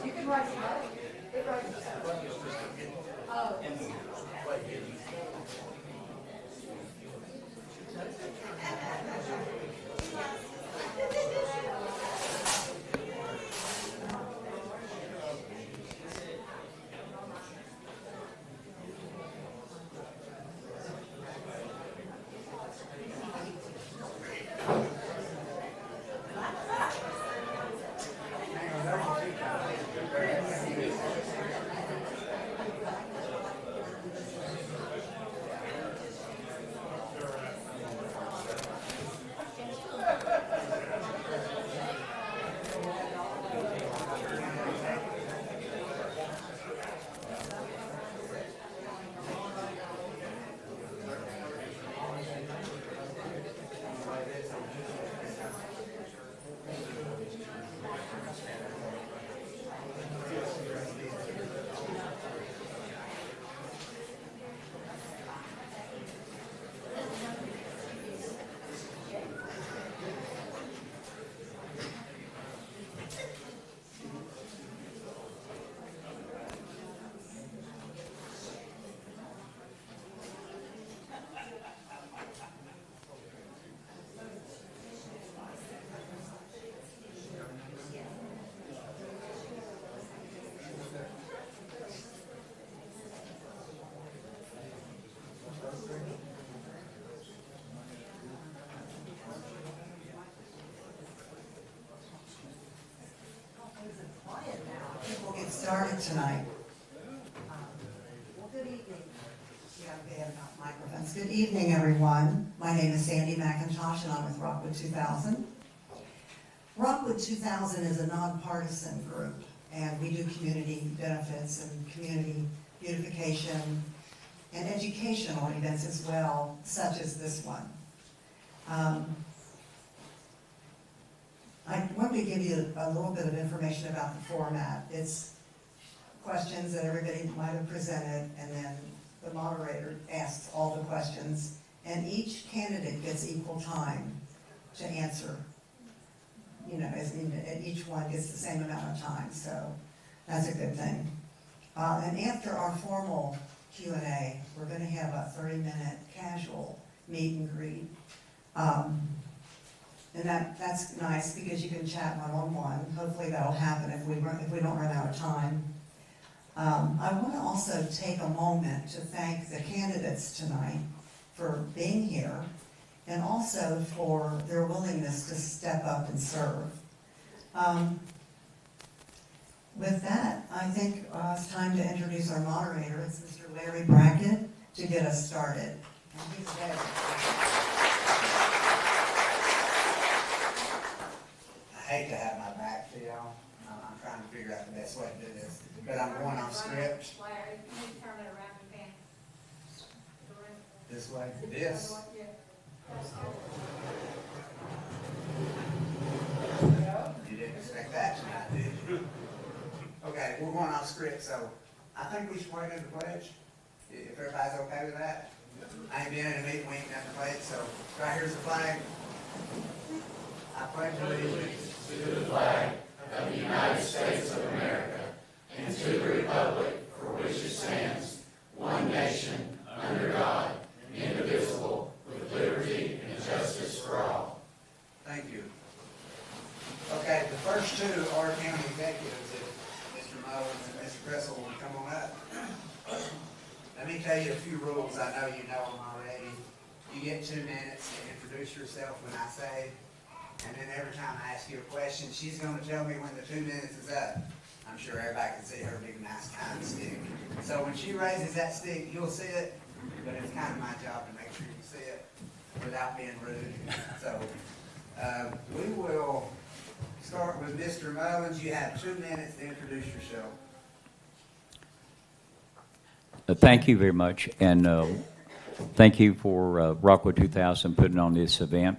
You can write it up. It writes itself. Oh. We'll get started tonight. Well, good evening. Yeah, we have enough microphones. Good evening, everyone. My name is Sandy McIntosh, and I'm with Rockwood 2000. Rockwood 2000 is a nonpartisan group, and we do community benefits and community beautification and educational events as well, such as this one. I want to give you a little bit of information about the format. It's questions that everybody might have presented, and then the moderator asks all the questions, and each candidate gets equal time to answer. You know, and each one gets the same amount of time, so that's a good thing. And after our formal Q&A, we're going to have a 30-minute casual meet and greet. And that's nice because you can chat one-on-one. Hopefully that'll happen if we don't run out of time. I want to also take a moment to thank the candidates tonight for being here and also for their willingness to step up and serve. With that, I think it's time to introduce our moderator. It's Mr. Larry Brackett to get us started. And he's there. I hate to have my back to y'all. I'm trying to figure out the best way to do this. But I'm going off script. Larry, you need to turn it around and pan. This way. This. You didn't expect that tonight, did you? Okay, we're going off script, so I think we should pray in the pledge. If everybody's okay with that. I ain't been in a meeting, we ain't got the pledge, so right here's the flag. I pledge allegiance to the flag of the United States of America and to the republic for which it stands, one nation, under God, indivisible, with liberty and justice for all. Thank you. Okay, the first two are county executives, if Mr. Mullins and Mr. Kressel will come on up. Let me tell you a few rules. I know you know them already. You get 2 minutes to introduce yourself when I say, and then every time I ask you a question, she's going to tell me when the 2 minutes is up. I'm sure everybody can see her big, nice, kind stick. So when she raises that stick, you'll see it, but it's kind of my job to make sure you see it without being rude. So we will start with Mr. Mullins. You have 2 minutes to introduce yourself. Thank you very much, and thank you for Rockwood 2000 putting on this event.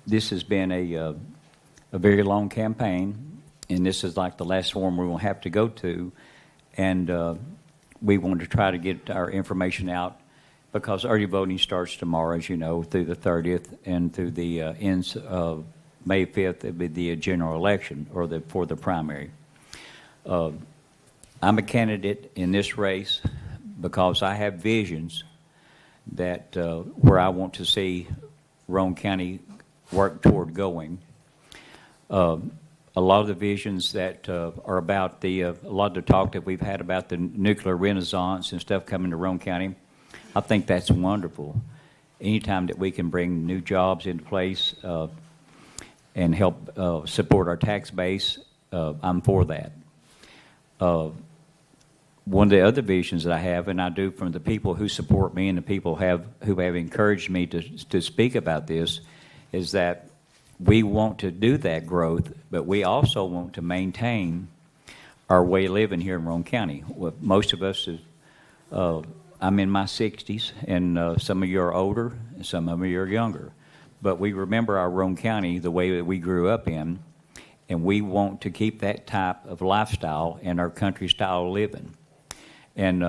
This has been a very long campaign, and this is like the last one we're going to have to go to, and we want to try to get our information out because early voting starts tomorrow, as you know, through the 30th and through the ends of May 5th, it'll be the general election or for the primary. I'm a candidate in this race because I have visions that where I want to see Roane County work toward going. A lot of the visions that are about a lot of the talk that we've had about the nuclear renaissance and stuff coming to Roane County, I think that's wonderful. Anytime that we can bring new jobs into place and help support our tax base, I'm for that. One of the other visions that I have, and I do from the people who support me and the people who have encouraged me to speak about this, is that we want to do that growth, but we also want to maintain our way of living here in Roane County. Well, most of us, I'm in my 60s, and some of you are older, and some of you are younger. But we remember our Roane County the way that we grew up in, and we want to keep that type of lifestyle and our country style living. And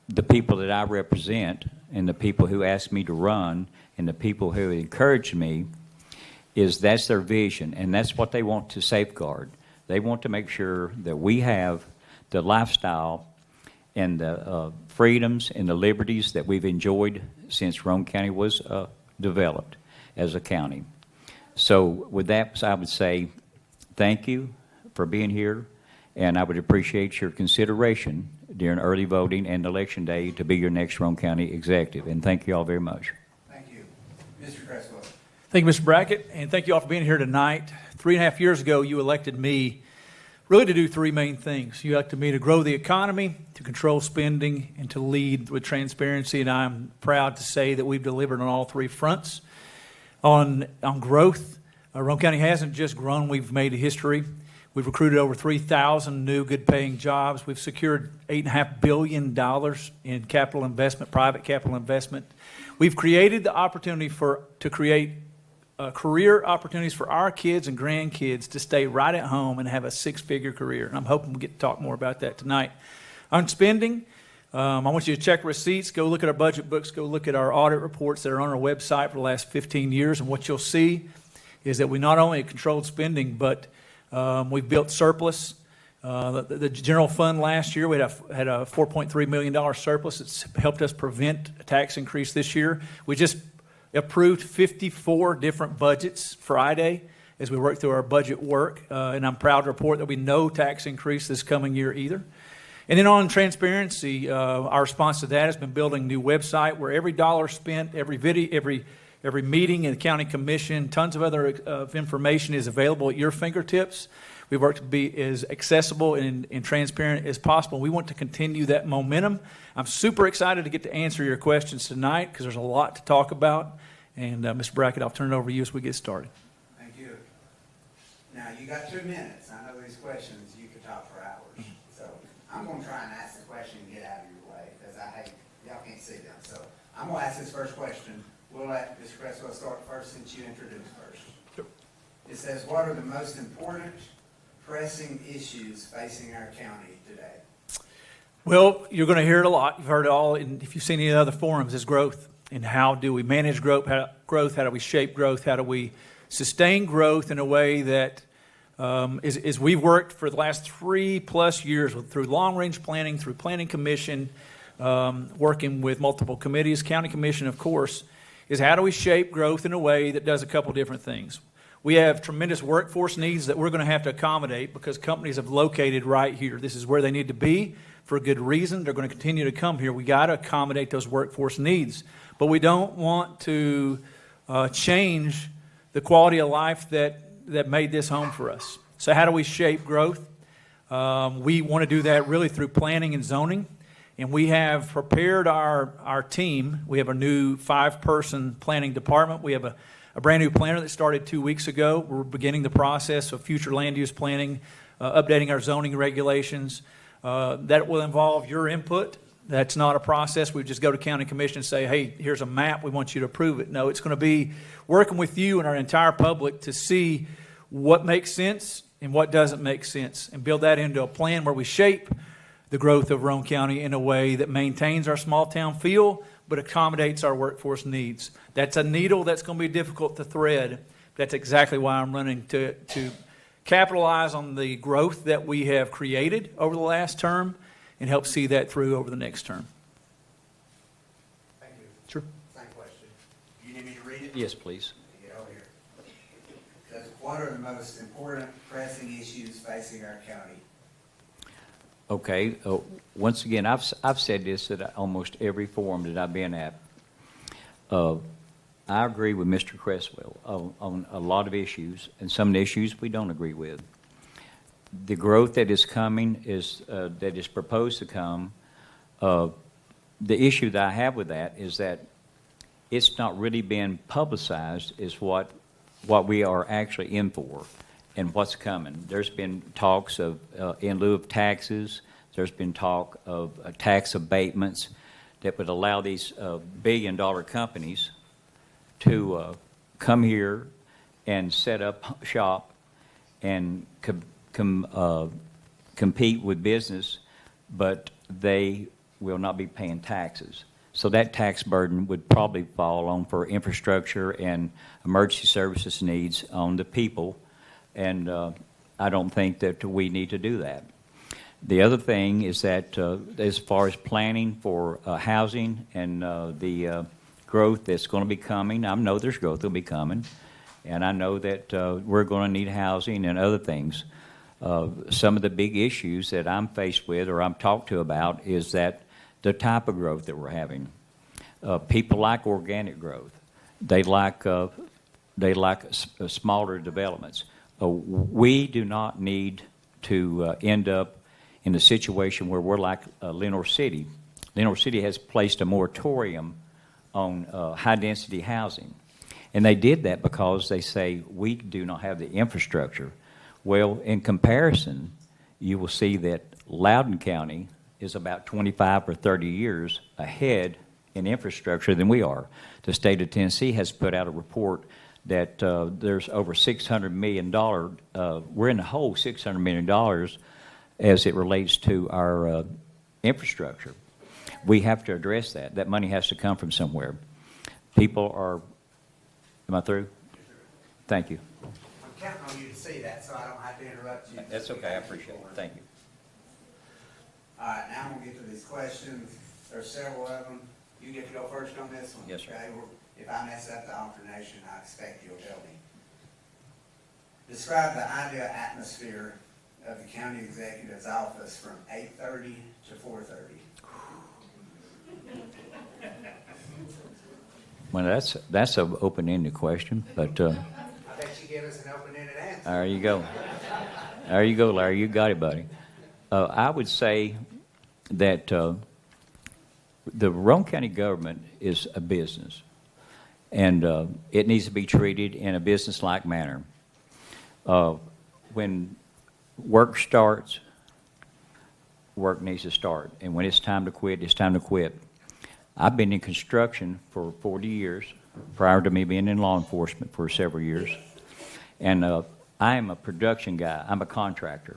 the people that I represent, and the people who ask me to run, and the people who encourage me, that's their vision, and that's what they want to safeguard. They want to make sure that we have the lifestyle and the freedoms and the liberties that we've enjoyed since Roane County was developed as a county. So with that, I would say thank you for being here, and I would appreciate your consideration during early voting and election day to be your next Roane County executive. And thank you all very much. Thank you. Mr. Cresswell. Thank you, Mr. Brackett, and thank you all for being here tonight. 3.5 years ago, you elected me really to do three main things. You elected me to grow the economy, to control spending, and to lead with transparency, and I'm proud to say that we've delivered on all three fronts. On growth, Roane County hasn't just grown, we've made a history. We've recruited over 3,000 new good-paying jobs. We've secured $8.5 billion in capital investment, private capital investment. We've created the opportunity to create career opportunities for our kids and grandkids to stay right at home and have a six-figure career. And I'm hoping we get to talk more about that tonight. On spending, I want you to check receipts, go look at our budget books, go look at our audit reports that are on our website for the last 15 years. And what you'll see is that we not only controlled spending, but we've built surplus. The general fund last year, we had a $4.3 million surplus. It's helped us prevent a tax increase this year. We just approved 54 different budgets Friday as we work through our budget work, and I'm proud to report there'll be no tax increase this coming year either. And then on transparency, our response to that has been building a new website where every dollar spent, every video, every meeting in the county commission, tons of other information is available at your fingertips. We've worked to be as accessible and transparent as possible. We want to continue that momentum. I'm super excited to get to answer your questions tonight because there's a lot to talk about. And Mr. Brackett, I'll turn it over to you as we get started. Thank you. Now, you got 2 minutes. I know these questions, you could talk for hours. So I'm going to try and ask the question and get out of your way because y'all can't see them. So I'm going to ask this first question. We'll let Mr. Cresswell start first since you introduced first. Sure. It says, what are the most important pressing issues facing our county today? Well, you're going to hear it a lot. You've heard it all. And if you've seen any other forums, is growth. And how do we manage growth? How do we shape growth? How do we sustain growth in a way that is we've worked for the last 3+ years through long-range planning, through planning commission, working with multiple committees, county commission, of course, is how do we shape growth in a way that does a couple different things. We have tremendous workforce needs that we're going to have to accommodate because companies have located right here. This is where they need to be for a good reason. They're going to continue to come here. We got to accommodate those workforce needs. But we don't want to change the quality of life that made this home for us. So how do we shape growth? We want to do that really through planning and zoning. And we have prepared our team. We have a new 5-person planning department. We have a brand new planner that started 2 weeks ago. We're beginning the process of future land use planning, updating our zoning regulations. That will involve your input. That's not a process. We just go to county commission and say, hey, here's a map. We want you to approve it. No, it's going to be working with you and our entire public to see what makes sense and what doesn't make sense and build that into a plan where we shape the growth of Roane County in a way that maintains our small town feel but accommodates our workforce needs. That's a needle that's going to be difficult to thread That's exactly why I'm running to capitalize on the growth that we have created over the last term and help see that through over the next term. Thank you. Sure. Same question. You need me to read it? Yes, please. Get over here. Says, what are the most important pressing issues facing our county? Okay, once again, I've said this at almost every forum that I've been at. I agree with Mr. Cresswell on a lot of issues, and some of the issues we don't agree with. The growth that is coming that is proposed to come. The issue that I have with that is that it's not really been publicized as what we are actually in for and what's coming. There's been talks of in lieu of taxes. There's been talk of tax abatements that would allow these billion-dollar companies to come here and set up shop and compete with business, but they will not be paying taxes. So that tax burden would probably fall on for infrastructure and emergency services needs on the people, and I don't think that we need to do that. The other thing is that as far as planning for housing and the growth that's going to be coming, I know there's growth that will be coming, and I know that we're going to need housing and other things. Some of the big issues that I'm faced with or I'm talked to about is that the type of growth that we're having. People like organic growth. They like smaller developments. We do not need to end up in a situation where we're like Lenoir City. Lenoir City has placed a moratorium on high-density housing. And they did that because they say we do not have the infrastructure. Well, in comparison, you will see that Loudoun County is about 25 or 30 years ahead in infrastructure than we are. The state of Tennessee has put out a report that there's over $600 million. We're in the hole $600 million as it relates to our infrastructure. We have to address that. That money has to come from somewhere. People are, am I through? Thank you. I'm counting on you to see that, so I don't have to interrupt you. That's okay, I appreciate it. Thank you. All right, now I'm gonna get to these questions. There's several of them. You get to go first on this one? Yes, sir. Okay, if I mess up the alternation, I expect you'll tell me. Describe the ideal atmosphere of the county executive's office from 8:30 to 4:30. Well, that's an open-ended question, but I bet you give us an open-ended answer. there you go. There you go, Larry. You got it, buddy. I would say that the Roane County government is a business, and it needs to be treated in a business-like manner. When work starts, work needs to start, and when it's time to quit, it's time to quit. I've been in construction for 40 years, prior to me being in law enforcement for several years, and I am a production guy. I'm a contractor.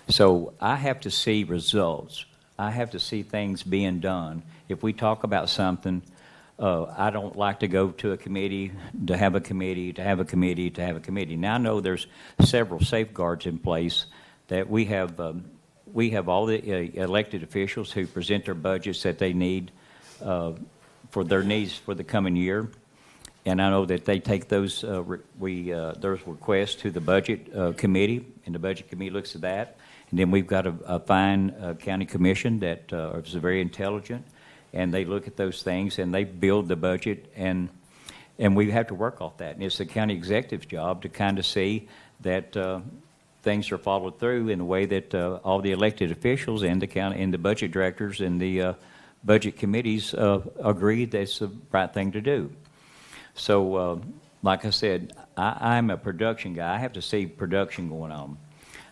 So I have to see results. I have to see things being done. If we talk about something, I don't like to go to a committee, to have a committee, to have a committee, to have a committee. Now I know there's several safeguards in place that we have all the elected officials who present their budgets that they need for their needs for the coming year. And I know that they take those requests to the budget committee, and the budget committee looks at that. And then we've got a fine county commission that is very intelligent, and they look at those things and they build the budget, and we have to work off that. And it's the county executive's job to kind of see that things are followed through in the way that all the elected officials and the county and the budget directors and the budget committees agree that's the right thing to do. So, like I said, I'm a production guy. I have to see production going on.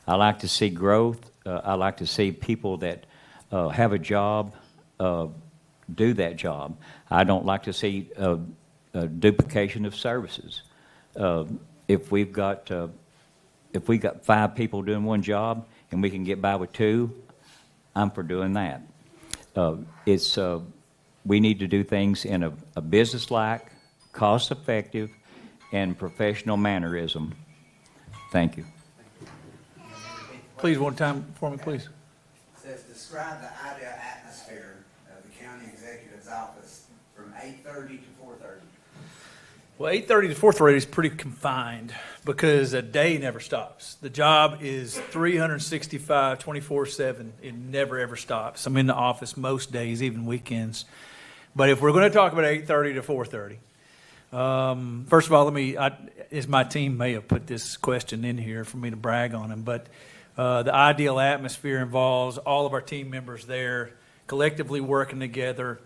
I like to see growth. I like to see people that have a job do that job. I don't like to see a duplication of services. If we've got 5 people doing one job and we can get by with 2, I'm for doing that. We need to do things in a business-like, cost-effective, and professional mannerism. Thank you. Please, one time for me, please. It says, describe the ideal atmosphere of the county executive's office from 8:30 to 4:30. Well, 8:30 to 4:30 is pretty confined because a day never stops. The job is 365, 24/7. It never, ever stops. I'm in the office most days, even weekends. But if we're going to talk about 8:30 to 4:30, first of all, as my team may have put this question in here for me to brag on them, but the ideal atmosphere involves all of our team members there collectively working together.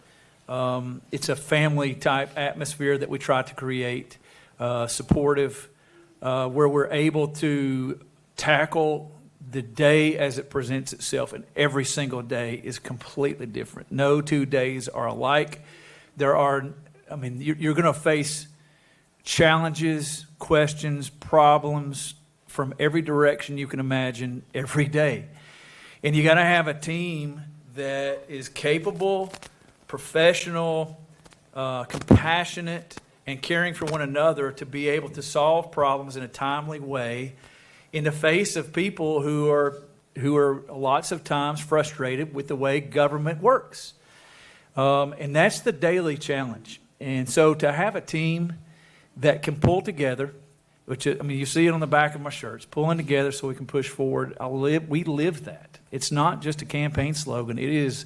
It's a family-type atmosphere that we try to create, supportive, where we're able to tackle the day as it presents itself, and every single day is completely different. No 2 days are alike. You're going to face challenges, questions, problems from every direction you can imagine every day. And you got to have a team that is capable, professional, compassionate, and caring for one another to be able to solve problems in a timely way in the face of people who are lots of times frustrated with the way government works. And that's the daily challenge. And so to have a team that can pull together, you see it on the back of my shirts, pulling together so we can push forward. We live that. It's not just a campaign slogan. It is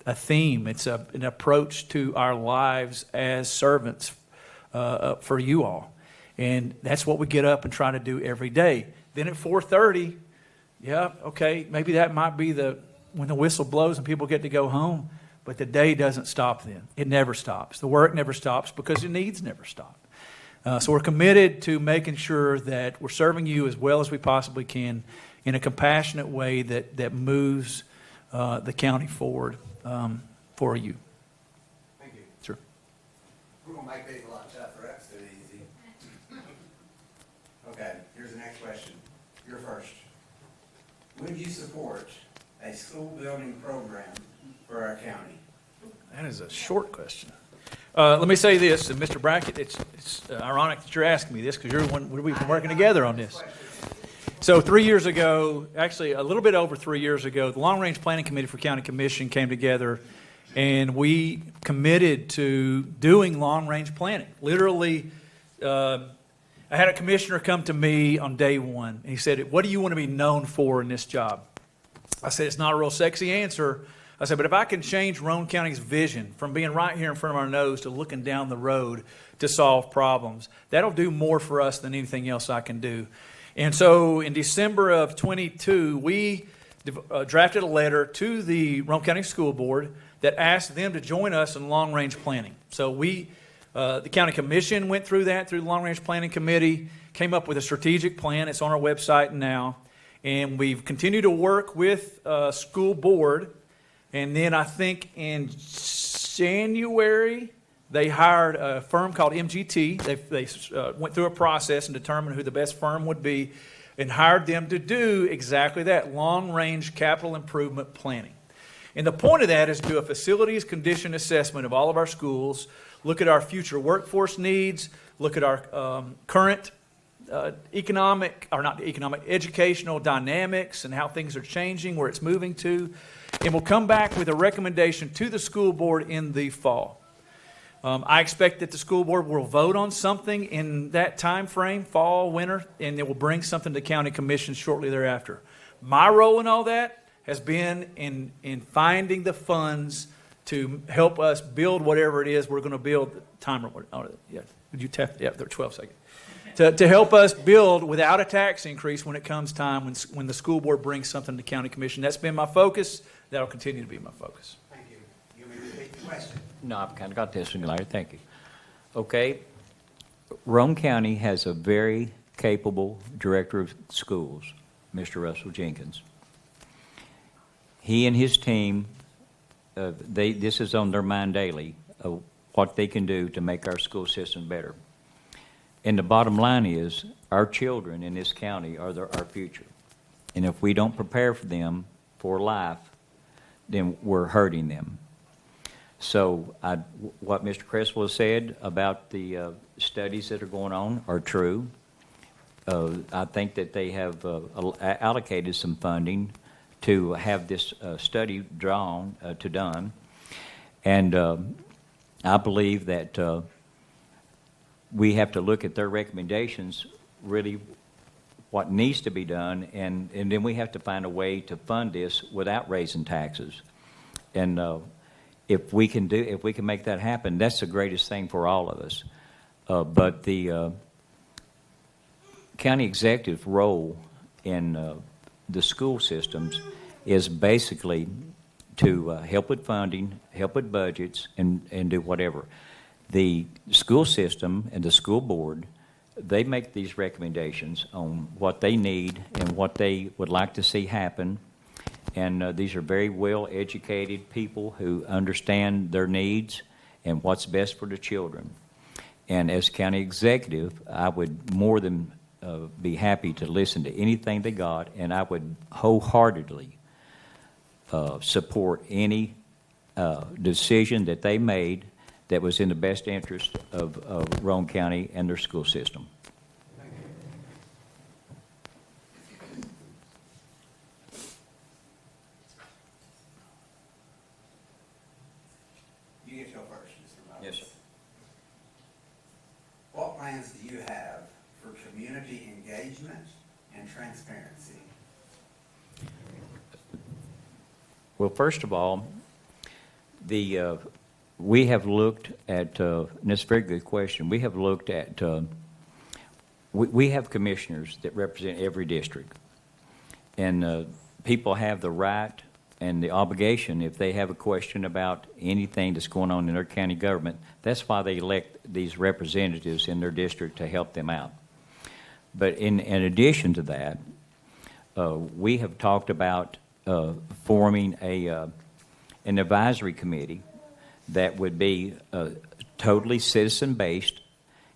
a theme. It's an approach to our lives as servants for you all. And that's what we get up and try to do every day. Then at 4:30, maybe that might be when the whistle blows and people get to go home. But the day doesn't stop then. It never stops. The work never stops because the needs never stop. So we're committed to making sure that we're serving you as well as we possibly can in a compassionate way that moves the county forward for you. Thank you. Sure. We're going to make these a lot tougher. That's too easy. Okay, here's the next question. You're first. Would you support a school building program for our county? That is a short question. Let me say this, and Mr. Brackett, it's ironic that you're asking me this because we've been working together on this. So 3 years ago, actually a little bit over 3 years ago, the Long Range Planning Committee for County Commission came together and we committed to doing long-range planning. Literally, I had a commissioner come to me on day one and he said, what do you want to be known for in this job? I said, it's not a real sexy answer. I said, but if I can change Roane County's vision from being right here in front of our nose to looking down the road to solve problems, that'll do more for us than anything else I can do. And so in December of 22, we drafted a letter to the Roane County School Board that asked them to join us in long-range planning. So the County Commission went through that, through the Long-Range Planning Committee, came up with a strategic plan. It's on our website now. And we've continued to work with school board. And then I think in January, they hired a firm called MGT. They went through a process and determined who the best firm would be and hired them to do exactly that, long-range capital improvement planning. And the point of that is to do a facilities condition assessment of all of our schools, look at our future workforce needs, look at our current educational dynamics and how things are changing, where it's moving to. And we'll come back with a recommendation to the school board in the fall. I expect that the school board will vote on something in that time frame, fall, winter, and it will bring something to county commission shortly thereafter. My role in all that has been in finding the funds to help us build whatever it is we're going to build. Timer, yeah, would you tap? Yeah, there are 12 seconds. To help us build without a tax increase when it comes time when the school board brings something to county commission. That's been my focus. That'll continue to be my focus. Thank you. You may repeat the question. No, I've kind of got this one, Larry. Thank you. Okay. Roane County has a very capable director of schools, Mr. Russell Jenkins. He and his team, this is on their mind daily, of what they can do to make our school system better. And the bottom line is, our children in this county are our future. And if we don't prepare for them for life, then we're hurting them. So what Mr. Cresswell has said about the studies that are going on are true. I think that they have allocated some funding to have this study done. And I believe that we have to look at their recommendations, really what needs to be done, and then we have to find a way to fund this without raising taxes. And if we can make that happen, that's the greatest thing for all of us. But the county executive role in the school systems is basically to help with funding, help with budgets, and do whatever. The school system and the school board, they make these recommendations on what they need and what they would like to see happen. And these are very well-educated people who understand their needs and what's best for the children. And as county executive, I would more than be happy to listen to anything they got, and I would wholeheartedly support any decision that they made that was in the best interest of Roane County and their school system. You get to go first, Mr. Miles. Yes, sir. What plans do you have for community engagement and transparency? Well, first of all, we have looked at, and it's a very good question, we have looked at, we have commissioners that represent every district. And people have the right and the obligation, if they have a question about anything that's going on in their county government, that's why they elect these representatives in their district to help them out. But in addition to that, we have talked about forming an advisory committee that would be totally citizen-based,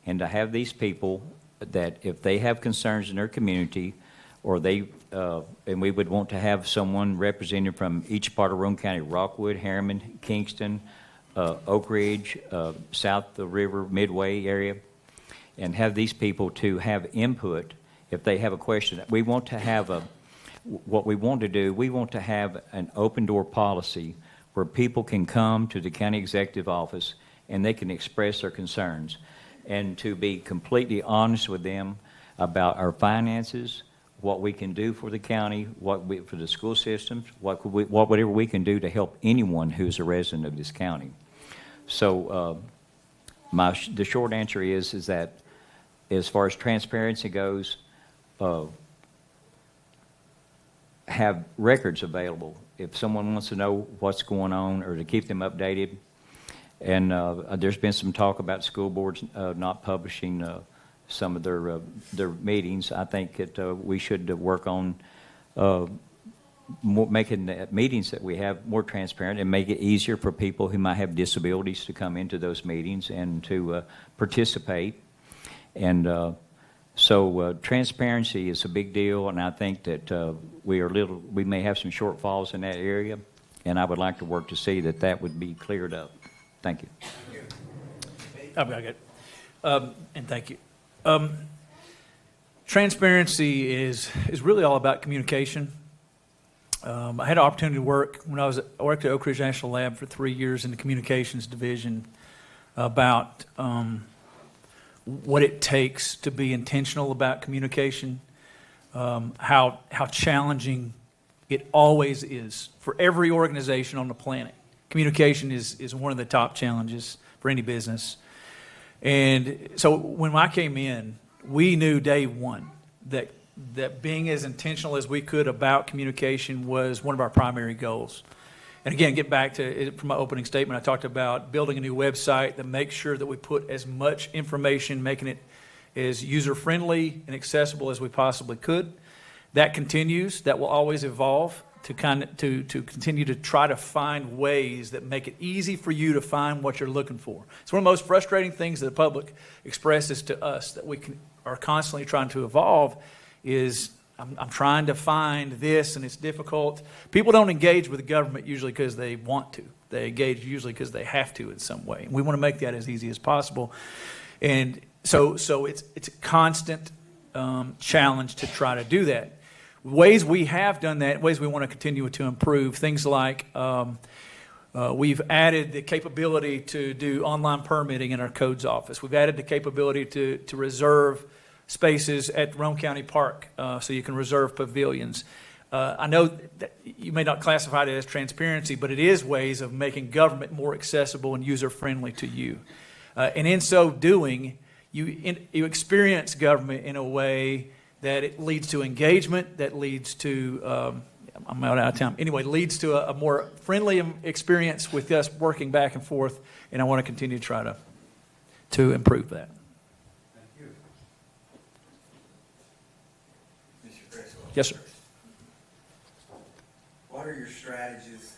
and to have these people that if they have concerns in their community, or they, and we would want to have someone represented from each part of Roane County, Rockwood, Harriman, Kingston, Oak Ridge, south of the river, Midway area, and have these people to have input if they have a question. We want to have what we want to do, we want to have an open door policy where people can come to the county executive office and they can express their concerns, and to be completely honest with them about our finances, what we can do for the county, for the school systems, whatever we can do to help anyone who's a resident of this county. So the short answer is that as far as transparency goes, have records available if someone wants to know what's going on or to keep them updated. And there's been some talk about school boards not publishing some of their meetings. I think that we should work on making the meetings that we have more transparent and make it easier for people who might have disabilities to come into those meetings and to participate. And so transparency is a big deal, and I think that we may have some shortfalls in that area, and I would like to work to see that would be cleared up. Thank you. I've got it. And thank you. Transparency is really all about communication. I had an opportunity to work when I worked at Oak Ridge National Lab for 3 years in the communications division about what it takes to be intentional about communication, how challenging it always is for every organization on the planet. Communication is one of the top challenges for any business. And so when I came in, we knew day one that being as intentional as we could about communication was one of our primary goals. And again, get back to it from my opening statement, I talked about building a new website that makes sure that we put as much information, making it as user-friendly and accessible as we possibly could. That continues. That will always evolve to continue to try to find ways that make it easy for you to find what you're looking for. It's one of the most frustrating things that the public expresses to us that we are constantly trying to evolve is I'm trying to find this and it's difficult. People don't engage with the government usually because they want to. They engage usually because they have to in some way. And we want to make that as easy as possible. And so it's a constant challenge to try to do that. Ways we have done that, ways we want to continue to improve, things like we've added the capability to do online permitting in our codes office. We've added the capability to reserve spaces at Rome County Park, so you can reserve pavilions. I know that you may not classify it as transparency, but it is ways of making government more accessible and user-friendly to you. And in so doing, you experience government in a way that it leads to engagement, that leads to, I'm out of time. Anyway, leads to a more friendly experience with us working back and forth, and I want to continue to try to improve that. Thank you. Mr. Criswell. Yes, sir. What are your strategies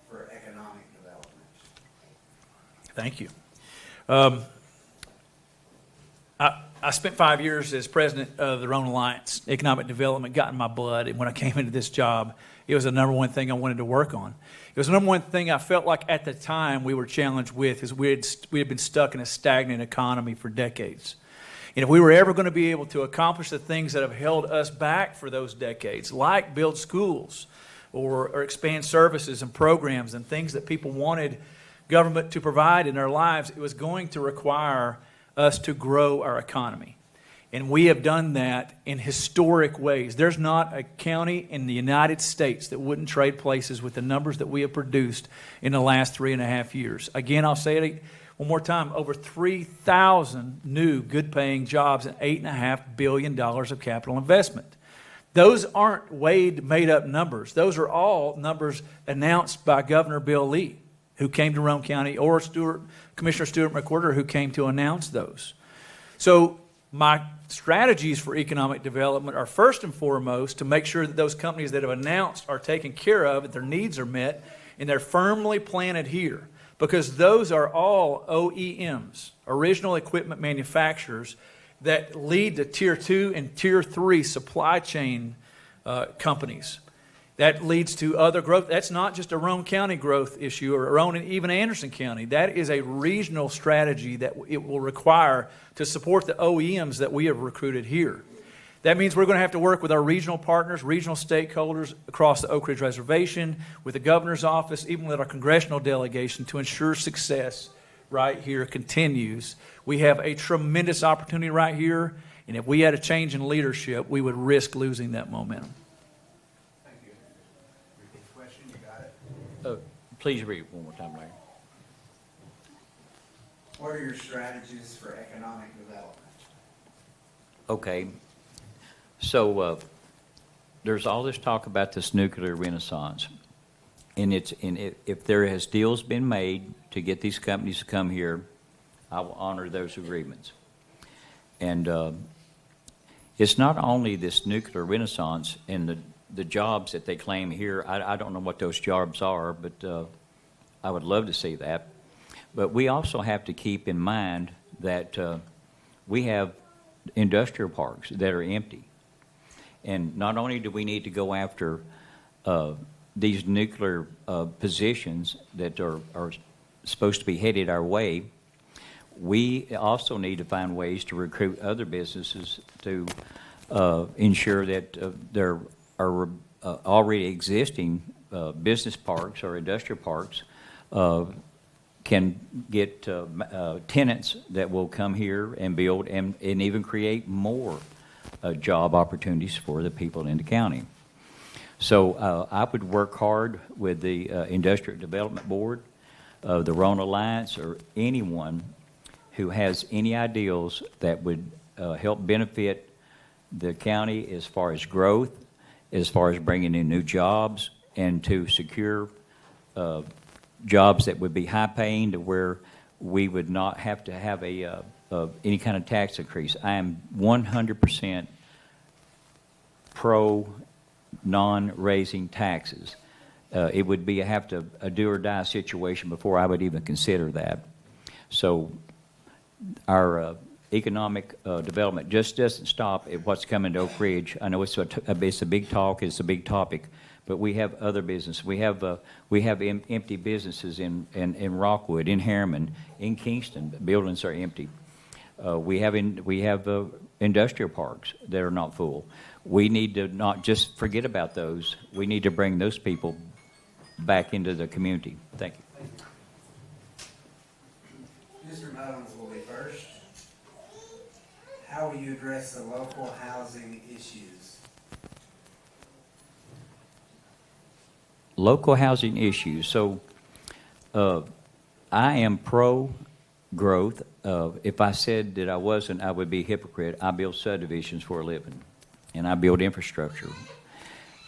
for economic development? Thank you. I spent 5 years as president of the Rhone Alliance. Economic development got in my blood, and when I came into this job, it was the number one thing I wanted to work on. It was the number one thing I felt like at the time we were challenged with, is we had been stuck in a stagnant economy for decades. And if we were ever going to be able to accomplish the things that have held us back for those decades, like build schools or expand services and programs and things that people wanted government to provide in their lives, it was going to require us to grow our economy. And we have done that in historic ways. There's not a county in the United States that wouldn't trade places with the numbers that we have produced in the last 3.5 years. Again, I'll say it one more time, over 3,000 new good-paying jobs and $8.5 billion of capital investment. Those aren't made-up numbers. Those are all numbers announced by Governor Bill Lee, who came to Rome County, or Commissioner Stuart McWhorter, who came to announce those. So my strategies for economic development are first and foremost to make sure that those companies that have announced are taken care of, that their needs are met, and they're firmly planted here. Because those are all OEMs, original equipment manufacturers, that lead to Tier 2 and Tier 3 supply chain companies. That leads to other growth. That's not just a Rome County growth issue, or Rome and even Anderson County. That is a regional strategy that it will require to support the OEMs that we have recruited here. That means we're going to have to work with our regional partners, regional stakeholders across the Oak Ridge Reservation, with the governor's office, even with our congressional delegation, to ensure success right here continues. We have a tremendous opportunity right here, and if we had a change in leadership, we would risk losing that momentum. Please read it one more time, Larry. What are your strategies for economic development? Okay. So there's all this talk about this nuclear renaissance. And if there has deals been made to get these companies to come here, I will honor those agreements. And it's not only this nuclear renaissance and the jobs that they claim here. I don't know what those jobs are, but I would love to see that. But we also have to keep in mind that we have industrial parks that are empty. And not only do we need to go after these nuclear positions that are supposed to be headed our way, we also need to find ways to recruit other businesses to ensure that there are already existing business parks or industrial parks can get tenants that will come here and build and even create more job opportunities for the people in the county. So I would work hard with the Industrial Development Board, the Rhone Alliance, or anyone who has any ideals that would help benefit the county as far as growth, as far as bringing in new jobs, and to secure jobs that would be high-paying to where we would not have to have any kind of tax increase. I am 100% pro non-raising taxes. It would be a do-or-die situation before I would even consider that. So our economic development just doesn't stop at what's coming to Oak Ridge. I know it's a big talk, it's a big topic, but we have other business. We have empty businesses in Rockwood, in Harriman, in Kingston. Buildings are empty. We have industrial parks that are not full. We need to not just forget about those. We need to bring those people back into the community. Thank you. Mr. Mullins will be first. How will you address the local housing issues? Local housing issues. So I am pro-growth. If I said that I wasn't, I would be a hypocrite. I build subdivisions for a living, and I build infrastructure.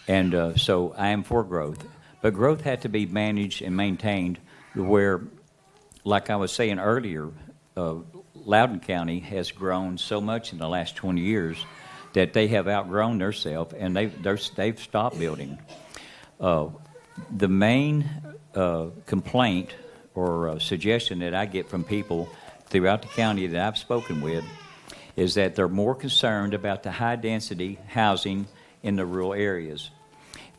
And so I am for growth. But growth had to be managed and maintained where, like I was saying earlier, Loudoun County has grown so much in the last 20 years that they have outgrown themselves, and they've stopped building. The main complaint or suggestion that I get from people throughout the county that I've spoken with is that they're more concerned about the high-density housing in the rural areas.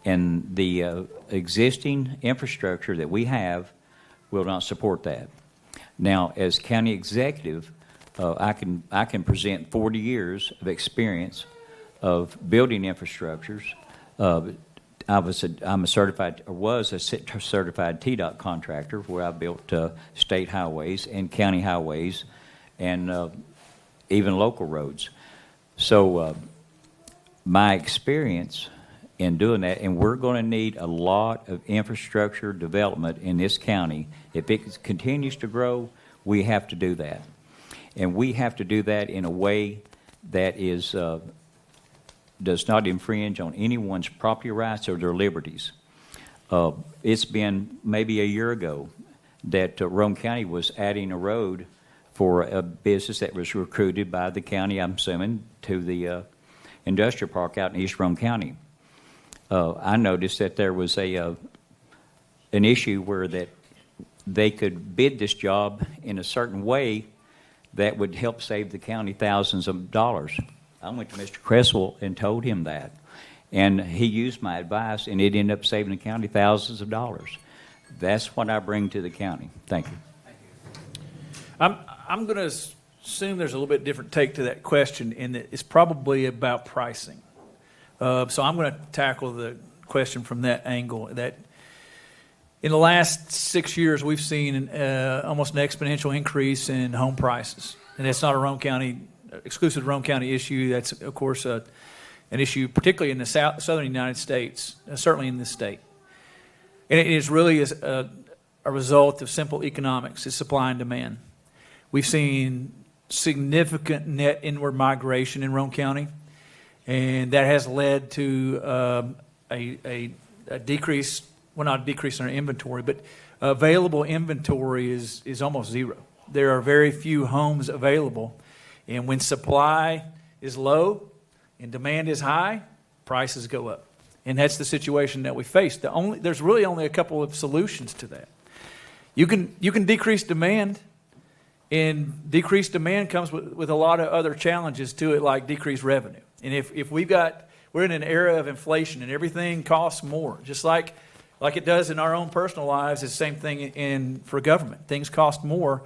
And the existing infrastructure that we have will not support that. Now, as county executive, I can present 40 years of experience of building infrastructures. Was a certified TDOT contractor where I built state highways and county highways and even local roads. So my experience in doing that, and we're going to need a lot of infrastructure development in this county. If it continues to grow, we have to do that. And we have to do that in a way that is does not infringe on anyone's property rights or their liberties. It's been maybe a year ago that Rome County was adding a road for a business that was recruited by the county, I'm assuming, to the industrial park out in East Rome County. I noticed that there was an issue where that they could bid this job in a certain way that would help save the county thousands of dollars. I went to Mr. Cresswell and told him that, and he used my advice, and it ended up saving the county thousands of dollars. That's what I bring to the county. Thank you. I'm going to assume there's a little bit different take to that question, and that it's probably about pricing. So I'm going to tackle the question from that angle. That in the last 6 years, we've seen almost an exponential increase in home prices, and it's not a Rome County exclusive Rome County issue. That's of course an issue, particularly in the southern United States, certainly in this state, and it is really a result of simple economics. It's supply and demand. We've seen significant net inward migration in Rome County, and that has led to a decrease, well, not a decrease in our inventory, but available inventory is almost zero. There are very few homes available, and when supply is low and demand is high, prices go up. And that's the situation that we face. There's really only a couple of solutions to that. You can decrease demand, and decreased demand comes with a lot of other challenges to it, like decreased revenue. And if we're in an era of inflation and everything costs more, just like it does in our own personal lives, it's the same thing for government. Things cost more.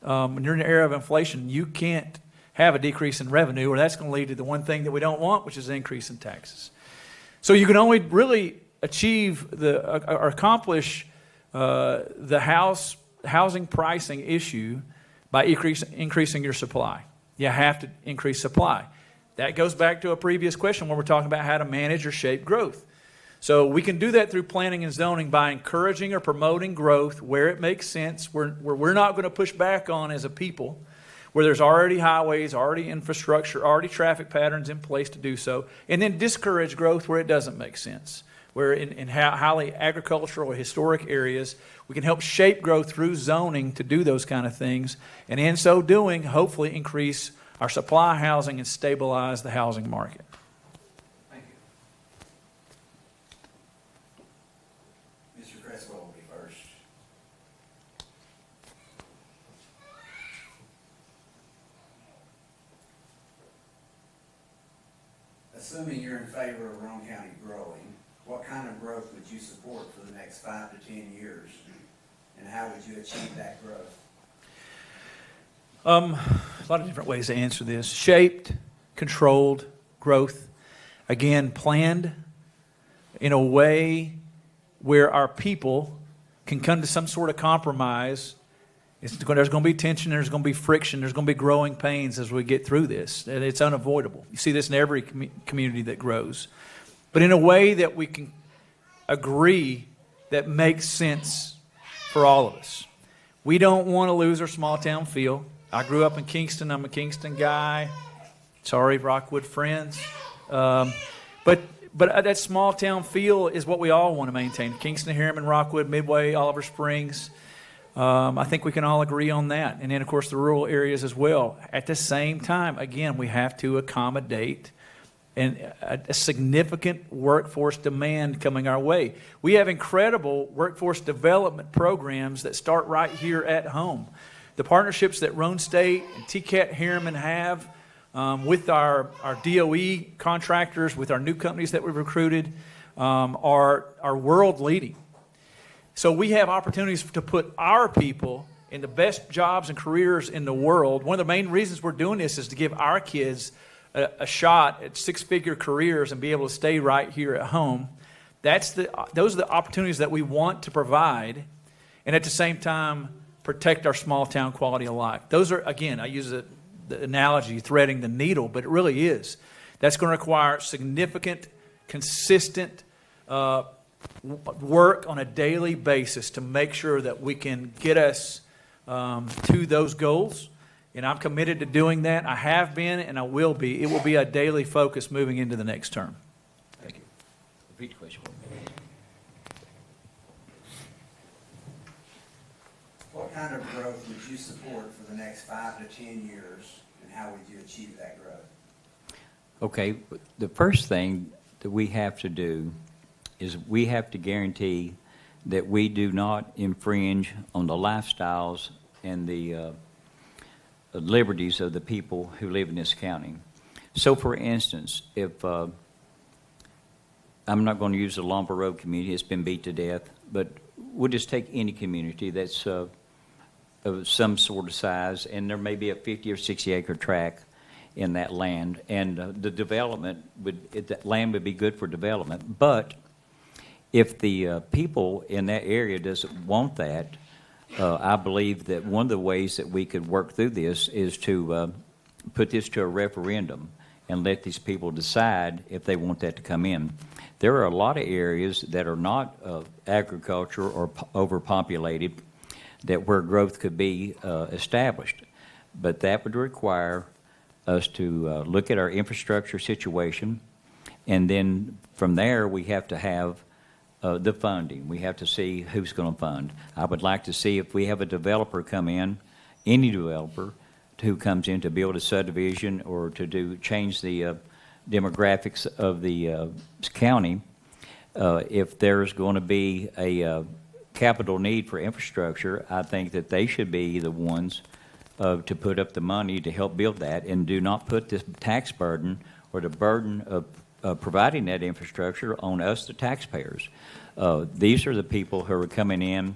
When you're in an era of inflation, you can't have a decrease in revenue, or that's going to lead to the one thing that we don't want, which is an increase in taxes. So you can only really achieve or accomplish the housing pricing issue by increasing your supply. You have to increase supply. That goes back to a previous question when we're talking about how to manage or shape growth. So we can do that through planning and zoning by encouraging or promoting growth where it makes sense, where we're not going to push back on as a people, where there's already highways, already infrastructure, already traffic patterns in place to do so, and then discourage growth where it doesn't make sense, where in highly agricultural or historic areas, we can help shape growth through zoning to do those kind of things, and in so doing, hopefully increase our supply housing and stabilize the housing market. Thank you. Mr. Cresswell will be first. Assuming you're in favor of Rome County growing, what kind of growth would you support for the next 5 to 10 years? And how would you achieve that growth? A lot of different ways to answer this. Shaped, controlled growth. Again, planned in a way where our people can come to some sort of compromise. There's going to be tension, there's going to be friction, there's going to be growing pains as we get through this. And it's unavoidable. You see this in every community that grows. But in a way that we can agree that makes sense for all of us. We don't want to lose our small town feel. I grew up in Kingston. I'm a Kingston guy. Sorry, Rockwood friends. But that small town feel is what we all want to maintain. Kingston, Harriman, Rockwood, Midway, Oliver Springs. I think we can all agree on that. And then, of course, the rural areas as well. At the same time, again, we have to accommodate a significant workforce demand coming our way. We have incredible workforce development programs that start right here at home. The partnerships that Roan State and TCAT Harriman have with our DOE contractors, with our new companies that we've recruited, are world leading. So we have opportunities to put our people in the best jobs and careers in the world. One of the main reasons we're doing this is to give our kids a shot at six-figure careers and be able to stay right here at home. Those are the opportunities that we want to provide, and at the same time protect our small town quality of life. Those are, again, I use the analogy threading the needle, but it really is. That's going to require significant, consistent work on a daily basis to make sure that we can get us to those goals. And I'm committed to doing that. I have been and I will be. It will be a daily focus moving into the next term. Thank you. Repeat the question. What kind of growth would you support for the next 5 to 10 years, and how would you achieve that growth? Okay, the first thing that we have to do is we have to guarantee that we do not infringe on the lifestyles and the liberties of the people who live in this county. So, for instance, if I'm not going to use the Lumber Road community, it's been beat to death, but we'll just take any community that's of some sort of size, and there may be a 50 or 60 acre tract in that land, and the development that land would be good for development. But if the people in that area doesn't want that, I believe that one of the ways that we could work through this is to put this to a referendum and let these people decide if they want that to come in. There are a lot of areas that are not agriculture or overpopulated that where growth could be established, but that would require us to look at our infrastructure situation, and then from there we have to have the funding. We have to see who's going to fund. I would like to see if we have a developer come in, any developer who comes in to build a subdivision or to change the demographics of the county, if there's going to be a capital need for infrastructure, I think that they should be the ones to put up the money to help build that, and do not put this tax burden or the burden of providing that infrastructure on us, the taxpayers. These are the people who are coming in,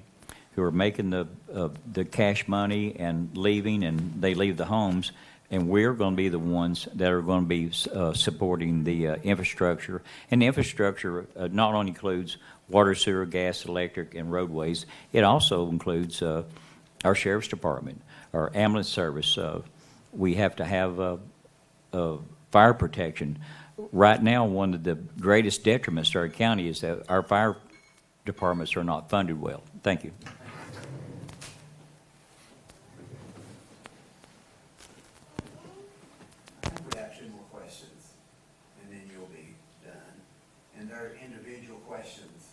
who are making the cash money and leaving, and they leave the homes, and we're going to be the ones that are going to be supporting the infrastructure. And the infrastructure not only includes water, sewer, gas, electric, and roadways, it also includes our sheriff's department, our ambulance service. We have to have fire protection. Right now, one of the greatest detriments to our county is that our fire departments are not funded well. Thank you. I think we have 2 more questions, and then you'll be done. And they're individual questions.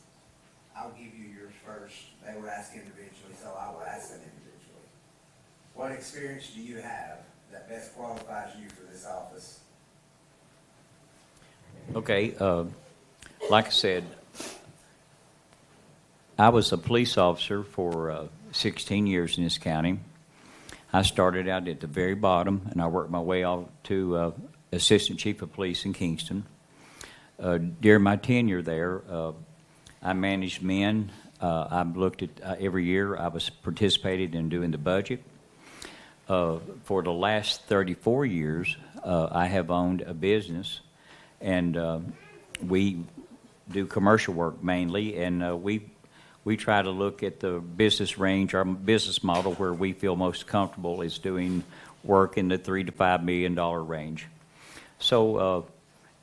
I'll give you yours first. They were asked individually, so I will ask them individually. What experience do you have that best qualifies you for this office? Okay, like I said, I was a police officer for 16 years in this county. I started out at the very bottom, and I worked my way up to Assistant Chief of Police in Kingston. During my tenure there, I managed men. I've looked at every year. I was participated in doing the budget. For the last 34 years, I have owned a business, and we do commercial work mainly, and we try to look at the business range, our business model, where we feel most comfortable is doing work in the $3 to $5 million range. So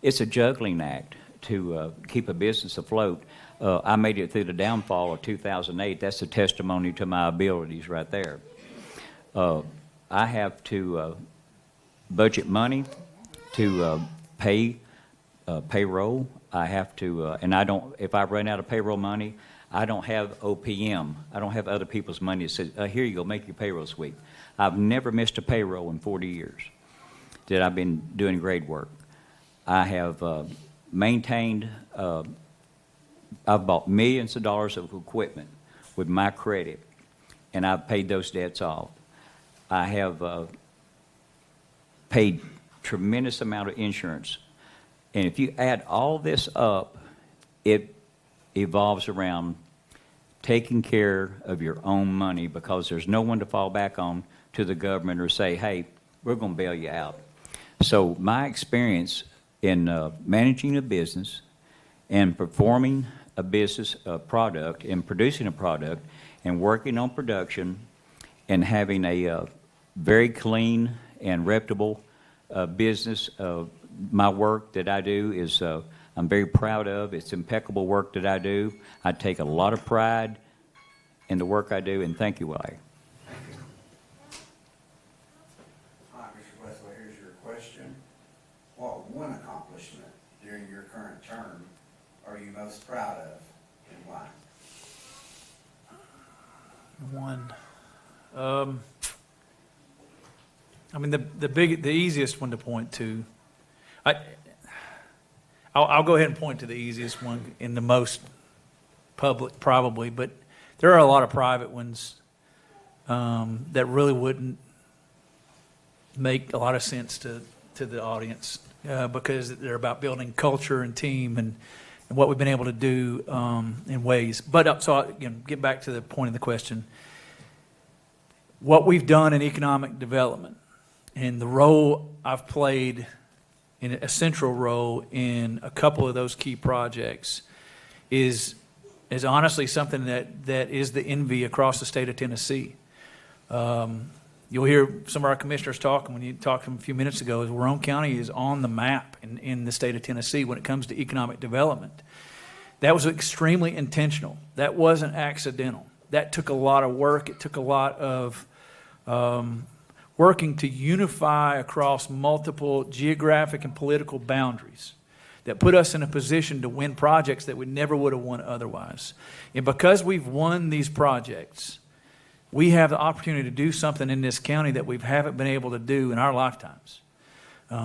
it's a juggling act to keep a business afloat. I made it through the downfall of 2008. That's a testimony to my abilities right there. I have to budget money to pay payroll. I have to, and I don't. If I run out of payroll money, I don't have OPM. I don't have other people's money that says, "Here you go, make your payroll sweep." I've never missed a payroll in 40 years that I've been doing grade work. I have maintained. I've bought millions of dollars of equipment with my credit, and I've paid those debts off. I have paid tremendous amount of insurance. And if you add all this up, it evolves around taking care of your own money, because there's no one to fall back on to the government or say, hey, we're going to bail you out. So my experience in managing a business and performing a business product and producing a product and working on production and having a very clean and reputable business. My work that I do is I'm very proud of. It's impeccable work that I do. I take a lot of pride in the work I do, and thank you, Larry. All right, Mr. Wesley, here's your question. What one accomplishment during your current term are you most proud of, and why? One. I mean, the easiest one to point to. I'll go ahead and point to the easiest one in the most public, probably, but there are a lot of private ones that really wouldn't make a lot of sense to the audience because they're about building culture and team and what we've been able to do in ways. But so again, get back to the point of the question. What we've done in economic development and the role I've played in a central role in a couple of those key projects is honestly something that is the envy across the state of Tennessee. You'll hear some of our commissioners talking when you talked to them a few minutes ago. Is Roane County is on the map in the state of Tennessee when it comes to economic development. That was extremely intentional. That wasn't accidental. That took a lot of work. It took a lot of working to unify across multiple geographic and political boundaries that put us in a position to win projects that we never would have won otherwise. And because we've won these projects, we have the opportunity to do something in this county that we haven't been able to do in our lifetimes.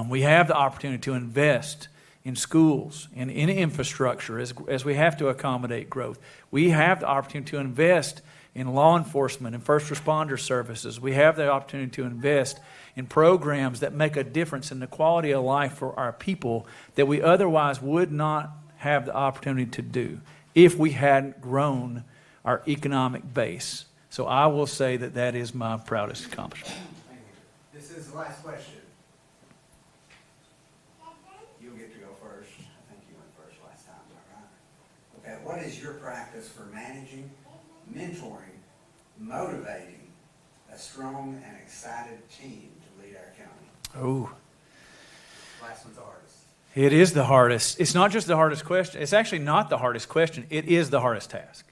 We have the opportunity to invest in schools and in infrastructure as we have to accommodate growth. We have the opportunity to invest in law enforcement and first responder services. We have the opportunity to invest in programs that make a difference in the quality of life for our people that we otherwise would not have the opportunity to do if we hadn't grown our economic base. So I will say that is my proudest accomplishment. Thank you. This is the last question. You'll get to go first. I think you went first last time, is that right? Okay, what is your practice for managing, mentoring, motivating a strong and excited team to lead our county? Oh, Last one's the hardest. it is the hardest. It's not just the hardest question. It's actually not the hardest question. It is the hardest task.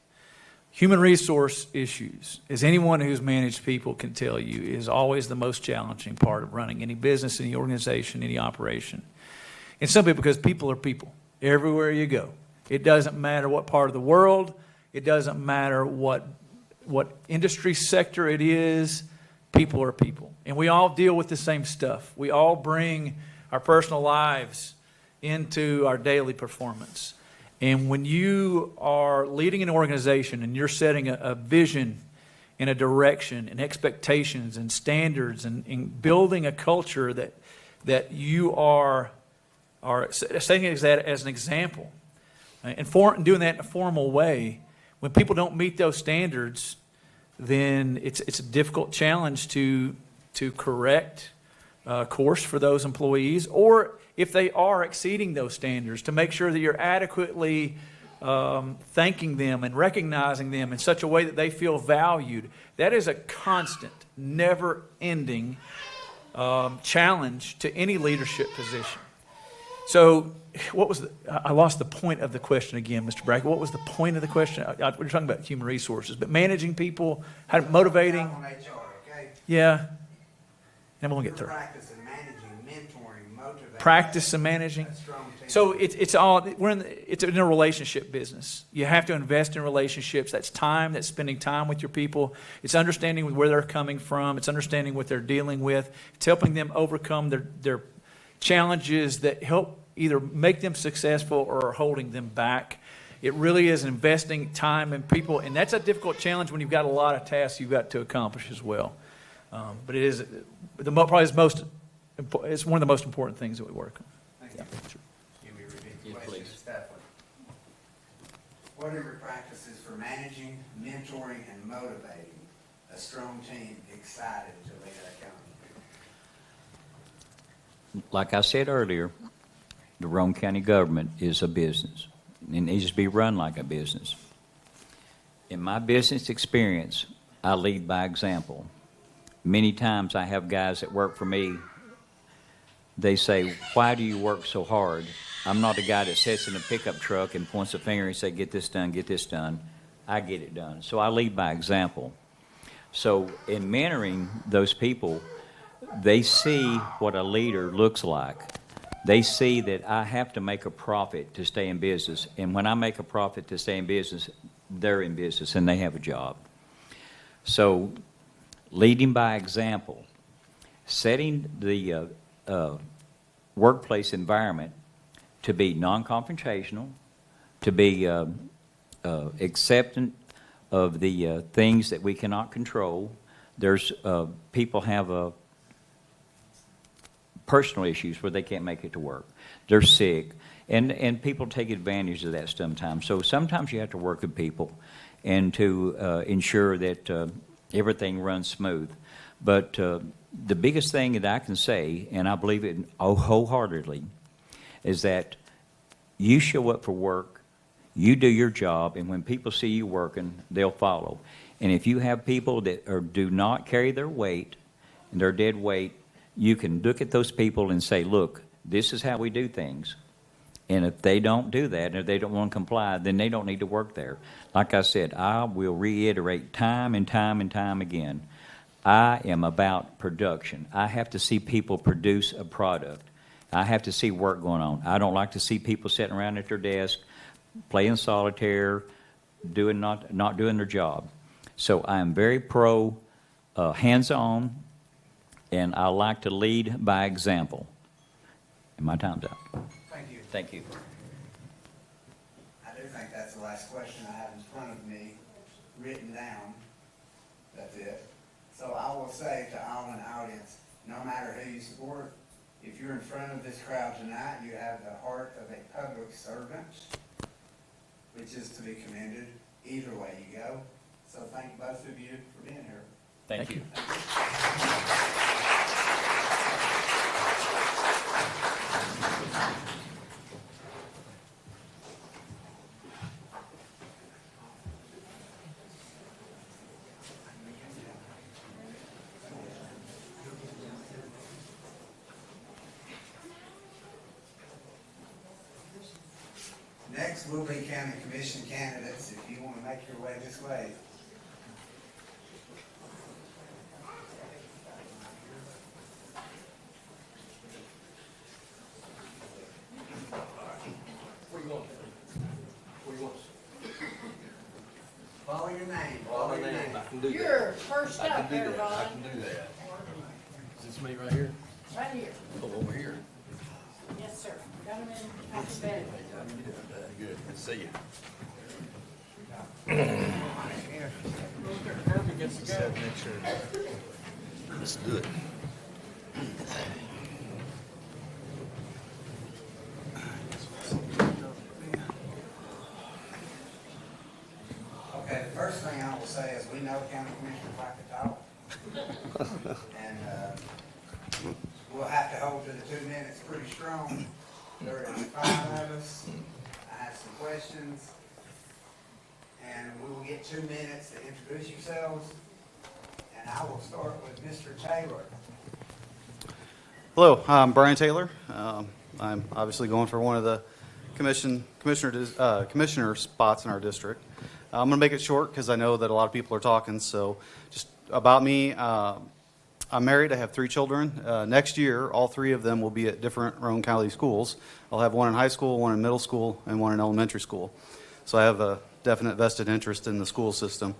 Human resource issues, as anyone who's managed people can tell you, is always the most challenging part of running any business, any organization, any operation. And simply because people are people everywhere you go. It doesn't matter what part of the world. It doesn't matter what industry sector it is. People are people. And we all deal with the same stuff. We all bring our personal lives into our daily performance. And when you are leading an organization and you're setting a vision and a direction and expectations and standards and building a culture that you are are setting that as an example. And doing that in a formal way. When people don't meet those standards, then it's a difficult challenge to correct course for those employees, or if they are exceeding those standards, to make sure that you're adequately thanking them and recognizing them in such a way that they feel valued. That is a constant, never-ending challenge to any leadership position. So, I lost the point of the question again, Mr. Brackett. What was the point of the question? We're talking about human resources, but managing people, motivating. On HR, okay? Yeah. And we'll get through. Practice and managing, mentoring, motivating. Practice and managing. A strong team. So it's in a relationship business. You have to invest in relationships. That's time. That's spending time with your people. It's understanding where they're coming from. It's understanding what they're dealing with. It's helping them overcome their challenges that help either make them successful or are holding them back. It really is investing time in people, and that's a difficult challenge when you've got a lot of tasks you've got to accomplish as well. But it is probably it's one of the most important things that we work on. Thank you. Yeah, sure. Give me a repeat Yeah, question, please. Stephen. What are your practices for managing, mentoring, and motivating a strong team excited to lead our county? Like I said earlier, the Rome County government is a business. It needs to be run like a business. In my business experience, I lead by example. Many times I have guys that work for me, they say, "Why do you work so hard?" I'm not a guy that sits in a pickup truck and points a finger and says, "Get this done, get this done." I get it done. So I lead by example. So in mentoring those people, they see what a leader looks like. They see that I have to make a profit to stay in business. And when I make a profit to stay in business, they're in business and they have a job. So leading by example, setting the workplace environment to be non-confrontational, to be acceptant of the things that we cannot control. There's people have personal issues where they can't make it to work. They're sick, and people take advantage of that sometimes. So sometimes you have to work with people and to ensure that everything runs smooth. But the biggest thing that I can say, and I believe it wholeheartedly, is that you show up for work, you do your job, and when people see you working, they'll follow. And if you have people that do not carry their weight, and their dead weight, you can look at those people and say, "Look, this is how we do things." And if they don't do that, and if they don't want to comply, then they don't need to work there. Like I said, I will reiterate time and time and time again, I am about production. I have to see people produce a product. I have to see work going on. I don't like to see people sitting around at their desk, playing solitaire, not doing their job. So I am very pro hands-on, and I like to lead by example. And my time's up. Thank you. Thank you. I do think that's the last question I have in front of me, written down. That's it. So I will say to all in the audience, no matter who you support, if you're in front of this crowd tonight, you have the heart of a public servant, which is to be commended. Either way you go. So thank both of you for being here. Thank you. Next will be county commission candidates. If you want to make your way this way. Follow your name. Follow your name. You're first up there, Ron. I can do that. Is this me right here? Right here. Oh, over here. Yes, sir. Got him in alphabetical. Good, good to see you. Let's do it. didn't know county commissioners like to talk. And we'll have to hold to the 2 minutes pretty strong. There is 5 of us. I have some questions. And we will get 2 minutes to introduce yourselves. And I will start with Mr. Taylor. Hello, I'm Brian Taylor. I'm obviously going for one of the commissioner spots in our district. I'm going to make it short because I know that a lot of people are talking. So just about me, I'm married. I have 3 children. Next year, all 3 of them will be at different Roane County schools. I'll have one in high school, one in middle school, and one in elementary school. So I have a definite vested interest in the school system.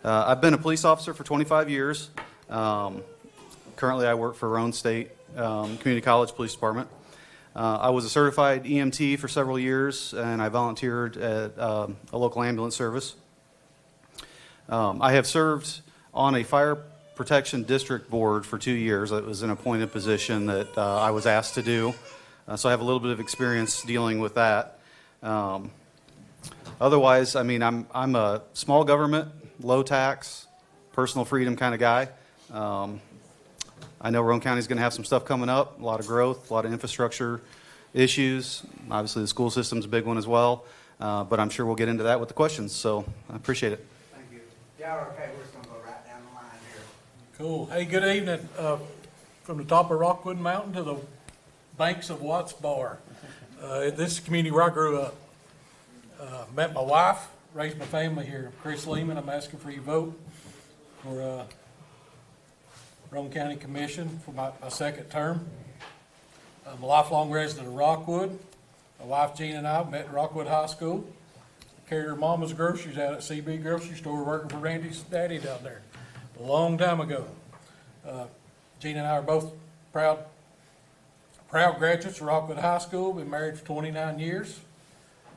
I've been a police officer for 25 years. Currently, I work for Roane State Community College Police Department. I was a certified EMT for several years, and I volunteered at a local ambulance service. I have served on a fire protection district board for 2 years. It was an appointed position that I was asked to do, so I have a little bit of experience dealing with that. Otherwise, I mean, I'm a small government, low tax, personal freedom kind of guy. I know Roane County is going to have some stuff coming up, a lot of growth, a lot of infrastructure issues. Obviously, the school system's a big one as well, but I'm sure we'll get into that with the questions, so I appreciate it. Thank you. Y'all are okay? We're just going to go right down the line here. Cool. Hey, good evening. From the top of Rockwood Mountain to the banks of Watts Bar. This is the community where I grew up. Met my wife, raised my family here. Chris Lehman, I'm asking for your vote for Roane County Commission for my 2nd term. I'm a lifelong resident of Rockwood. My wife Jean and I met at Rockwood High School. Carried her mama's groceries out at CB Grocery Store working for Randy's daddy down there a long time ago. Jean and I are both proud graduates of Rockwood High School. Been married for 29 years.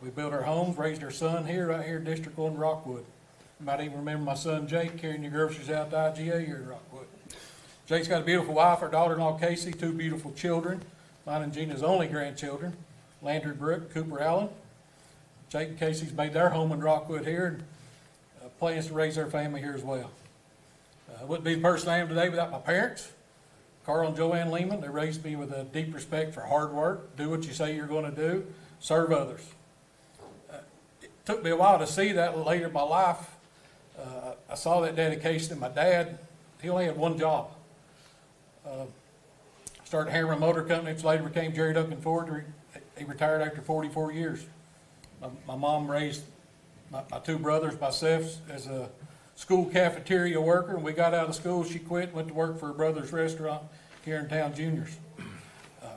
We built our homes, raised our son here, right here in District 1, Rockwood. You might even remember my son Jake carrying your groceries out to IGA here in Rockwood. Jake's got a beautiful wife, our daughter-in-law Casey, 2 beautiful children. Mine and Gina's only grandchildren, Landry Brooke, Cooper Allen. Jake and Casey's made their home in Rockwood here and plans to raise their family here as well. I wouldn't be the person I am today without my parents, Carl and Joanne Lehman. They raised me with a deep respect for hard work, do what you say you're going to do, serve others. It took me a while to see that later in my life. I saw that dedication in my dad. He only had one job. Started Harriman Motor Company, which later became Jerry Duncan Ford. He retired after 44 years. My mom raised my 2 brothers, myself, as a school cafeteria worker. And we got out of school, she quit, went to work for her brother's restaurant here in town, Juniors.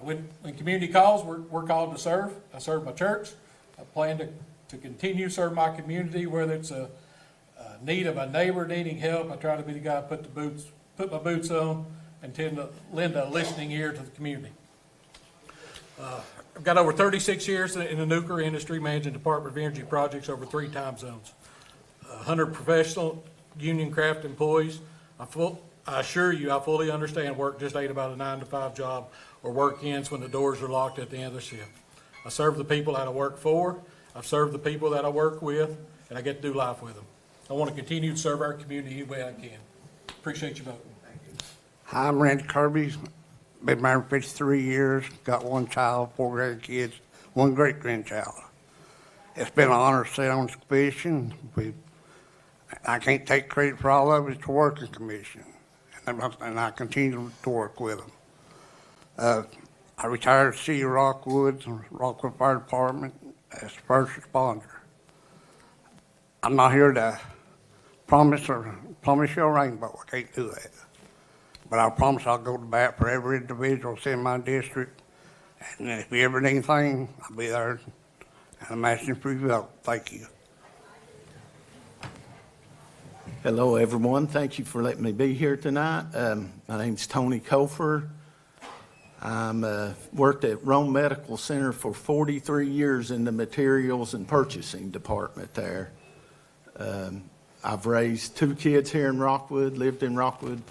When community calls, we're called to serve. I serve my church. I plan to continue to serve my community, whether it's a need of a neighbor needing help. I try to be the guy to put my boots on and tend to lend a listening ear to the community. I've got over 36 years in the nuclear industry, managing Department of Energy projects over 3 time zones. 100 professional union craft employees. I assure you, I fully understand work just ain't about a 9-to-5 job or work ends when the doors are locked at the end of the shift. I serve the people that I work for. I've served the people that I work with, and I get to do life with them. I want to continue to serve our community any way I can. Appreciate your voting. Hi, I'm Randy Kirby. Been married 53 years, got 1 child, 4 grandkids, 1 great-grandchild. It's been an honor to sit on this commission. I can't take credit for all of it. It's the working commission, and I continue to work with them. I retired to City of Rockwood Fire Department as first responder. I'm not here to promise you a rainbow. I can't do that. But I promise I'll go to bat for every individual that's in my district. And if you ever need anything, I'll be there. And I'm asking for your help. Thank you. Hello, everyone. Thank you for letting me be here tonight. My name's Tony Cofer. I'm worked at Roane Medical Center for 43 years in the materials and purchasing department there. I've raised 2 kids here in Rockwood, lived in Rockwood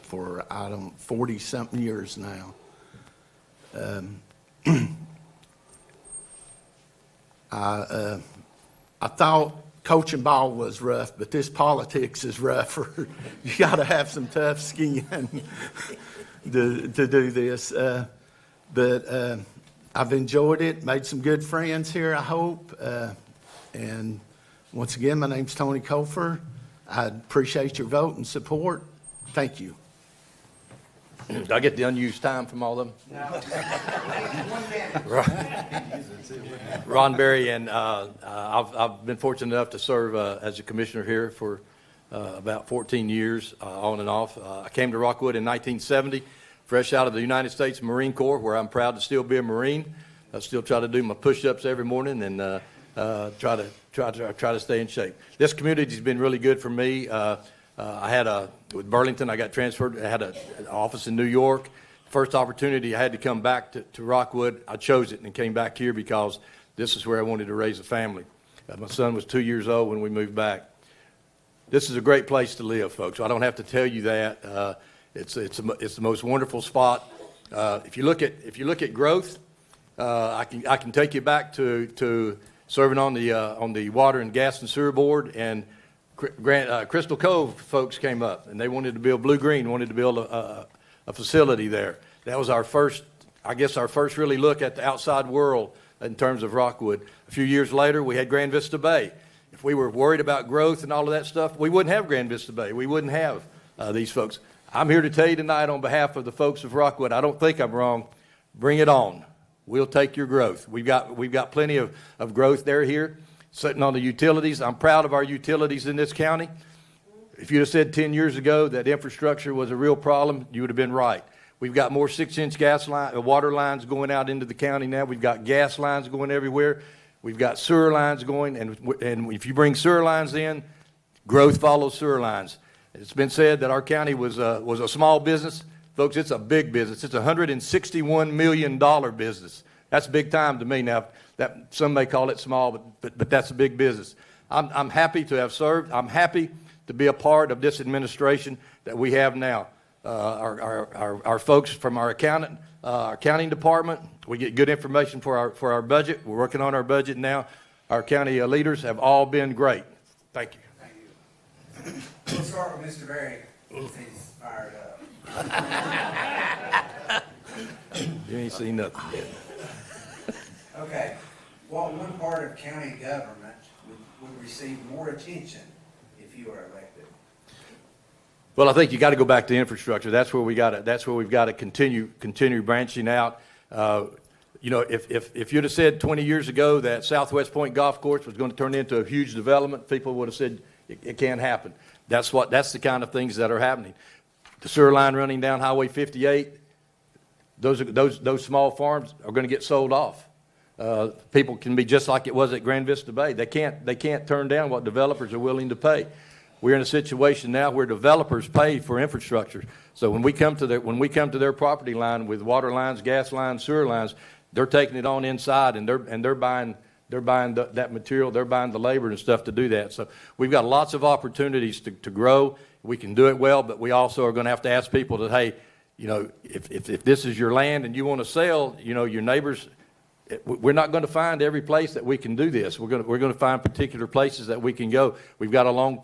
for 40-something years now. I thought coaching ball was rough, but this politics is rougher. You got to have some tough skin to do this. But I've enjoyed it, made some good friends here, I hope. And once again, my name's Tony Kofer. I appreciate your vote and support. Thank you. Did I get the unused time from all of them? No. 1 minute. Ron Berry, and I've been fortunate enough to serve as a commissioner here for about 14 years, on and off. I came to Rockwood in 1970, fresh out of the United States Marine Corps, where I'm proud to still be a Marine. I still try to do my push-ups every morning and try to stay in shape. This community has been really good for me. I had with Burlington, I got transferred. I had an office in New York. First opportunity I had to come back to Rockwood, I chose it and came back here because this is where I wanted to raise a family. My son was 2 years old when we moved back. This is a great place to live, folks. I don't have to tell you that. It's the most wonderful spot. If you look at growth, I can take you back to serving on the Water and Gas and Sewer Board, and Crystal Cove folks came up and they wanted to build Blue Green, wanted to build a facility there. That was our first really look at the outside world in terms of Rockwood. A few years later, we had Grand Vista Bay. If we were worried about growth and all of that stuff, we wouldn't have Grand Vista Bay. We wouldn't have these folks. I'm here to tell you tonight on behalf of the folks of Rockwood, I don't think I'm wrong. Bring it on. We'll take your growth. We've got plenty of growth there here. Sitting on the utilities, I'm proud of our utilities in this county. If you'd have said 10 years ago that infrastructure was a real problem, you would have been right. We've got more 6-inch water lines going out into the county now. We've got gas lines going everywhere. We've got sewer lines going, and if you bring sewer lines in, growth follows sewer lines. It's been said that our county was a small business. Folks, it's a big business. It's a $161 million business. That's big time to me. Now, that some may call it small, but that's a big business. I'm happy to have served. I'm happy to be a part of this administration that we have now. Our folks from our accounting department, we get good information for our budget. We're working on our budget now. Our county leaders have all been great. Thank you. Thank you. We'll start with Mr. Berry, since he's fired up. You ain't seen nothing yet. Okay. What one part of county government would receive more attention if you are elected? Well, I think you got to go back to infrastructure. That's where we've got to continue branching out. If you'd have said 20 years ago that Southwest Point Golf Course was going to turn into a huge development, people would have said it can't happen. That's the kind of things that are happening. The sewer line running down Highway 58, those small farms are going to get sold off. People can be just like it was at Grand Vista Bay. They can't turn down what developers are willing to pay. We're in a situation now where developers pay for infrastructure. So when we come to their property line with water lines, gas lines, sewer lines, they're taking it on inside and they're buying that material. They're buying the labor and stuff to do that. So we've got lots of opportunities to grow. We can do it well, but we also are going to have to ask people that, hey, if this is your land and you want to sell, your neighbors. We're not going to find every place that we can do this. We're going to find particular places that we can go. We've got a long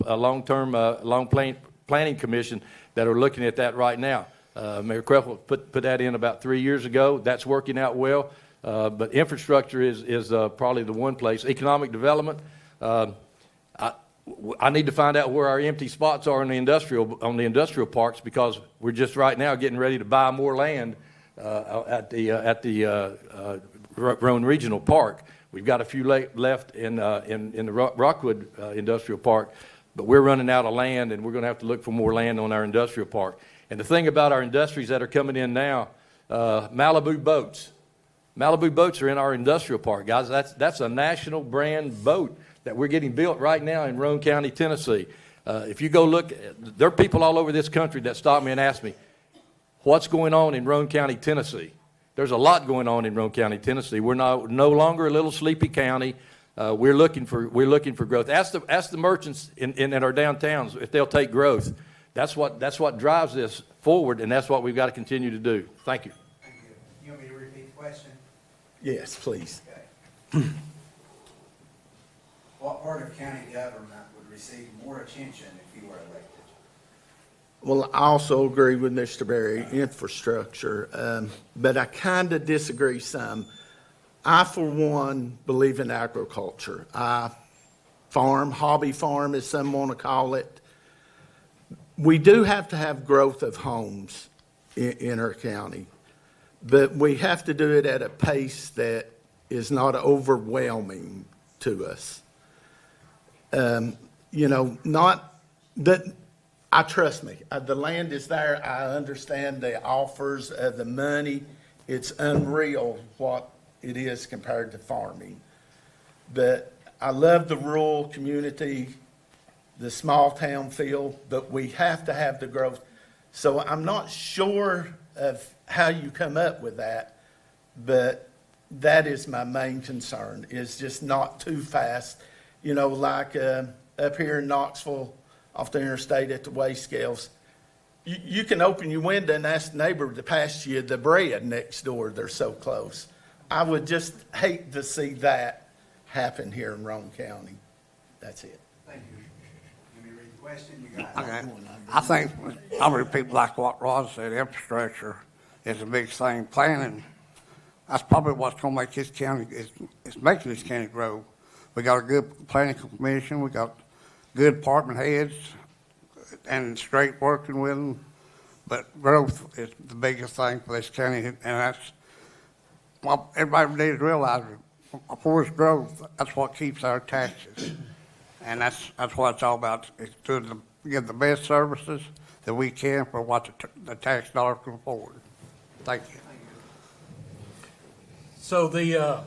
planning commission that are looking at that right now. Mayor Kreffel put that in about 3 years ago. That's working out well. But infrastructure is probably the one place. Economic development. I need to find out where our empty spots are on the industrial parks, because we're just right now getting ready to buy more land at the Roan Regional Park. We've got a few left in the Rockwood Industrial Park, but we're running out of land, and we're going to have to look for more land on our industrial park. And the thing about our industries that are coming in now, Malibu boats. Malibu boats are in our industrial park, guys. That's a national brand boat that we're getting built right now in Roan County, Tennessee. If you go look, there are people all over this country that stop me and ask me, what's going on in Roan County, Tennessee? There's a lot going on in Roan County, Tennessee. We're no longer a little sleepy county. We're looking for growth. Ask the merchants in our downtowns if they'll take growth. That's what drives this forward, and that's what we've got to continue to do. Thank you. Thank you. You want me to repeat the question? Yes, please. Okay. What part part of county government would receive more attention if you were elected? Well, I also agree with Mr. Berry, infrastructure, but I kind of disagree some. I, for one, believe in agriculture. I farm, hobby farm, as some want to call it. We do have to have growth of homes in our county, but we have to do it at a pace that is not overwhelming to us. You know, not that, trust me, the land is there. I understand the offers of the money. It's unreal what it is compared to farming. But I love the rural community, the small town feel, but we have to have the growth. So I'm not sure of how you come up with that, but that is my main concern, is just not too fast. You know, like up here in Knoxville, off the interstate at the weigh scales, you can open your window and ask the neighbor to pass you the bread next door. They're so close. I would just hate to see that happen here in Rome County. That's it. Thank you. Let me read the question. You got it. Okay. I think some of the people like what Rod said, infrastructure is a big thing. Planning, that's probably what's going to make this county, is making this county grow. We got a good planning commission. We got good department heads and straight working with them. But growth is the biggest thing for this county, and that's what everybody needs to realize. For its growth, that's what keeps our taxes. And that's what it's all about, is to give the best services that we can for what the tax dollar can afford. Thank you. So the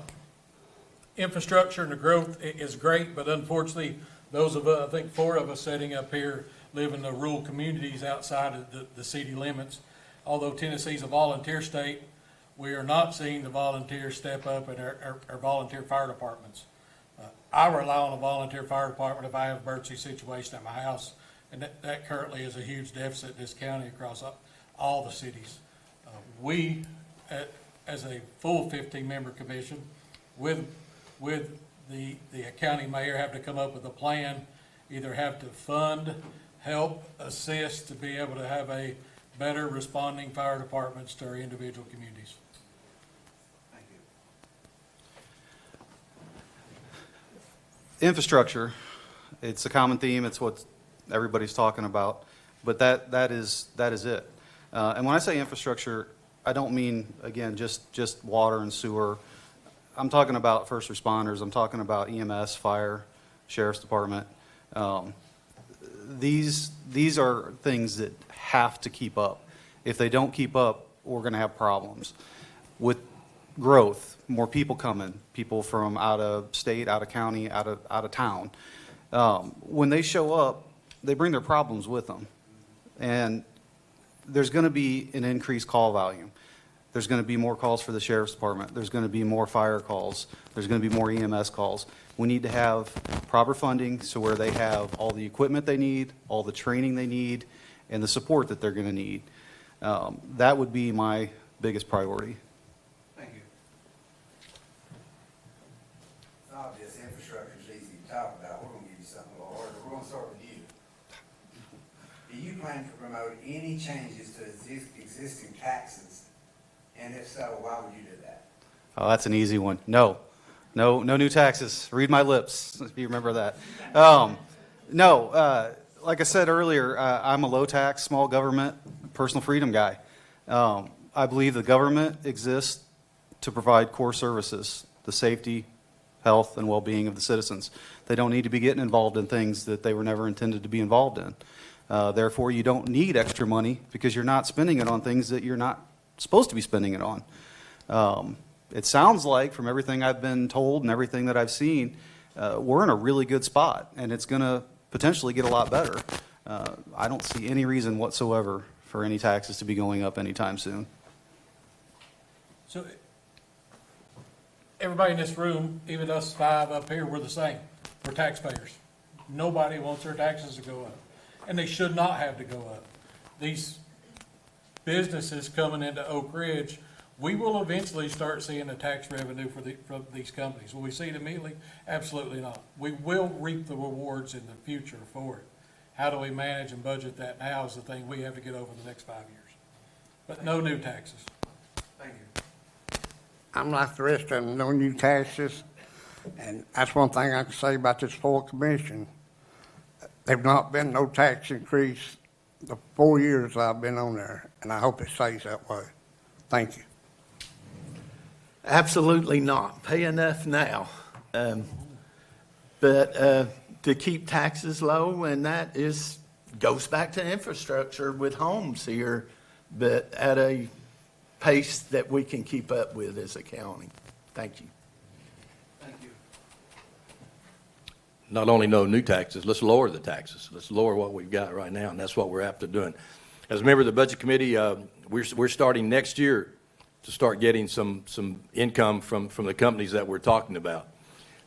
infrastructure and the growth is great, but unfortunately, those of us, I think 4 of us sitting up here, live in the rural communities outside of the city limits. Although Tennessee's a volunteer state, we are not seeing the volunteers step up in our volunteer fire departments. I rely on a volunteer fire department if I have an emergency situation at my house, and that currently is a huge deficit in this county across all the cities. We, as a full 15-member commission, with the county mayor, have to come up with a plan, either have to fund, help, assist to be able to have a better responding fire departments to our individual communities. Thank you. Infrastructure, it's a common theme. It's what everybody's talking about, but that is it. And when I say infrastructure, I don't mean, again, just water and sewer. I'm talking about first responders. I'm talking about EMS, fire, sheriff's department. These are things that have to keep up. If they don't keep up, we're going to have problems. With growth, more people coming, people from out of state, out of county, out of town. When they show up, they bring their problems with them. And there's going to be an increased call volume. There's going to be more calls for the sheriff's department. There's going to be more fire calls. There's going to be more EMS calls. We need to have proper funding so where they have all the equipment they need, all the training they need, and the support that they're going to need. That would be my biggest priority. Thank you. It's obvious infrastructure is easy to talk about. We're going to give you something a little harder. We're going to start with you. Do you plan to promote any changes to existing taxes? And if so, why would you do that? Oh, that's an easy one. No new taxes. Read my lips, if you remember that. Like I said earlier, I'm a low tax, small government, personal freedom guy. I believe the government exists to provide core services, the safety, health, and well-being of the citizens. They don't need to be getting involved in things that they were never intended to be involved in. Therefore, you don't need extra money because you're not spending it on things that you're not supposed to be spending it on. It sounds like, from everything I've been told and everything that I've seen, we're in a really good spot, and it's going to potentially get a lot better. I don't see any reason whatsoever for any taxes to be going up anytime soon. So everybody in this room, even us 5 up here, we're the same. We're taxpayers. Nobody wants their taxes to go up, and they should not have to go up. These businesses coming into Oak Ridge We will eventually start seeing the tax revenue from these companies. Will we see it immediately? Absolutely not. We will reap the rewards in the future for it. How do we manage and budget that now is the thing we have to get over the next 5 years. But no new taxes. Thank you. I'm like the rest of them, no new taxes. And that's one thing I can say about this full commission. There've not been no tax increase the 4 years I've been on there, and I hope it stays that way. Thank you. Absolutely not. Pay enough now. But to keep taxes low, and that goes back to infrastructure with homes here, but at a pace that we can keep up with as a county. Thank you. Thank you. Not only no new taxes, let's lower the taxes. Let's lower what we've got right now, and that's what we're after doing. As a member of the Budget Committee, we're starting next year to start getting some income from the companies that we're talking about.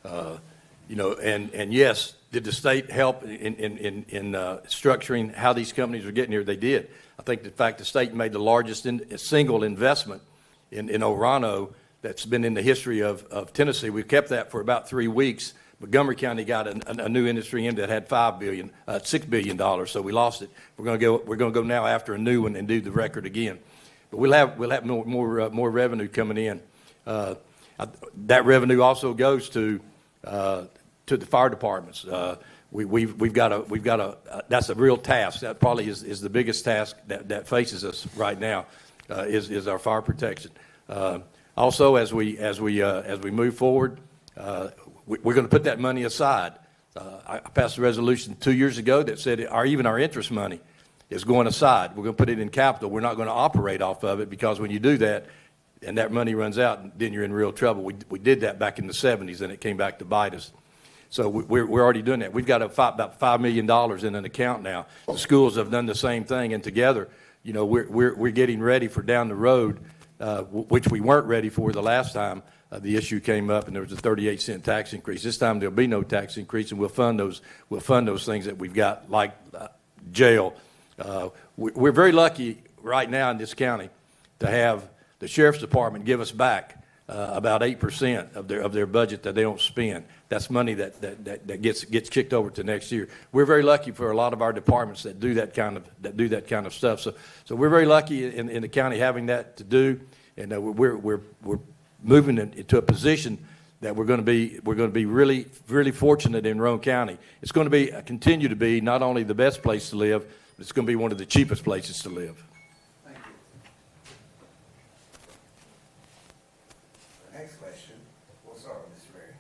And yes, did the state help in structuring how these companies are getting here? They did. I think the fact the state made the largest single investment in Orano that's been in the history of Tennessee. We've kept that for about 3 weeks. Montgomery County got a new industry in that had $6 billion, so we lost it. We're going to go now after a new one and do the record again. But we'll have more revenue coming in. That revenue also goes to the fire departments. We've got a that's a real task. That probably is the biggest task that faces us right now, is our fire protection. Also, as we move forward, we're going to put that money aside. I passed a resolution 2 years ago that said even our interest money is going aside. We're going to put it in capital. We're not going to operate off of it, because when you do that and that money runs out, then you're in real trouble. We did that back in the 70s, and it came back to bite us. So we're already doing that. We've got about $5 million in an account now. The schools have done the same thing, and together, we're getting ready for down the road, which we weren't ready for the last time the issue came up, and there was a 38-cent tax increase. This time there'll be no tax increase, and we'll fund those things that we've got, like jail. We're very lucky right now in this county to have the sheriff's department give us back about 8% of their budget that they don't spend. That's money that gets kicked over to next year. We're very lucky for a lot of our departments that do that kind of stuff. So we're very lucky in the county having that to do, and we're moving into a position that we're going to be really, really fortunate in Roane County. It's going to continue to be not only the best place to live, but it's going to be one of the cheapest places to live. Thank you. The next question, we'll start with Mr. Berry.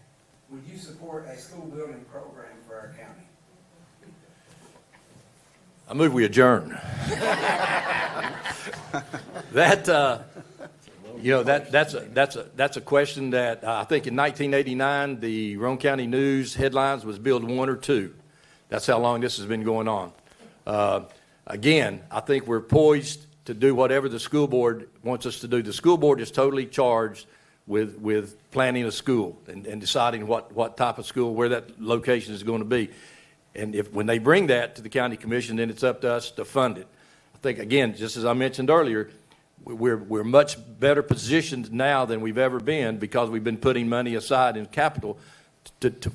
Would you support a school building program for our county? I move we adjourn. That's a question that I think in 1989 the Roane County News headlines was build 1 or 2. That's how long this has been going on. Again, I think we're poised to do whatever the school board wants us to do. The school board is totally charged with planning a school and deciding what type of school, where that location is going to be. And when they bring that to the county commission, then it's up to us to fund it. I think, again, just as I mentioned earlier, we're much better positioned now than we've ever been, because we've been putting money aside in capital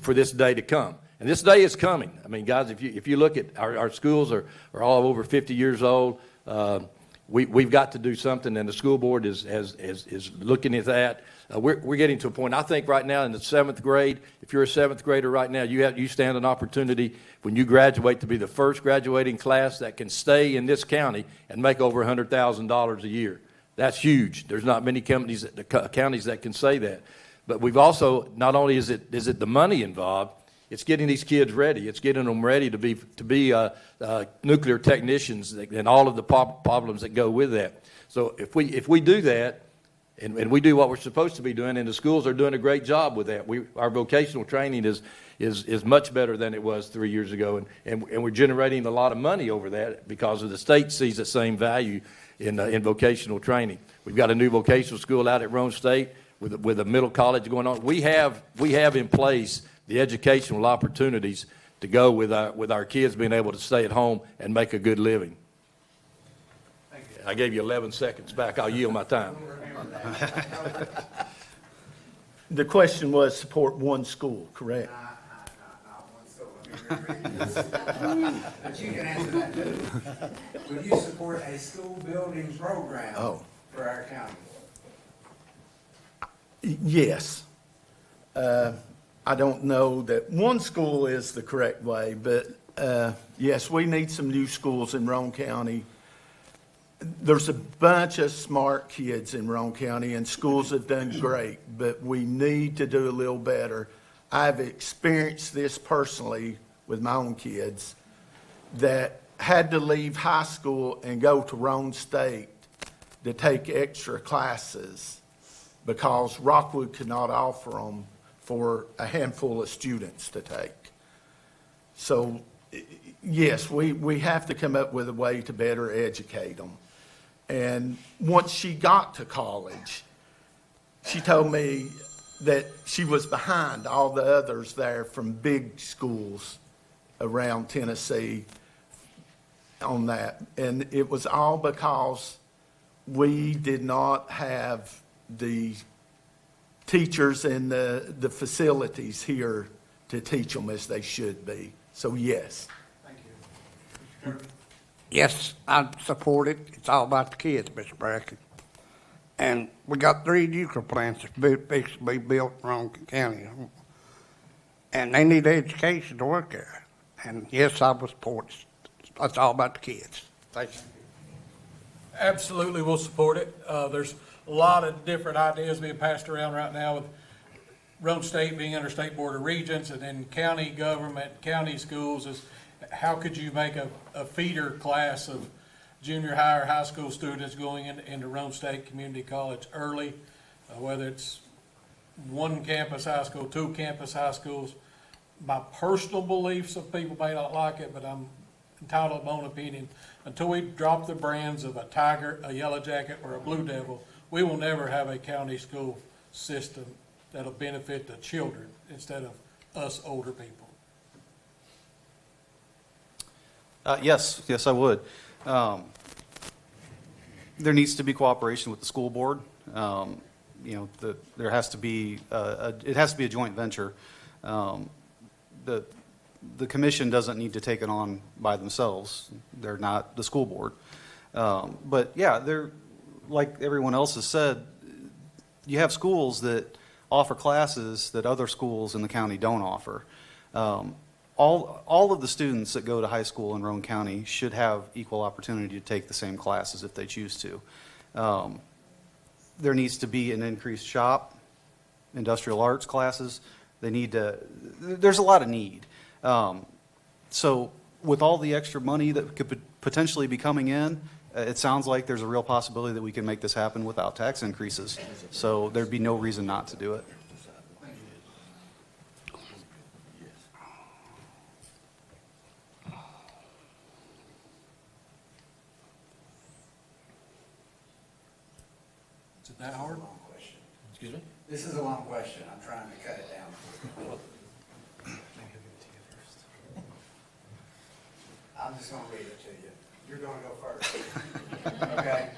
for this day to come. And this day is coming. I mean, guys, if you look at our schools are all over 50 years old. We've got to do something, and the school board is looking at that. We're getting to a point, I think, right now in the 7th grade. If you're a 7th grader right now, you stand an opportunity when you graduate to be the first graduating class that can stay in this county and make over $100,000 a year. That's huge. There's not many counties that can say that. But we've also, not only is it the money involved, it's getting these kids ready. It's getting them ready to be nuclear technicians and all of the problems that go with that. So if we do that, and we do what we're supposed to be doing, and the schools are doing a great job with that. Our vocational training is much better than it was 3 years ago, and we're generating a lot of money over that because of the state sees the same value in vocational training. We've got a new vocational school out at Roane State with a middle college going on. We have in place the educational opportunities to go with our kids being able to stay at home and make a good living. Thank you. I gave you 11 seconds back. I'll yield my time. The question was support one school, correct? Not one school. Let me reread this. But you can answer that too. Would you support a school building program for our county? Yes. I don't know that one school is the correct way, but yes, we need some new schools in Roane County. There's a bunch of smart kids in Roane County, and schools have done great, but we need to do a little better. I've experienced this personally with my own kids that had to leave high school and go to Roane State to take extra classes because Rockwood could not offer them for a handful of students to take. So, yes, we have to come up with a way to better educate them. And once she got to college, she told me that she was behind all the others there from big schools around Tennessee on that. And it was all because we did not have the teachers and the facilities here to teach them as they should be. So, yes. Thank you. Yes, I support it. It's all about the kids, Mr. Brackett. And we got 3 nuclear plants that fixed to be built in Roane County. And they need education to work there. And yes, I will support it. It's all about the kids. Thank you. Absolutely, we'll support it. There's a lot of different ideas being passed around right now with Roane State being under State Board of Regents, and then county government, county schools. Is how could you make a feeder class of junior high or high school students going into Roane State Community College early, whether it's 1 campus high school, 2 campus high schools. My personal beliefs of people may not like it, but I'm entitled to my own opinion. Until we drop the brands of a Tiger, a Yellow Jacket, or a Blue Devil, we will never have a county school system that'll benefit the children instead of us older people. Yes, I would. There needs to be cooperation with the school board. There has to be it has to be a joint venture. The commission doesn't need to take it on by themselves. They're not the school board. But yeah, they're like everyone else has said. You have schools that offer classes that other schools in the county don't offer. All of the students that go to high school in Roane County should have equal opportunity to take the same classes if they choose to. There needs to be an increased shop, industrial arts classes. There's a lot of need. So with all the extra money that could potentially be coming in, it sounds like there's a real possibility that we can make this happen without tax increases. So there'd be no reason not to do it. Is it that hard? Long question. Excuse me? This is a long question. I'm trying to cut it down. I'm just gonna read it to you. You're gonna go first. Okay?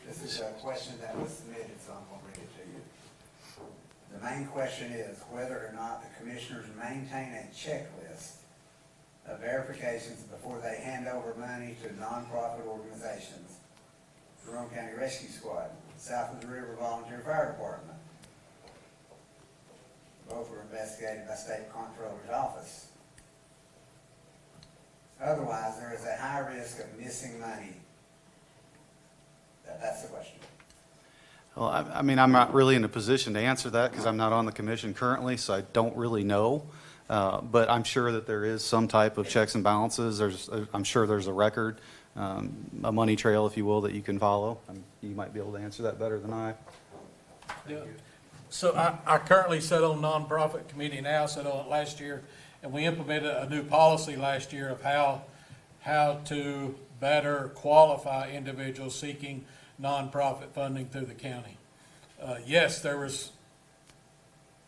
This is a question that was submitted, so I'm gonna read it to you. The main question is whether or not the commissioners maintain a checklist of verifications before they hand over money to nonprofit organizations. The Roane County Rescue Squad, South of the River Volunteer Fire Department. Both were investigated by State Comptroller's Office. Otherwise, there is a high risk of missing money. That's the question. Well, I mean, I'm not really in a position to answer that because I'm not on the commission currently, so I don't really know. But I'm sure that there is some type of checks and balances. I'm sure there's a record, a money trail, if you will, that you can follow. You might be able to answer that better than I. Yeah. So I currently sit on nonprofit committee now, sat on it last year, and we implemented a new policy last year of how to better qualify individuals seeking nonprofit funding through the county. Yes, there was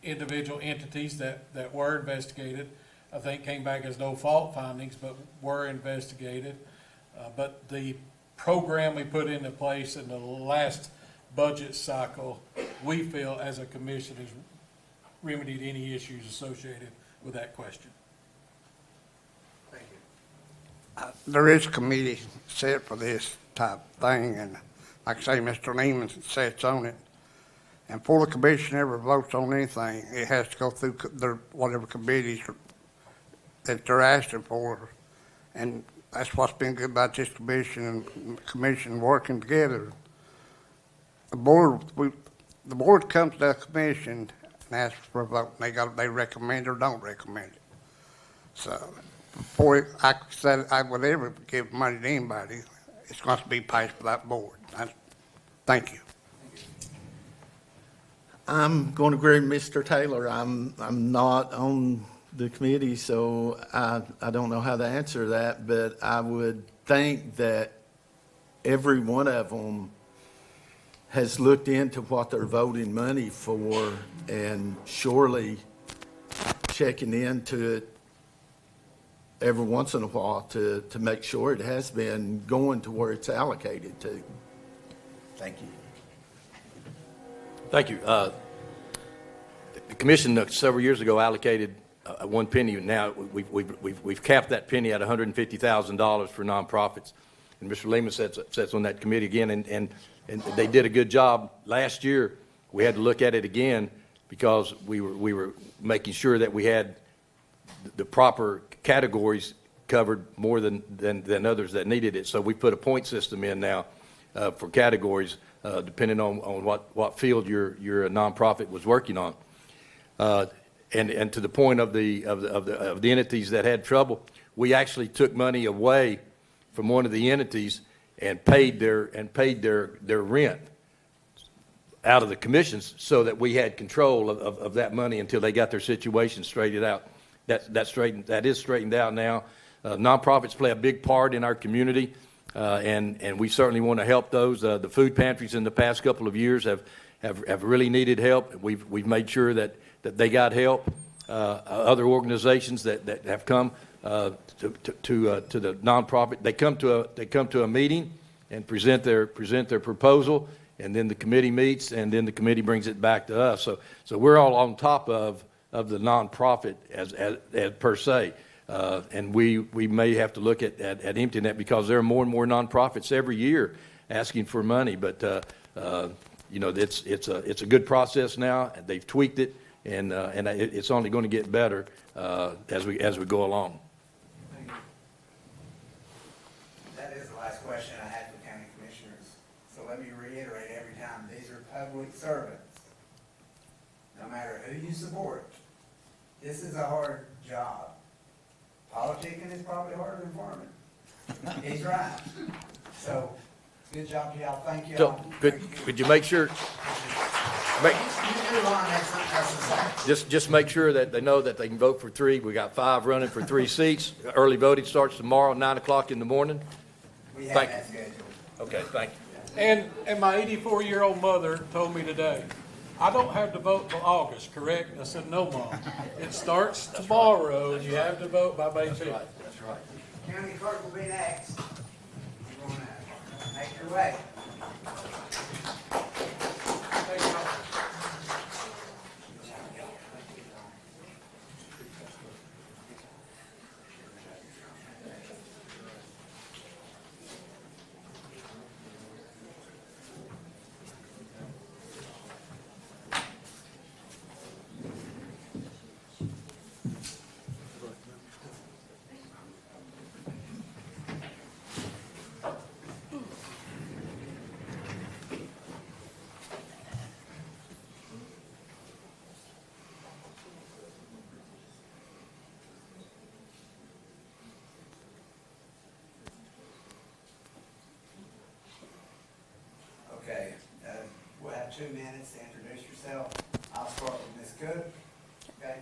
individual entities that were investigated, I think came back as no fault findings, but were investigated. But the program we put into place in the last budget cycle, we feel as a commission has remedied any issues associated with that question. Thank you. There is a committee set for this type of thing, and like I say, Mr. Lehman sits on it. And before the commission ever votes on anything, it has to go through their, whatever committees that they're asking for. And that's what's been good about this commission and the commission working together. The board comes to the commission and asks for a vote. They recommend or don't recommend it. So before I would ever give money to anybody, it's going to be passed by that board. Thank you. I'm going to agree with Mr. Taylor. I'm not on the committee, so I don't know how to answer that, but I would think that every one of them has looked into what they're voting money for and surely checking into it every once in a while to make sure it has been going to where it's allocated to. Thank you. Thank you. The commission several years ago allocated 1 penny. Now we've capped that penny at $150,000 for nonprofits. And Mr. Lehman sits on that committee again, and they did a good job. Last year we had to look at it again because we were making sure that we had the proper categories covered more than others that needed it. So we put a point system in now for categories. Depending on what field your nonprofit was working on, and to the point of the entities that had trouble, we actually took money away from one of the entities and paid their rent out of the commissions, so that we had control of that money until they got their situation straightened out. That is straightened out now. Nonprofits play a big part in our community. And we certainly want to help those. The food pantries in the past couple of years have really needed help. We've made sure that they got help. Other organizations that have come to the nonprofit, they come to a meeting and present their proposal, and then the committee meets, and then the committee brings it back to us. So we're all on top of the nonprofit as per se. And we may have to look at emptying that, because there are more and more nonprofits every year asking for money. But it's a good process now. They've tweaked it, and it's only going to get better as we go along. That is the last question I had for county commissioners. So let me reiterate every time: these are public servants. No matter who you support, this is a hard job. Politicking is probably harder than farming. He's right. So, good job, y'all. Thank you. So could you make sure? Just make sure that they know that they can vote for 3. We got 5 running for 3 seats. Early voting starts tomorrow, 9 o'clock in the morning. We have that scheduled. Okay, thank you. And my 84-year-old mother told me today, I don't have to vote till August, correct? I said, no, Mom. It starts tomorrow, and you have to vote by May 5th. That's right. County clerk will be next. You're going to make your way. Thank you. Okay, we'll have 2 minutes to introduce yourself. I'll start with Ms. Cook. Okay.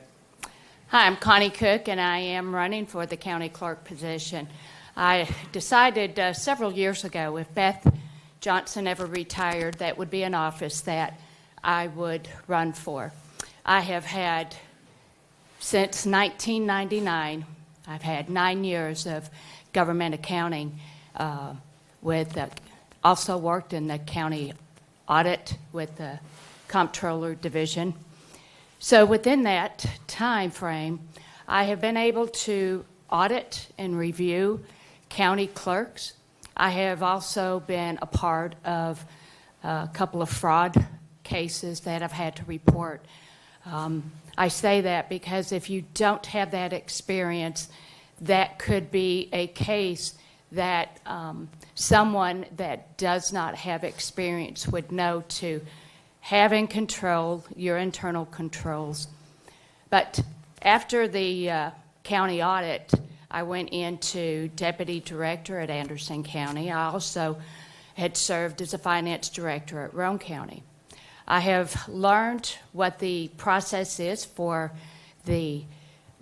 Hi, I'm Connie Cook, and I am running for the county clerk position. I decided several years ago, if Beth Johnson ever retired, that would be an office that I would run for. I have had, since 1999, I've had 9 years of government accounting also worked in the county audit with the comptroller division. So within that time frame, I have been able to audit and review county clerks. I have also been a part of a couple of fraud cases that I've had to report. I say that because if you don't have that experience, that could be a case that someone that does not have experience would know to have in control your internal controls. But after the county audit, I went into deputy director at Anderson County. I also had served as a finance director at Roane County. I have learned what the process is for the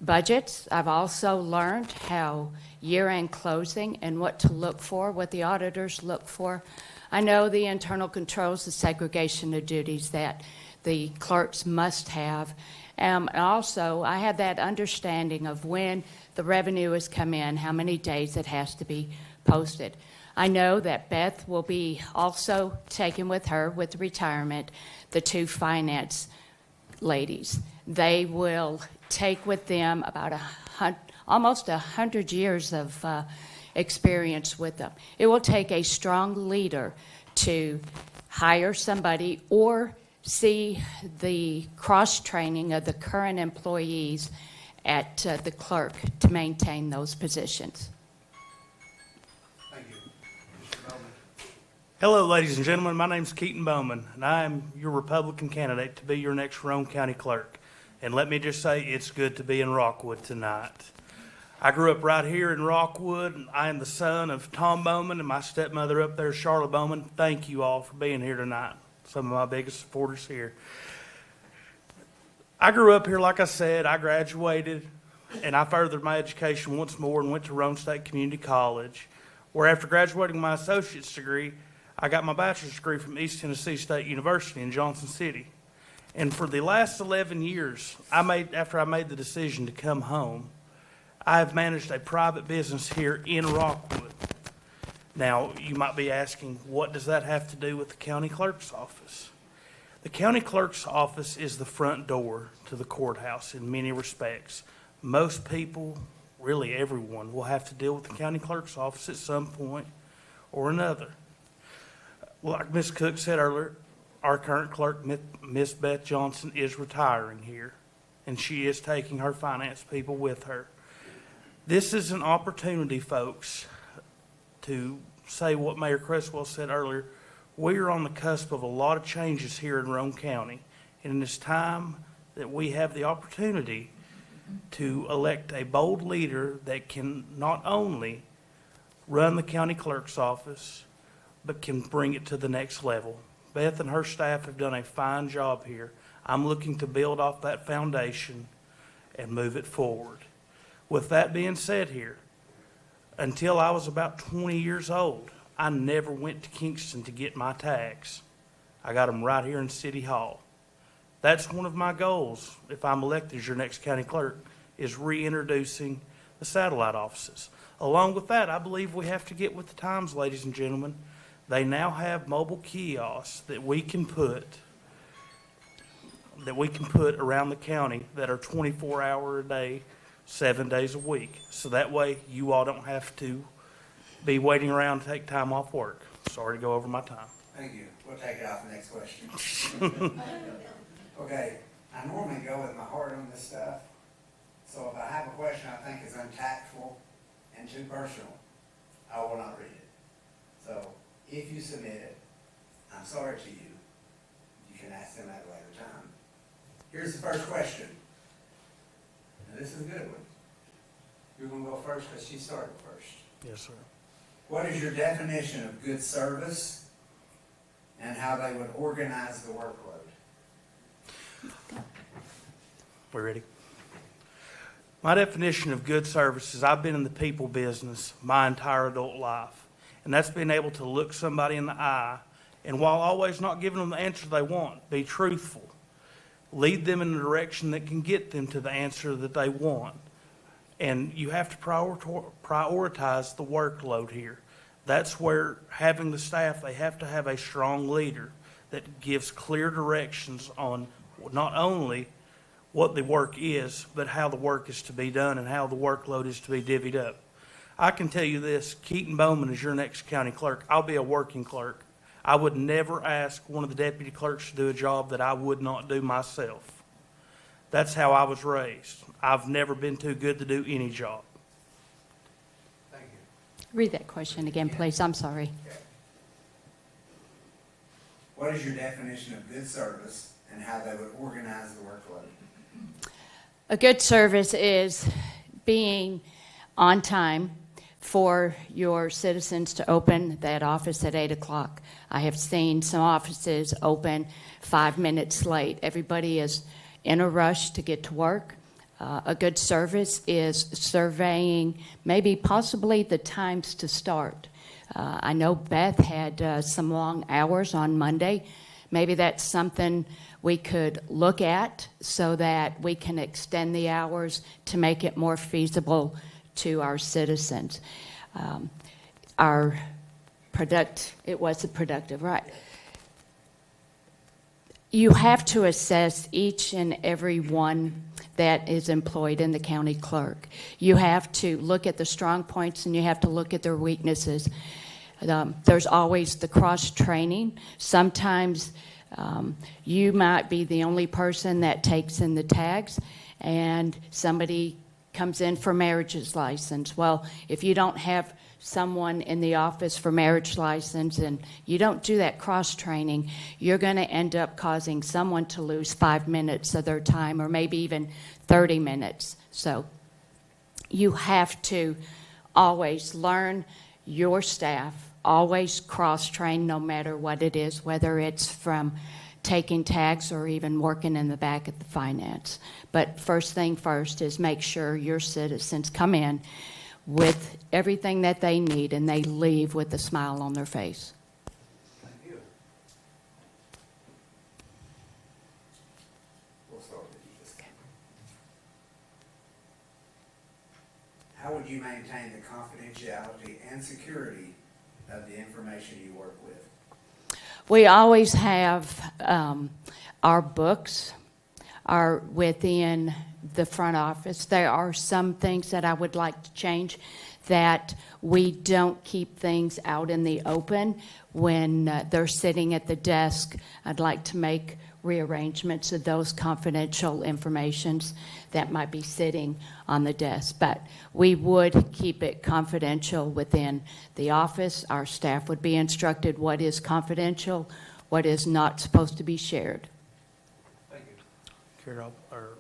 budgets. I've also learned how year-end closing and what to look for, what the auditors look for. I know the internal controls, the segregation of duties that the clerks must have. Also, I have that understanding of when the revenue has come in, how many days it has to be posted. I know that Beth will be also taking with her, with retirement, the two finance ladies. They will take with them about almost 100 years of experience with them. It will take a strong leader to hire somebody or see the cross-training of the current employees at the clerk to maintain those positions. Thank you. Mr. Bowman. Hello, ladies and gentlemen. My name's Keaton Bowman, and I am your Republican candidate to be your next Roane County Clerk. And let me just say, it's good to be in Rockwood tonight. I grew up right here in Rockwood, and I am the son of Tom Bowman and my stepmother up there, Charlotte Bowman. Thank you all for being here tonight. Some of my biggest supporters here. I grew up here, like I said. I graduated, and I furthered my education once more and went to Roane State Community College, where after graduating my associate's degree, I got my bachelor's degree from East Tennessee State University in Johnson City. And for the last 11 years, after I made the decision to come home, I have managed a private business here in Rockwood. Now, you might be asking, what does that have to do with the county clerk's office? The county clerk's office is the front door to the courthouse in many respects. Most people, really everyone, will have to deal with the county clerk's office at some point or another. Like Ms. Cook said earlier, our current clerk, Miss Beth Johnson, is retiring here, and she is taking her finance people with her. This is an opportunity, folks, to say what Mayor Cresswell said earlier. We are on the cusp of a lot of changes here in Roane County, and it's time that we have the opportunity to elect a bold leader that can not only run the county clerk's office, but can bring it to the next level. Beth and her staff have done a fine job here. I'm looking to build off that foundation and move it forward. With that being said here, until I was about 20 years old, I never went to Kingston to get my tags. I got them right here in City Hall. That's one of my goals, if I'm elected as your next county clerk, is reintroducing the satellite offices. Along with that, I believe we have to get with the times, ladies and gentlemen. They now have mobile kiosks that we can put around the county that are 24 hours a day, 7 days a week. So that way you all don't have to be waiting around to take time off work. Sorry to go over my time. Thank you. We'll take it off the next question. Okay, I normally go with my heart on this stuff. So if I have a question I think is untactful and too personal, I will not read it. So if you submit it, I'm sorry to you. You can ask them at a later time. Here's the first question. Now this is a good one. You're going to go first because she started first. Yes, sir. What is your definition of good service and how they would organize the workload? We ready? My definition of good service is I've been in the people business my entire adult life. And that's being able to look somebody in the eye, and while always not giving them the answer they want, be truthful. Lead them in a direction that can get them to the answer that they want. And you have to prioritize the workload here. That's where having the staff, they have to have a strong leader that gives clear directions on not only what the work is, but how the work is to be done and how the workload is to be divvied up. I can tell you this, Keaton Bowman is your next county clerk. I'll be a working clerk. I would never ask one of the deputy clerks to do a job that I would not do myself. That's how I was raised. I've never been too good to do any job. Thank you. Read that question again, please. I'm sorry. What is your definition of good service and how they would organize the workload? A good service is being on time for your citizens to open that office at 8 o'clock. I have seen some offices open 5 minutes late. Everybody is in a rush to get to work. A good service is surveying maybe possibly the times to start. I know Beth had some long hours on Monday. Maybe that's something we could look at so that we can extend the hours to make it more feasible to our citizens. It was a productive, right? You have to assess each and every one that is employed in the county clerk. You have to look at the strong points and you have to look at their weaknesses. There's always the cross-training. Sometimes you might be the only person that takes in the tags and somebody comes in for marriage's license. Well, if you don't have someone in the office for marriage license and you don't do that cross-training, you're going to end up causing someone to lose 5 minutes of their time or maybe even 30 minutes. So you have to always learn your staff, always cross-train no matter what it is, whether it's from taking tags or even working in the back at the finance. But first thing first is make sure your citizens come in with everything that they need and they leave with a smile on their face. Thank you. We'll start with you this time. How would you maintain the confidentiality and security of the information you work with? We always have our books are within the front office. There are some things that I would like to change, that we don't keep things out in the open when they're sitting at the desk. I'd like to make rearrangements of those confidential informations that might be sitting on the desk. But we would keep it confidential within the office. Our staff would be instructed what is confidential, what is not supposed to be shared. Thank you. Carol, or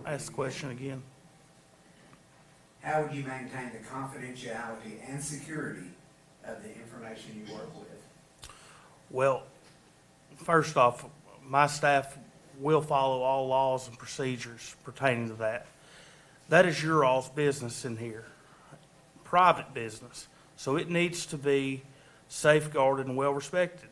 ask the question again. How would you maintain the confidentiality and security of the information you work with? Well, first off, my staff will follow all laws and procedures pertaining to that. That is your all's business in here, private business. So it needs to be safeguarded and well respected.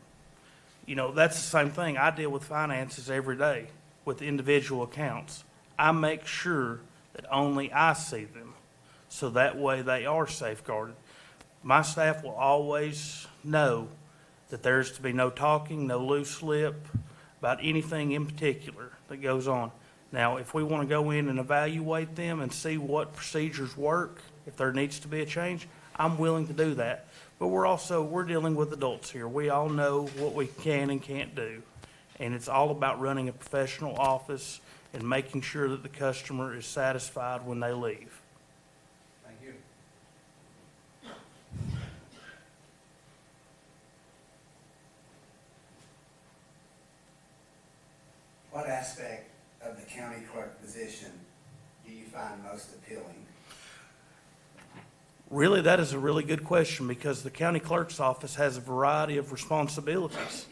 You know, that's the same thing. I deal with finances every day with individual accounts. I make sure that only I see them, so that way they are safeguarded. My staff will always know that there's to be no talking, no loose lip about anything in particular that goes on. Now, if we want to go in and evaluate them and see what procedures work, if there needs to be a change, I'm willing to do that. But we're dealing with adults here. We all know what we can and can't do. And it's all about running a professional office and making sure that the customer is satisfied when they leave. Thank you. What aspect of the county clerk position do you find most appealing? Really, that is a really good question, because the county clerk's office has a variety of responsibilities.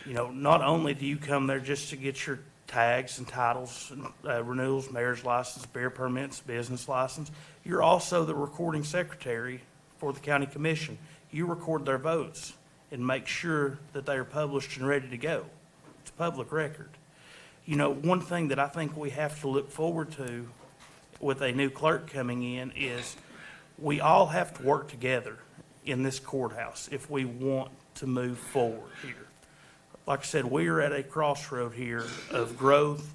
You know, not only do you come there just to get your tags and titles, renewals, marriage license, beer permits, business license, you're also the recording secretary for the county commission. You record their votes and make sure that they are published and ready to go. It's a public record. You know, one thing that I think we have to look forward to with a new clerk coming in is we all have to work together. in this courthouse if we want to move forward here. Like I said, we are at a crossroad here of growth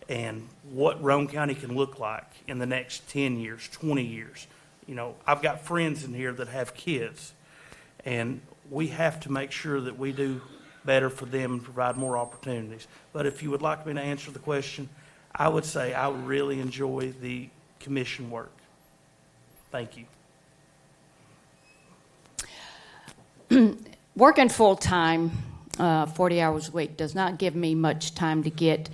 and what Roane County can look like in the next 10 years, 20 years. You know, I've got friends in here that have kids, and we have to make sure that we do better for them and provide more opportunities. But if you would like me to answer the question, I would say I would really enjoy the commission work. Thank you. Working full-time, 40 hours a week, does not give me much time to get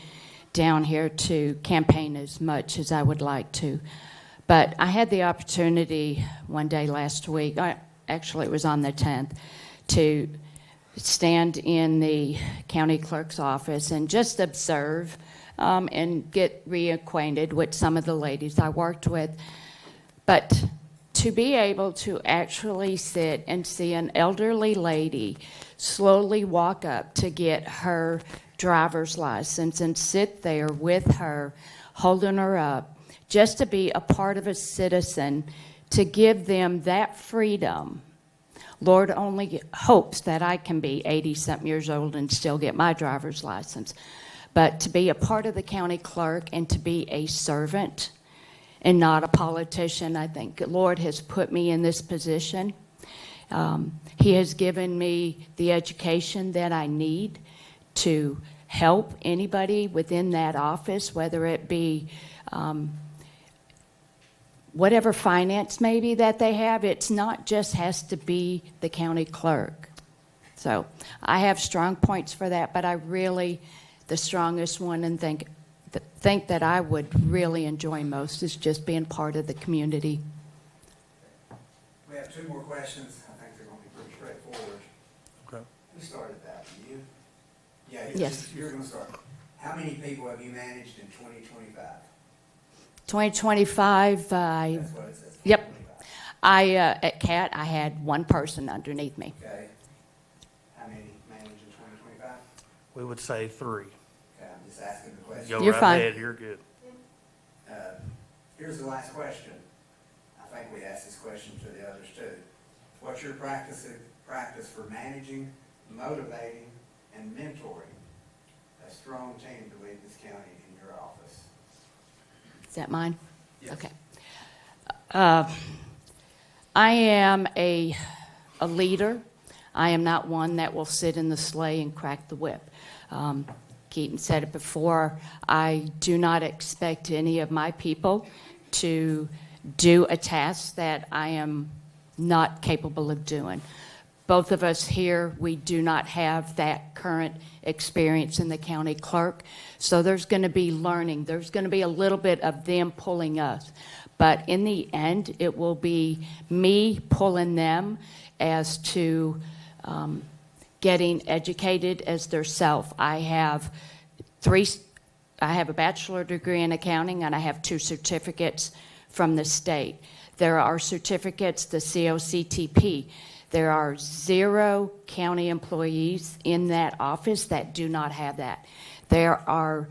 down here to campaign as much as I would like to. But I had the opportunity one day last week, actually it was on the 10th, to stand in the county clerk's office and just observe and get reacquainted with some of the ladies I worked with. But to be able to actually sit and see an elderly lady slowly walk up to get her driver's license and sit there with her, holding her up, just to be a part of a citizen, to give them that freedom. Lord only hopes that I can be 80-something years old and still get my driver's license. But to be a part of the county clerk and to be a servant and not a politician, I think the Lord has put me in this position. He has given me the education that I need to help anybody within that office, whether it be whatever finance maybe that they have. It's not just has to be the county clerk. So I have strong points for that, but I really, the strongest one and think that I would really enjoy most is just being part of the community. We have two more questions. I think they're going to be pretty straightforward. Okay. Who started that? You? Yeah, Yes. You're going to start. How many people have you managed in 2025? 2025, That's what it says. yep. At CAT, I had one person underneath me. Okay. How many managed in 2025? We would say 3. Okay, I'm just asking the question. Go You're right fine. ahead, you're good. Here's the last question. I think we asked this question to the others too. What's your practice for managing, motivating, and mentoring a strong team to lead this county in your office? Is that mine? Yes. Okay. I am a leader. I am not one that will sit in the sleigh and crack the whip. Keaton said it before, I do not expect any of my people to do a task that I am not capable of doing. Both of us here, we do not have that current experience in the county clerk, so there's going to be learning. There's going to be a little bit of them pulling us, but in the end, it will be me pulling them as to getting educated as their self. I have a bachelor degree in accounting, and I have 2 certificates from the state. There are certificates, the COCTP. There are 0 county employees in that office that do not have that. There are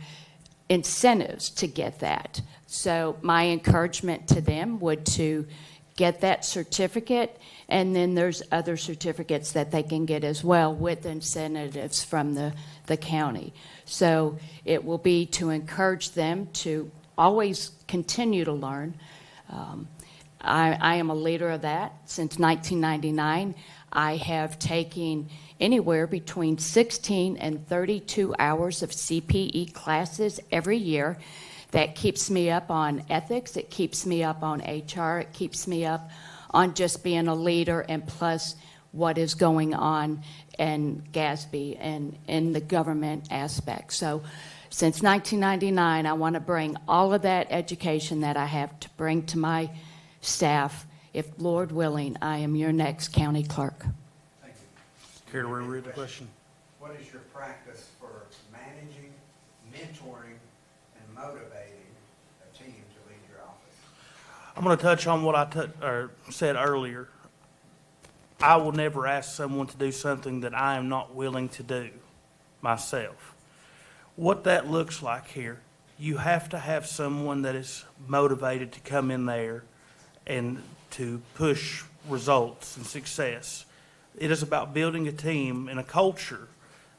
incentives to get that. So my encouragement to them would to get that certificate, and then there's other certificates that they can get as well with incentives from the county. So it will be to encourage them to always continue to learn. I am a leader of that. Since 1999, I have taken anywhere between 16 and 32 hours of CPE classes every year. That keeps me up on ethics, it keeps me up on HR, it keeps me up on just being a leader, and plus what is going on in GASB and in the government aspect. So since 1999, I want to bring all of that education that I have to bring to my staff. If, Lord willing, I am your next county clerk. Thank you. Care to reread the question? What is your practice for managing, mentoring, and motivating a team to lead your office? I'm going to touch on what I said earlier. I will never ask someone to do something that I am not willing to do myself. What that looks like here, you have to have someone that is motivated to come in there and to push results and success. It is about building a team and a culture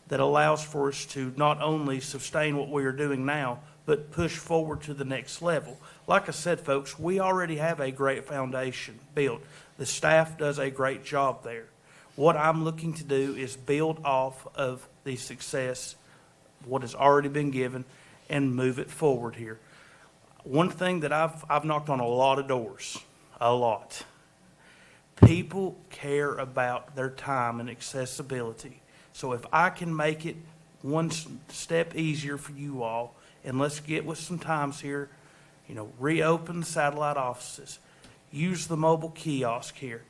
that allows for us to not only sustain what we are doing now, but push forward to the next level. Like I said, folks, we already have a great foundation built. The staff does a great job there. What I'm looking to do is build off of the success, what has already been given, and move it forward here. One thing that I've knocked on a lot of doors, a lot. People care about their time and accessibility. So if I can make it one step easier for you all, and let's get with some times here, reopen the satellite offices, use the mobile kiosk here.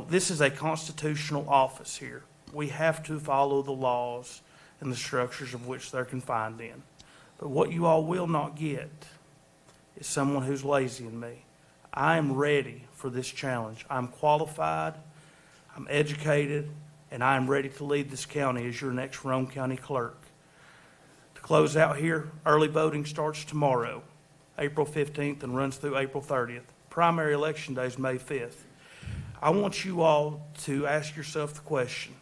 This is a constitutional office here. We have to follow the laws and the structures of which they're confined in. But what you all will not get is someone who's lazy in me. I am ready for this challenge. I'm qualified, I'm educated, and I am ready to lead this county as your next Rome County Clerk. To close out here, early voting starts tomorrow, April 15th, and runs through April 30th. Primary election day is May 5th. I want you all to ask yourself the question,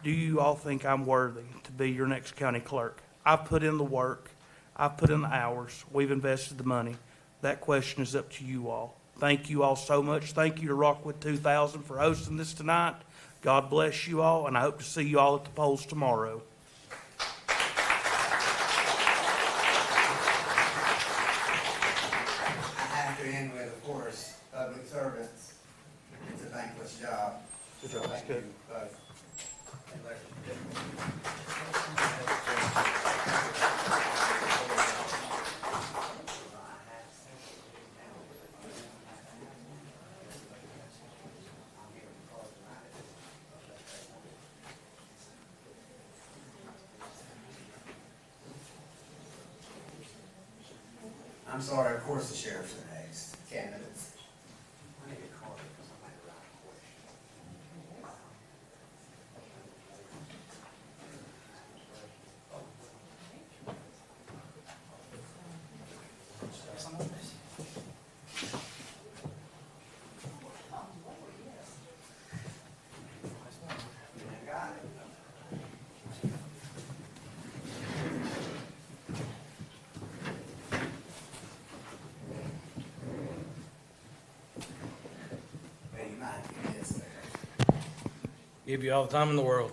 do you all think I'm worthy to be your next county clerk? I've put in the work. I've put in the hours. We've invested the money. That question is up to you all. Thank you all so much. Thank you to Rockwood 2000 for hosting this tonight. God bless you all, and I hope to see you all at the polls tomorrow. I have to end with, of course, public servants. It's a thankless job. Good job. Thank you both. I'm sorry, of course the sheriff's the next candidates. I need a card because I might write a question. Got it. Hey, you might do this there. Give you all the time in the world.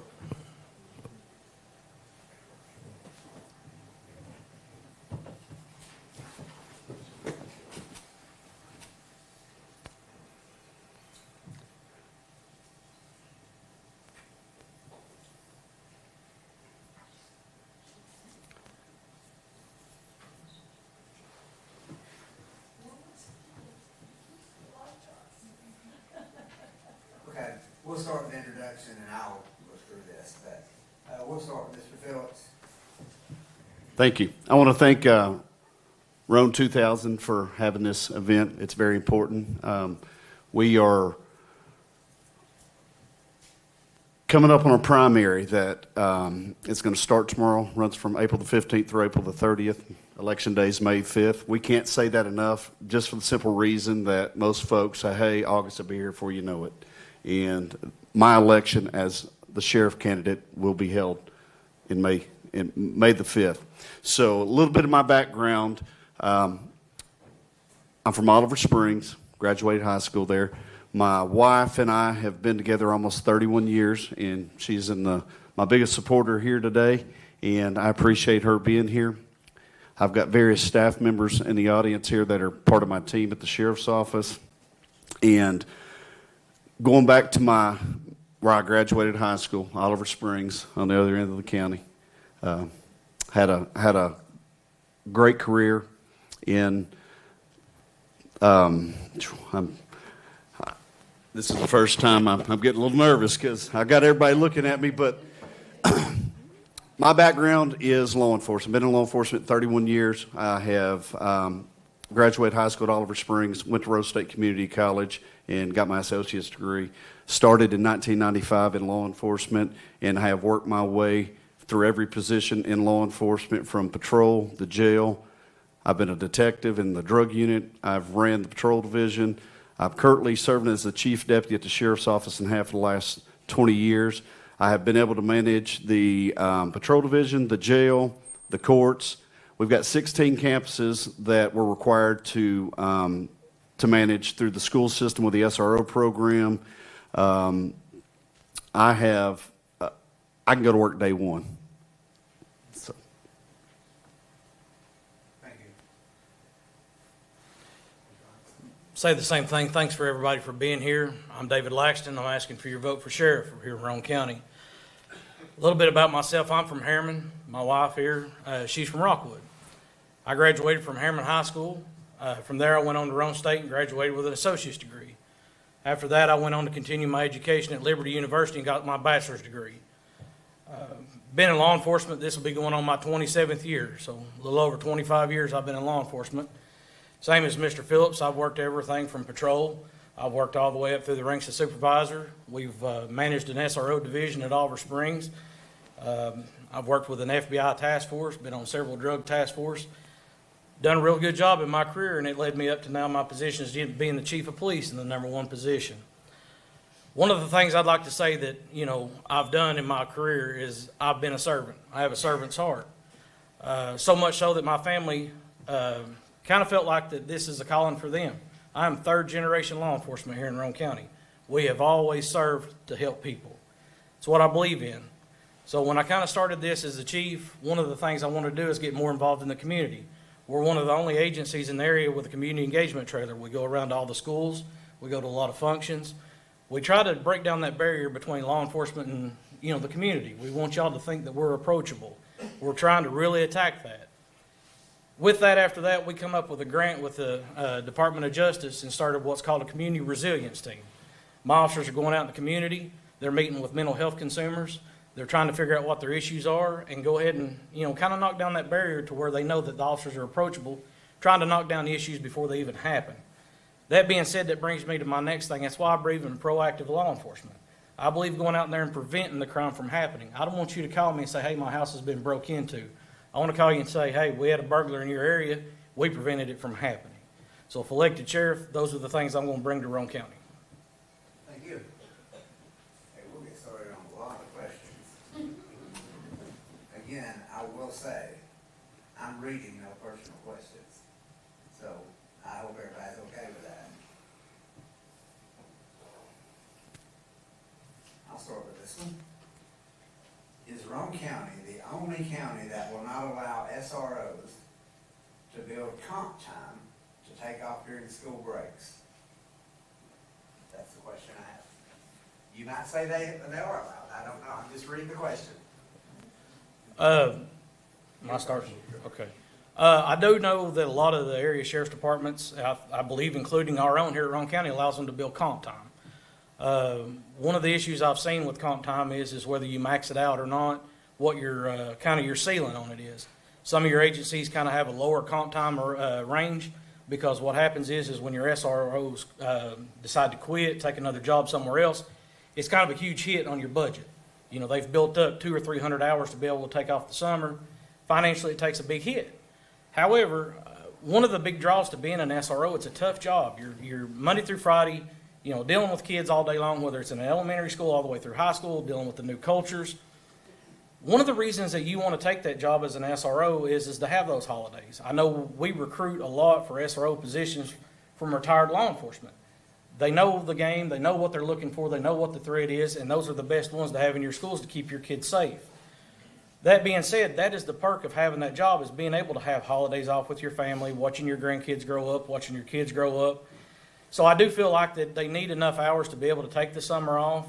Okay, we'll start with the introduction and I'll go through this, but we'll start with Mr. Phillips. Thank you. I want to thank Rome 2000 for having this event. It's very important. We are coming up on a primary that is going to start tomorrow, runs from April the 15th through April the 30th. Election day is May 5th. We can't say that enough, just for the simple reason that most folks say, hey, August will be here before you know it. And my election as the sheriff candidate will be held in May the 5th. So a little bit of my background. I'm from Oliver Springs, graduated high school there. My wife and I have been together almost 31 years, and she's my biggest supporter here today, and I appreciate her being here. I've got various staff members in the audience here that are part of my team at the sheriff's office. And going back to where I graduated high school, Oliver Springs, on the other end of the county, had a great career in. This is the first time I'm getting a little nervous because I got everybody looking at me, but my background is law enforcement. Been in law enforcement 31 years. I have graduated high school at Oliver Springs, went to Rose State Community College, and got my associate's degree. Started in 1995 in law enforcement, and I have worked my way through every position in law enforcement, from patrol, the jail. I've been a detective in the drug unit. I've ran the patrol division. I'm currently serving as the chief deputy at the sheriff's office in half of the last 20 years. I have been able to manage the patrol division, the jail, the courts. We've got 16 campuses that we're required to manage through the school system with the SRO program. I can go to work day one. So. Thank you. Say the same thing. Thanks for everybody for being here. I'm David Laxton. I'm asking for your vote for sheriff here in Roane County. A little bit about myself. I'm from Harriman. My wife here, she's from Rockwood. I graduated from Harriman High School. From there, I went on to Roane State and graduated with an associate's degree. After that, I went on to continue my education at Liberty University and got my bachelor's degree. Been in law enforcement. This will be going on my 27th year, so a little over 25 years I've been in law enforcement. Same as Mr. Phillips, I've worked everything from patrol. I've worked all the way up through the ranks of supervisor. We've managed an SRO division at Oliver Springs. I've worked with an FBI task force, been on several drug task force. Done a real good job in my career, and it led me up to now my position as being the chief of police in the #1 position. One of the things I'd like to say that, I've done in my career is I've been a servant. I have a servant's heart. So much so that my family kind of felt like that this is a calling for them. I'm third generation law enforcement here in Roane County. We have always served to help people. It's what I believe in. So when I kind of started this as the chief, one of the things I wanted to do is get more involved in the community. We're one of the only agencies in the area with a community engagement trailer. We go around to all the schools. We go to a lot of functions. We try to break down that barrier between law enforcement and, the community. We want y'all to think that we're approachable. We're trying to really attack that. With that, after that, we come up with a grant with the Department of Justice and started what's called a community resilience team. My officers are going out in the community. They're meeting with mental health consumers. They're trying to figure out what their issues are and go ahead and, kind of knock down that barrier to where they know that the officers are approachable, trying to knock down the issues before they even happen. That being said, that brings me to my next thing. That's why I believe in proactive law enforcement. I believe going out there and preventing the crime from happening. I don't want you to call me and say, hey, my house has been broke into. I want to call you and say, hey, we had a burglar in your area. We prevented it from happening. So if elected sheriff, those are the things I'm going to bring to Roane County. Thank you. Hey, we'll get started on a lot of questions. Again, I will say, I'm reading no personal questions. So I hope everybody's okay with that. I'll start with this one. Is Roane County the only county that will not allow SROs to build comp time to take off during school breaks? That's the question I have. You might say they are allowed. I don't know. I'm just reading the question. My start. Okay. I do know that a lot of the area sheriff's departments, I believe including our own here at Roane County, allows them to build comp time. One of the issues I've seen with comp time is whether you max it out or not, what your kind of your ceiling on it is. Some of your agencies kind of have a lower comp time range because what happens is when your SROs decide to quit, take another job somewhere else, it's kind of a huge hit on your budget. They've built up 200 or 300 hours to be able to take off the summer. Financially, it takes a big hit. However, one of the big draws to being an SRO, it's a tough job. You're Monday through Friday, dealing with kids all day long, whether it's in an elementary school all the way through high school, dealing with the new cultures. One of the reasons that you want to take that job as an SRO is to have those holidays. I know we recruit a lot for SRO positions from retired law enforcement. They know the game, they know what they're looking for, they know what the threat is, and those are the best ones to have in your schools to keep your kids safe. That being said, that is the perk of having that job, is being able to have holidays off with your family, watching your grandkids grow up, watching your kids grow up. So I do feel like that they need enough hours to be able to take the summer off,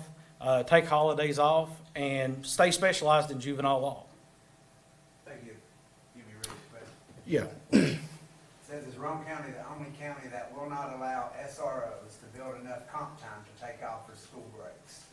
take holidays off, and stay specialized in juvenile law. Thank you. You be ready for question. Yeah. It says, is Roane County the only county that will not allow SROs to build enough comp time to take off for school breaks?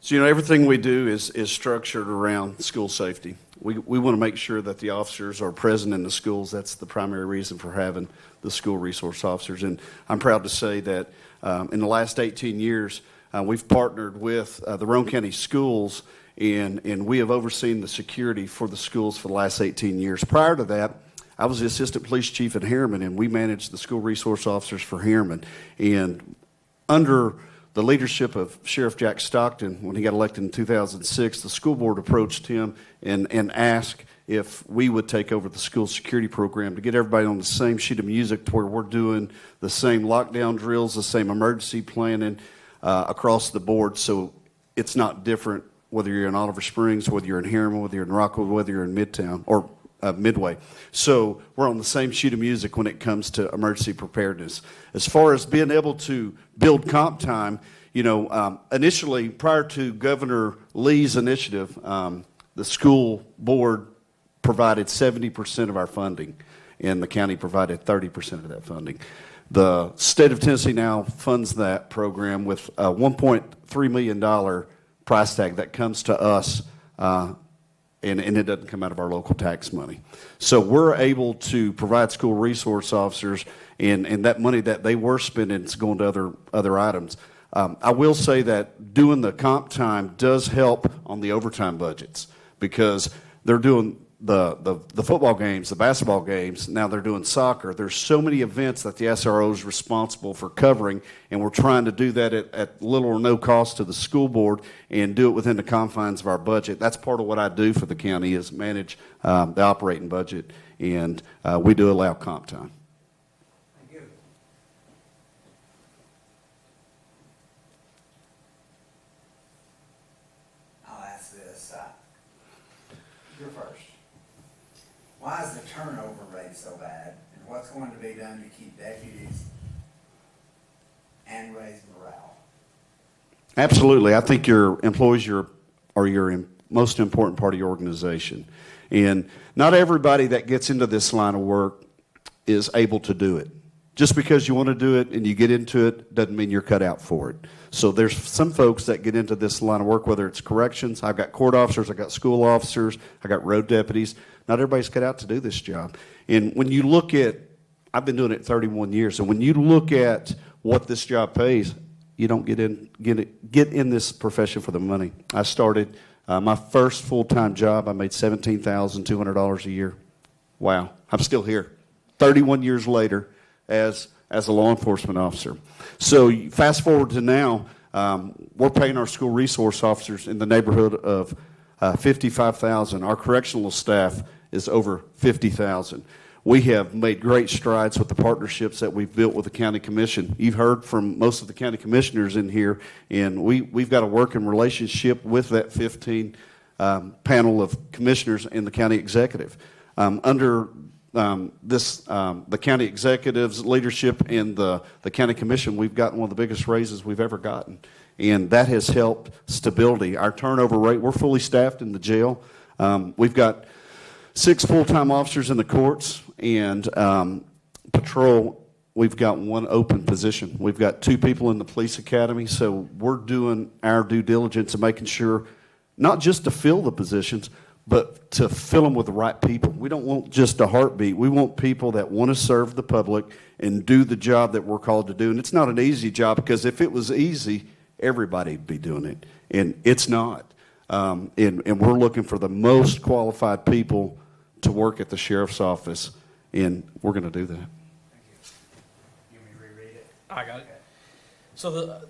So, everything we do is structured around school safety. We want to make sure that the officers are present in the schools. That's the primary reason for having the school resource officers. And I'm proud to say that in the last 18 years, we've partnered with the Roane County schools, and we have overseen the security for the schools for the last 18 years. Prior to that, I was the assistant police chief at Harriman, and we managed the school resource officers for Harriman. And under the leadership of Sheriff Jack Stockton, when he got elected in 2006, the school board approached him and asked if we would take over the school security program to get everybody on the same sheet of music to where we're doing the same lockdown drills, the same emergency planning across the board. So it's not different whether you're in Oliver Springs, whether you're in Harriman, whether you're in Rockwood, whether you're in Midtown or Midway. So we're on the same sheet of music when it comes to emergency preparedness. As far as being able to build comp time, initially prior to Governor Lee's initiative, the school board provided 70% of our funding, and the county provided 30% of that funding. The state of Tennessee now funds that program with a $1.3 million price tag that comes to us, and it doesn't come out of our local tax money. So we're able to provide school resource officers, and that money that they were spending is going to other items. I will say that doing the comp time does help on the overtime budgets, because they're doing the football games, the basketball games, now they're doing soccer. There's so many events that the SRO is responsible for covering, and we're trying to do that at little or no cost to the school board and do it within the confines of our budget. That's part of what I do for the county, is manage the operating budget, and we do allow comp time. Thank you. I'll ask this. You're first. Why is the turnover rate so bad, and what's going to be done to keep deputies and raise morale? Absolutely. I think your employees are your most important part of your organization. And not everybody that gets into this line of work is able to do it. Just because you want to do it and you get into it doesn't mean you're cut out for it. So there's some folks that get into this line of work, whether it's corrections. I've got court officers, I've got school officers, I've got road deputies. Not everybody's cut out to do this job. And when you look at, I've been doing it 31 years, and when you look at what this job pays, you don't get in this profession for the money. I started my first full-time job, I made $17,200 a year. Wow, I'm still here 31 years later as a law enforcement officer. So fast forward to now, we're paying our school resource officers in the neighborhood of $55,000. Our correctional staff is over $50,000. We have made great strides with the partnerships that we've built with the county commission. You've heard from most of the county commissioners in here, and we've got a working relationship with that 15 panel of commissioners in the county executive. Under the county executive's leadership and the county commission, we've gotten one of the biggest raises we've ever gotten, and that has helped stability. Our turnover rate, we're fully staffed in the jail. We've got 6 full-time officers in the courts, and patrol, we've got 1 open position. We've got 2 people in the police academy, so we're doing our due diligence and making sure not just to fill the positions, but to fill them with the right people. We don't want just a heartbeat. We want people that want to serve the public and do the job that we're called to do. And it's not an easy job, because if it was easy, everybody would be doing it. And it's not. And we're looking for the most qualified people to work at the sheriff's office, and we're going to do that. Thank you. You want me to reread it? I got it. So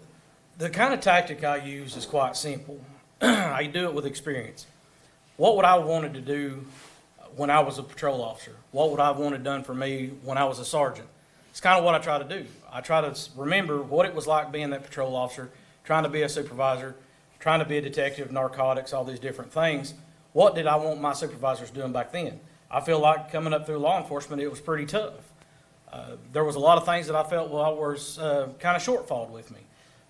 the kind of tactic I use is quite simple. I do it with experience. What would I have wanted to do when I was a patrol officer? What would I have wanted done for me when I was a sergeant? It's kind of what I try to do. I try to remember what it was like being that patrol officer, trying to be a supervisor, trying to be a detective, narcotics, all these different things. What did I want my supervisors doing back then? I feel like coming up through law enforcement, it was pretty tough. There was a lot of things that I felt was kind of shortfalled with me.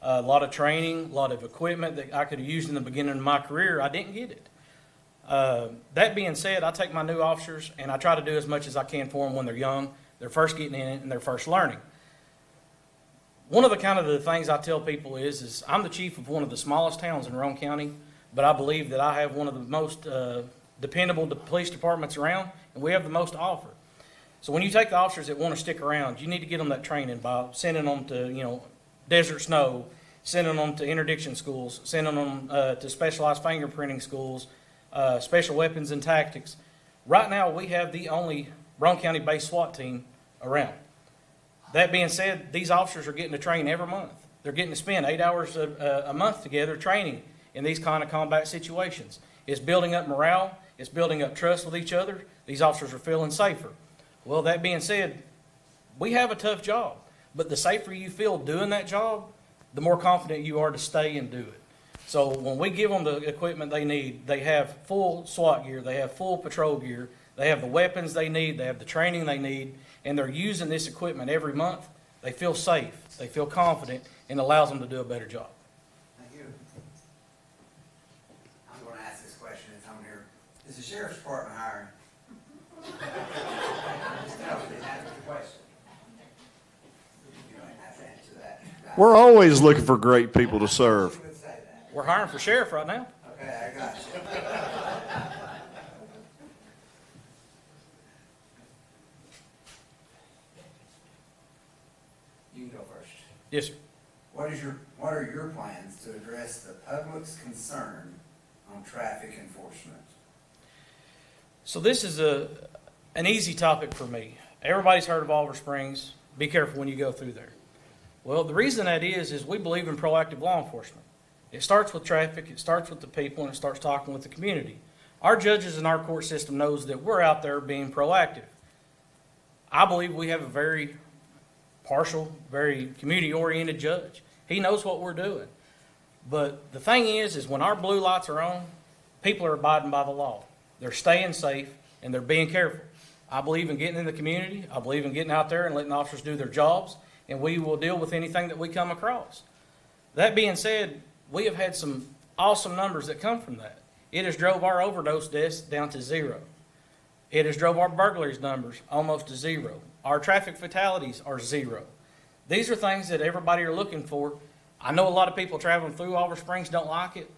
A lot of training, a lot of equipment that I could have used in the beginning of my career, I didn't get it. That being said, I take my new officers and I try to do as much as I can for them when they're young, they're first getting in it, and they're first learning. One of the things I tell people is I'm the chief of one of the smallest towns in Roane County, but I believe that I have one of the most dependable police departments around, and we have the most to offer. So when you take the officers that want to stick around, you need to get them that training by sending them to, Desert Snow, sending them to interdiction schools, sending them to specialized fingerprinting schools, special weapons and tactics. Right now, we have the only Roane County-based SWAT team around. That being said, these officers are getting to train every month. They're getting to spend 8 hours a month together training in these kind of combat situations. It's building up morale. It's building up trust with each other. These officers are feeling safer. Well, that being said, we have a tough job, but the safer you feel doing that job, the more confident you are to stay and do it. So when we give them the equipment they need, they have full SWAT gear, they have full patrol gear, they have the weapons they need, they have the training they need, and they're using this equipment every month, they feel safe, they feel confident, and allows them to do a better job. Thank you. I'm going to ask this question. It's on here. Is the sheriff's department hiring? Just tell me. That's the question. You don't have to answer that. We're always looking for great people to serve. You would say that. We're hiring for sheriff right now. Okay, I got you. You can go first. Yes, sir. What are your plans to address the public's concern on traffic enforcement? So this is an easy topic for me. Everybody's heard of Oliver Springs. Be careful when you go through there. Well, the reason that is we believe in proactive law enforcement. It starts with traffic, it starts with the people, and it starts talking with the community. Our judges in our court system knows that we're out there being proactive. I believe we have a very partial, very community-oriented judge. He knows what we're doing. But the thing is when our blue lights are on, people are abiding by the law. They're staying safe, and they're being careful. I believe in getting in the community. I believe in getting out there and letting officers do their jobs, and we will deal with anything that we come across. That being said, we have had some awesome numbers that come from that. It has drove our overdose deaths down to 0. It has drove our burglaries numbers almost to 0. Our traffic fatalities are 0. These are things that everybody are looking for. I know a lot of people traveling through Oliver Springs don't like it,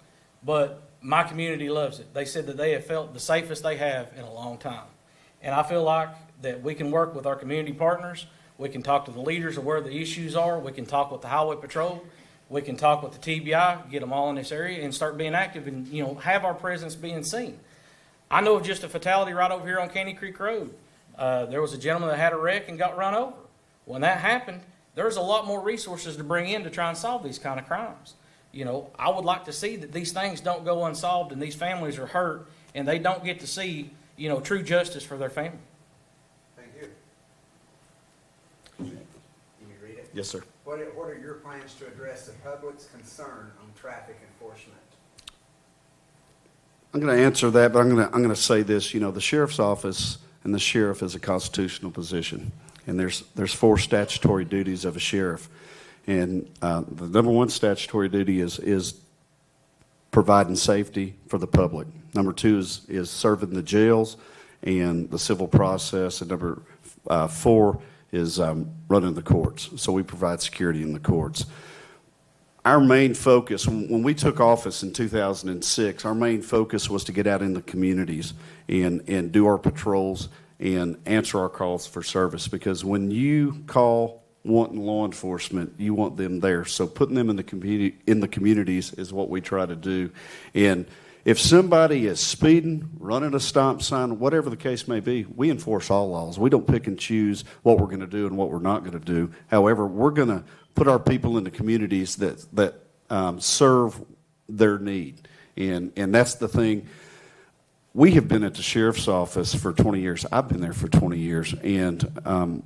but my community loves it. They said that they have felt the safest they have in a long time. And I feel like that we can work with our community partners. We can talk to the leaders of where the issues are. We can talk with the Highway Patrol. We can talk with the TBI, get them all in this area, and start being active and, have our presence being seen. I know of just a fatality right over here on Caney Creek Road. There was a gentleman that had a wreck and got run over. When that happened, there's a lot more resources to bring in to try and solve these kind of crimes. I would like to see that these things don't go unsolved and these families are hurt and they don't get to see, true justice for their family. Thank you. Can you read it? Yes, sir. What are your plans to address the public's concern on traffic enforcement? I'm going to answer that, but I'm going to say this. The sheriff's office and the sheriff is a constitutional position, and there's 4 statutory duties of a sheriff, and the number 1 statutory duty is providing safety for the public. Number 2 is serving the jails and the civil process, and number 4 is running the courts. So we provide security in the courts. Our main focus, when we took office in 2006, our main focus was to get out in the communities and do our patrols and answer our calls for service. Because when you call wanting law enforcement, you want them there. So putting them in the communities is what we try to do. And if somebody is speeding, running a stop sign, whatever the case may be, we enforce all laws. We don't pick and choose what we're going to do and what we're not going to do. However, we're going to put our people in the communities that serve their need. And that's the thing. We have been at the sheriff's office for 20 years. I've been there for 20 years. And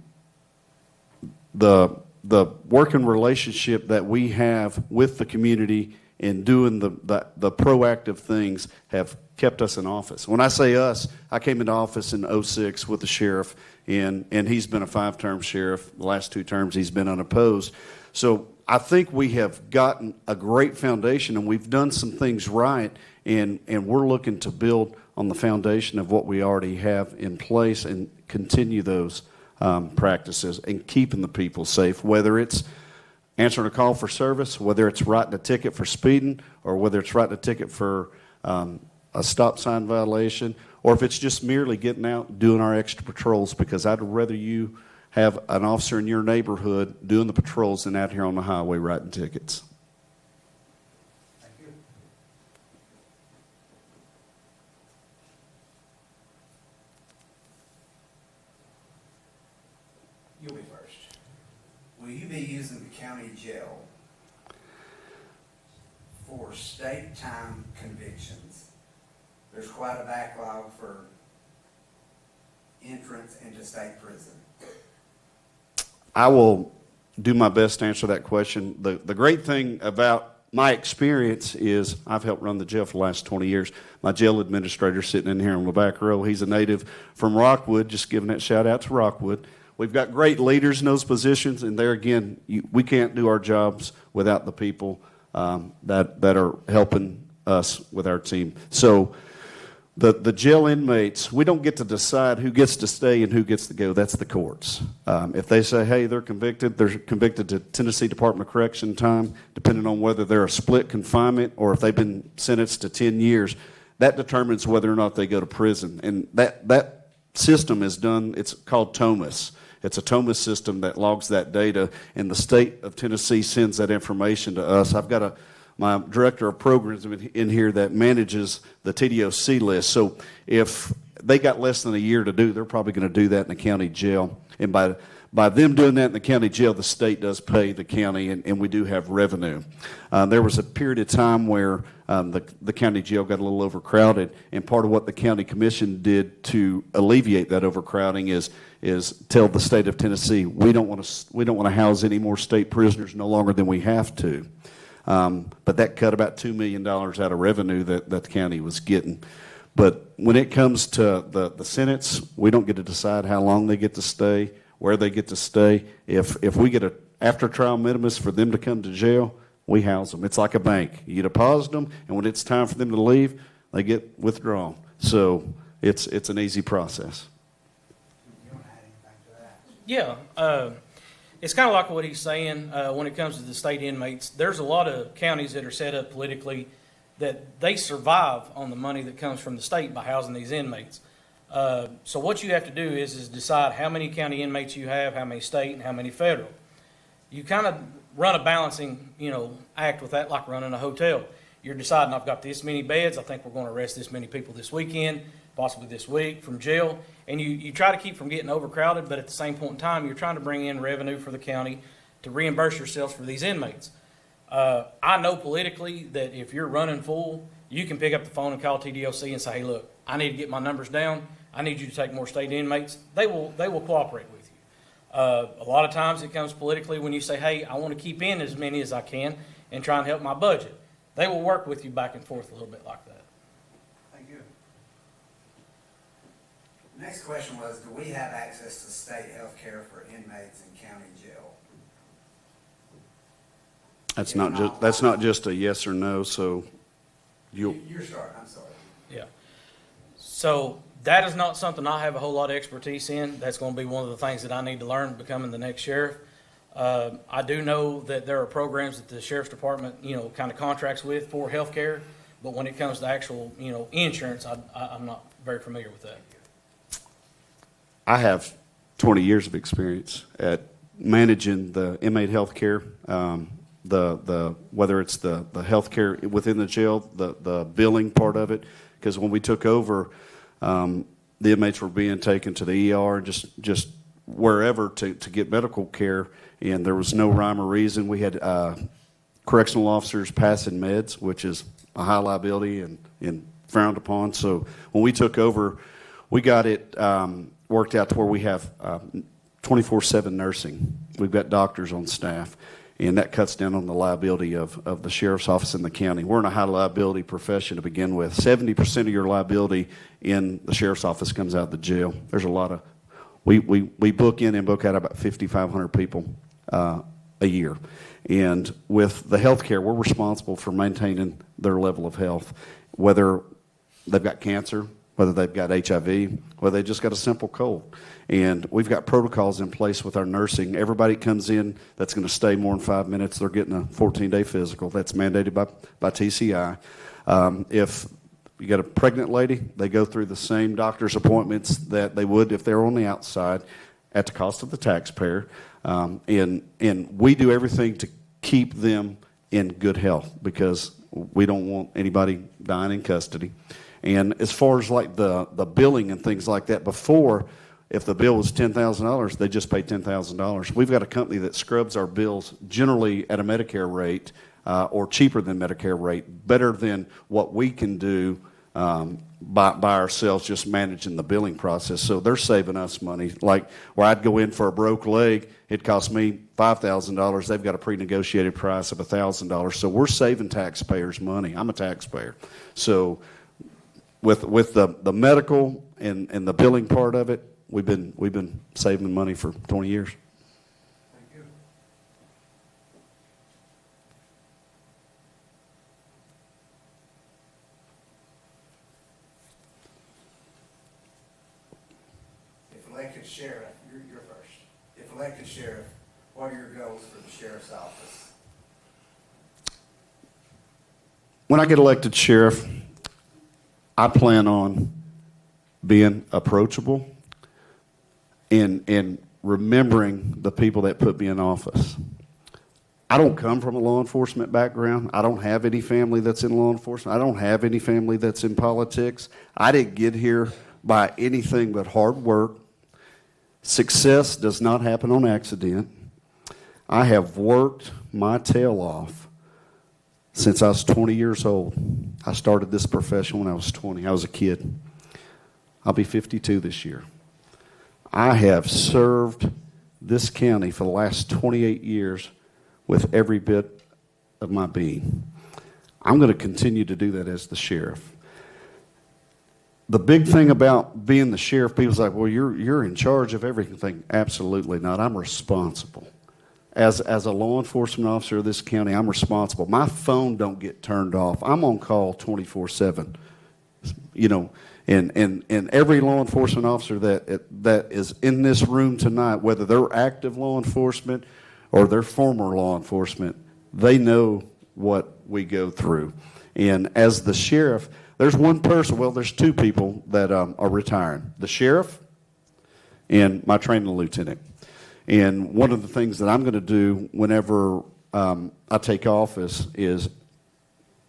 the working relationship that we have with the community and doing the proactive things have kept us in office. When I say us, I came into office in 2006 with the sheriff, and he's been a 5-term sheriff. The last 2 terms he's been unopposed. So I think we have gotten a great foundation, and we've done some things right, and we're looking to build on the foundation of what we already have in place and continue those practices and keeping the people safe, whether it's answering a call for service, whether it's writing a ticket for speeding, or whether it's writing a ticket for a stop sign violation, or if it's just merely getting out doing our extra patrols, because I'd rather you have an officer in your neighborhood doing the patrols than out here on the highway writing tickets. Thank you. You'll be first. Will you be using the county jail for state time convictions? There's quite a backlog for entrance into state prison. I will do my best to answer that question. The great thing about my experience is I've helped run the jail for the last 20 years. My jail administrator sitting in here on the back row, he's a native from Rockwood, just giving that shout out to Rockwood. We've got great leaders in those positions, and there again, we can't do our jobs without the people that are helping us with our team. So the jail inmates, we don't get to decide who gets to stay and who gets to go. That's the courts. If they say, hey, they're convicted to Tennessee Department of Correction time, depending on whether they're a split confinement or if they've been sentenced to 10 years, that determines whether or not they go to prison. And that system is done, it's called TOMAS. It's a TOMAS system that logs that data, and the state of Tennessee sends that information to us. I've got my director of programs in here that manages the TDOC list. So if they got less than a year to do, they're probably going to do that in the county jail. And by them doing that in the county jail, the state does pay the county, and we do have revenue. There was a period of time where the county jail got a little overcrowded, and part of what the county commission did to alleviate that overcrowding is tell the state of Tennessee, we don't want to house any more state prisoners no longer than we have to. But that cut about $2 million out of revenue that the county was getting. But when it comes to the sentence, we don't get to decide how long they get to stay, where they get to stay. If we get a after trial minimus for them to come to jail, we house them. It's like a bank. You deposit them, and when it's time for them to leave, they get withdrawn. So it's an easy process. Yeah, it's kind of like what he's saying when it comes to the state inmates. There's a lot of counties that are set up politically that they survive on the money that comes from the state by housing these inmates. So what you have to do is decide how many county inmates you have, how many state, and how many federal. You kind of run a balancing, act with that like running a hotel. You're deciding, I've got this many beds, I think we're going to arrest this many people this weekend, possibly this week from jail. And you try to keep from getting overcrowded, but at the same point in time, you're trying to bring in revenue for the county to reimburse yourselves for these inmates. I know politically that if you're running full, you can pick up the phone and call TDOC and say, hey, look, I need to get my numbers down. I need you to take more state inmates. They will cooperate with you. A lot of times it comes politically when you say, hey, I want to keep in as many as I can and try and help my budget. They will work with you back and forth a little bit like that. Thank you. Next question was, do we have access to state health care for inmates in county jail? That's not just a yes or no, so You're starting, I'm sorry. Yeah. So that is not something I have a whole lot of expertise in. That's going to be one of the things that I need to learn becoming the next sheriff. I do know that there are programs that the sheriff's department, kind of contracts with for health care, but when it comes to actual, insurance, I'm not very familiar with that. I have 20 years of experience at managing the inmate health care, whether it's the health care within the jail, the billing part of it, because when we took over, the inmates were being taken to the ER and just wherever to get medical care, and there was no rhyme or reason. We had correctional officers passing meds, which is a high liability and frowned upon. So when we took over, we got it worked out to where we have 24/7 nursing. We've got doctors on staff, and that cuts down on the liability of the sheriff's office in the county. We're in a high liability profession to begin with. 70% of your liability in the sheriff's office comes out of the jail. There's a lot of, we book in and book out about 5,500 people a year. And with the health care, we're responsible for maintaining their level of health, whether they've got cancer, whether they've got HIV, whether they just got a simple cold. And we've got protocols in place with our nursing. Everybody comes in that's going to stay more than 5 minutes, they're getting a 14-day physical. That's mandated by TCI. If you got a pregnant lady, they go through the same doctor's appointments that they would if they were on the outside at the cost of the taxpayer. And we do everything to keep them in good health because we don't want anybody dying in custody. And as far as like the billing and things like that, before if the bill was $10,000, they just pay $10,000. We've got a company that scrubs our bills generally at a Medicare rate or cheaper than Medicare rate, better than what we can do by ourselves, just managing the billing process. So they're saving us money. Like where I'd go in for a broke leg, it cost me $5,000. They've got a pre-negotiated price of $1,000. So we're saving taxpayers money. I'm a taxpayer. So with the medical and the billing part of it, we've been saving money for 20 years. Thank you. If elected sheriff, you're first. If elected sheriff, what are your goals for the sheriff's office? When I get elected sheriff, I plan on being approachable and remembering the people that put me in office. I don't come from a law enforcement background. I don't have any family that's in law enforcement. I don't have any family that's in politics. I didn't get here by anything but hard work. Success does not happen on accident. I have worked my tail off since I was 20 years old. I started this profession when I was 20. I was a kid. I'll be 52 this year. I have served this county for the last 28 years with every bit of my being. I'm going to continue to do that as the sheriff. The big thing about being the sheriff, people's like, well, you're in charge of everything. Absolutely not. I'm responsible. As a law enforcement officer of this county, I'm responsible. My phone don't get turned off. I'm on call 24/7. You know, and every law enforcement officer that is in this room tonight, whether they're active law enforcement or they're former law enforcement, they know what we go through. And as the sheriff, there's one person, well, there's two people that are retiring. The sheriff and my training lieutenant. And one of the things that I'm going to do whenever I take office is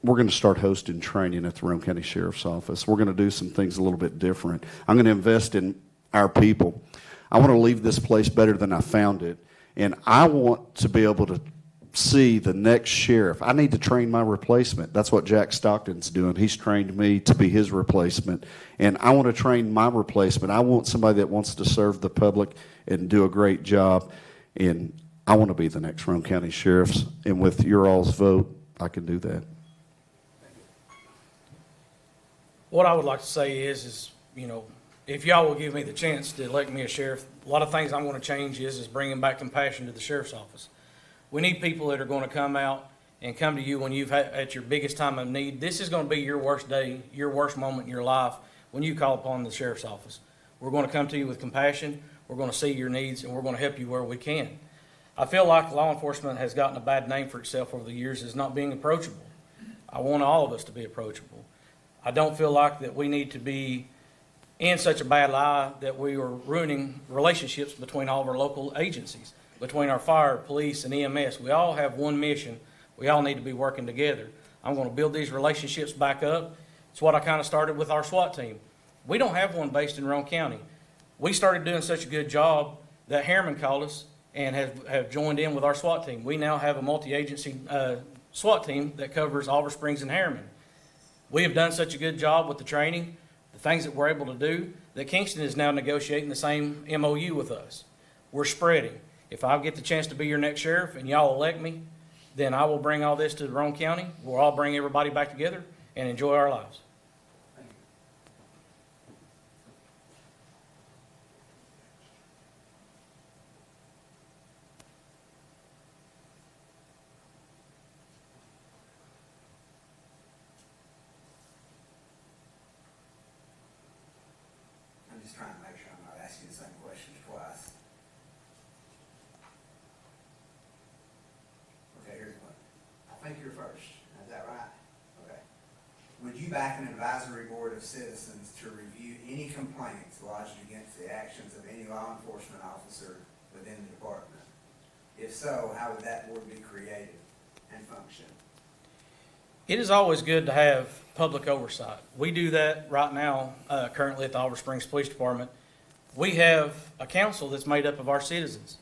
we're going to start hosting training at the Roane County Sheriff's Office. We're going to do some things a little bit different. I'm going to invest in our people. I want to leave this place better than I found it. And I want to be able to see the next sheriff. I need to train my replacement. That's what Jack Stockton's doing. He's trained me to be his replacement. And I want to train my replacement. I want somebody that wants to serve the public and do a great job. And I want to be the next Roane County Sheriff's. And with your all's vote, I can do that. What I would like to say is, you know, if y'all will give me the chance to elect me a sheriff, a lot of things I'm going to change is bringing back compassion to the sheriff's office. We need people that are going to come out and come to you when you've had at your biggest time of need. This is going to be your worst day, your worst moment in your life when you call upon the sheriff's office. We're going to come to you with compassion. We're going to see your needs, and we're going to help you where we can. I feel like law enforcement has gotten a bad name for itself over the years as not being approachable. I want all of us to be approachable. I don't feel like that we need to be in such a bad lie that we are ruining relationships between all of our local agencies, between our fire, police, and EMS. We all have one mission. We all need to be working together. I'm going to build these relationships back up. It's what I kind of started with our SWAT team. We don't have one based in Roane County. We started doing such a good job that Harriman called us and have joined in with our SWAT team. We now have a multi-agency SWAT team that covers Oliver Springs and Harriman. We have done such a good job with the training, the things that we're able to do, that Kingston is now negotiating the same MOU with us. We're spreading. If I get the chance to be your next sheriff and y'all elect me, then I will bring all this to Roane County. We'll all bring everybody back together and enjoy our lives. I'm just trying to make sure I'm not asking the same questions twice. Okay, here's one. I think you're first. Is that right? Okay. Would you back an advisory board of citizens to review any complaints lodged against the actions of any law enforcement officer within the department? If so, how would that board be created and function? It is always good to have public oversight. We do that right now, currently at the Oliver Springs Police Department. we have a council that's made up of our citizens.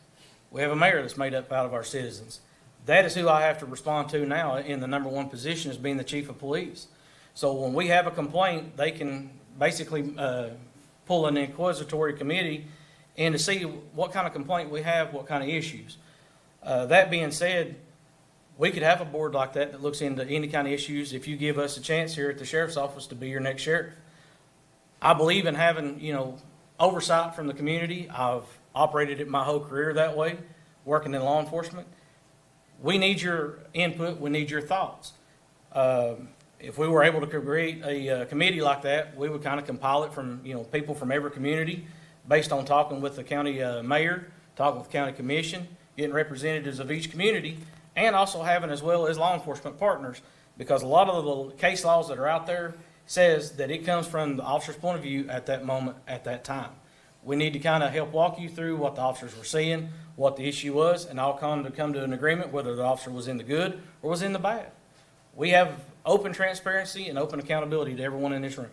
We have a mayor that's made up out of our citizens. That is who I have to respond to now in the number one position as being the chief of police. So when we have a complaint, they can basically pull an inquisitory committee in to see what kind of complaint we have, what kind of issues. That being said, we could have a board like that that looks into any kind of issues if you give us a chance here at the sheriff's office to be your next sheriff. I believe in having, oversight from the community. I've operated it my whole career that way, working in law enforcement. We need your input. We need your thoughts. If we were able to create a committee like that, we would kind of compile it from, people from every community based on talking with the county mayor, talking with the county commission, getting representatives of each community, and also having as well as law enforcement partners, because a lot of the case laws that are out there says that it comes from the officer's point of view at that moment, at that time. We need to kind of help walk you through what the officers were seeing, what the issue was, and all come to an agreement whether the officer was in the good or was in the bad. We have open transparency and open accountability to everyone in this room.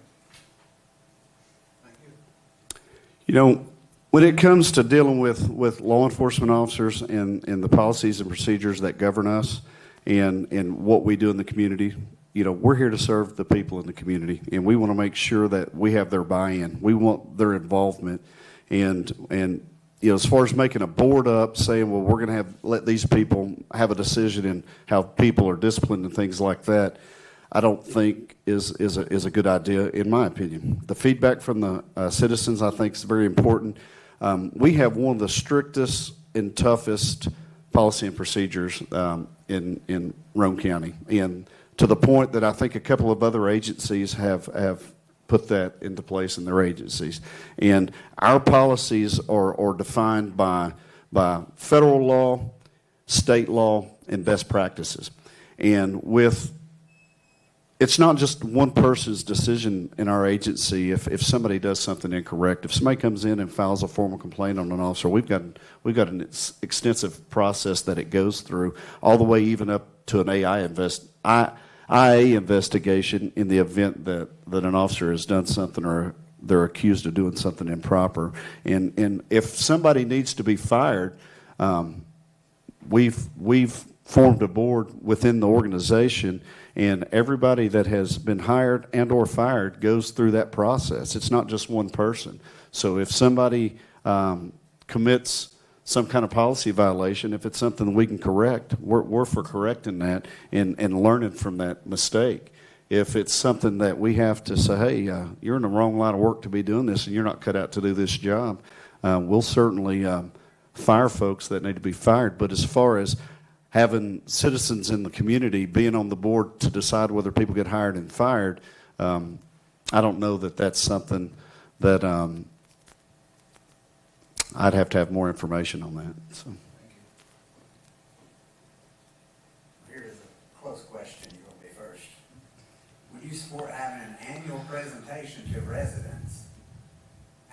When it comes to dealing with law enforcement officers and the policies and procedures that govern us and what we do in the community, we're here to serve the people in the community, and we want to make sure that we have their buy-in. We want their involvement. And as far as making a board up, saying, well, we're going to let these people have a decision in how people are disciplined and things like that, I don't think is a good idea, in my opinion. The feedback from the citizens, I think, is very important. We have one of the strictest and toughest policy and procedures in Roane County, and to the point that I think a couple of other agencies have put that into place in their agencies. And our policies are defined by federal law, state law, and best practices. And it's not just one person's decision in our agency if somebody does something incorrect. If somebody comes in and files a formal complaint on an officer, we've got an extensive process that it goes through, all the way even up to an IA investigation in the event that an officer has done something or they're accused of doing something improper. And if somebody needs to be fired, we've formed a board within the organization, and everybody that has been hired and or fired goes through that process. It's not just one person. So if somebody commits some kind of policy violation, if it's something we can correct, we're for correcting that and learning from that mistake. If it's something that we have to say, hey, you're in the wrong line of work to be doing this and you're not cut out to do this job, we'll certainly fire folks that need to be fired. But as far as having citizens in the community being on the board to decide whether people get hired and fired, I don't know that that's something that I'd have to have more information on that. So. Here's a close question. You're going to be first. Would you support having an annual presentation to residents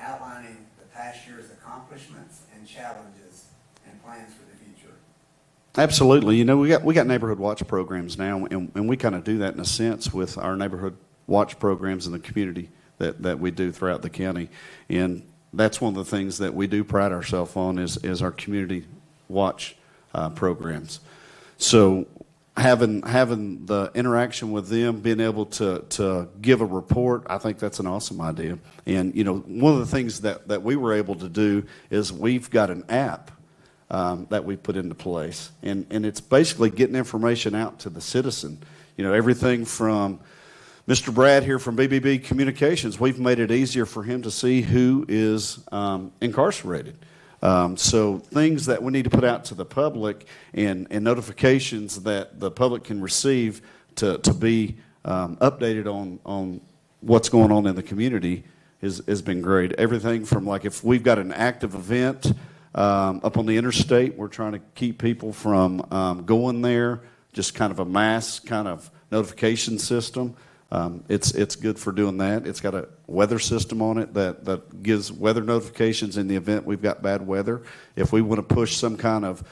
outlining the past year's accomplishments and challenges and plans for the future? Absolutely. We got neighborhood watch programs now, and we kind of do that in a sense with our neighborhood watch programs in the community that we do throughout the county. And that's one of the things that we do pride ourselves on is our community watch programs. So having the interaction with them, being able to give a report, I think that's an awesome idea. And one of the things that we were able to do is we've got an app that we put into place, and it's basically getting information out to the citizen. Everything from Mr. Brad here from BBB Communications, we've made it easier for him to see who is incarcerated. So things that we need to put out to the public and notifications that the public can receive to be updated on what's going on in the community has been great. Everything from, like, if we've got an active event up on the interstate, we're trying to keep people from going there, just kind of a mass kind of notification system. It's good for doing that. It's got a weather system on it that gives weather notifications in the event we've got bad weather. If we want to push some kind of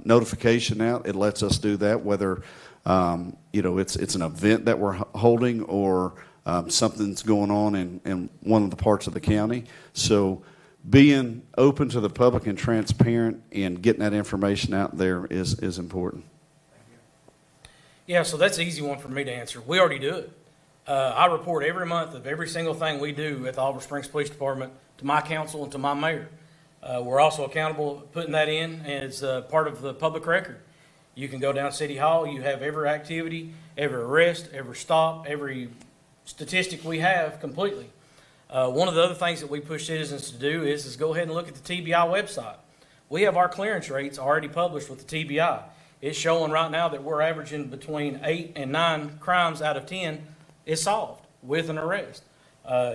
notification out, it lets us do that, whether it's an event that we're holding or something's going on in one of the parts of the county. So being open to the public and transparent and getting that information out there is important. Yeah, so that's an easy one for me to answer. We already do it. I report every month of every single thing we do at the Oliver Springs Police Department to my council and to my mayor. We're also accountable putting that in as part of the public record. You can go down City Hall, you have every activity, every arrest, every stop, every statistic we have completely. One of the other things that we push citizens to do is go ahead and look at the TBI website. We have our clearance rates already published with the TBI. It's showing right now that we're averaging between 8 and 9 crimes out of 10 is solved with an arrest.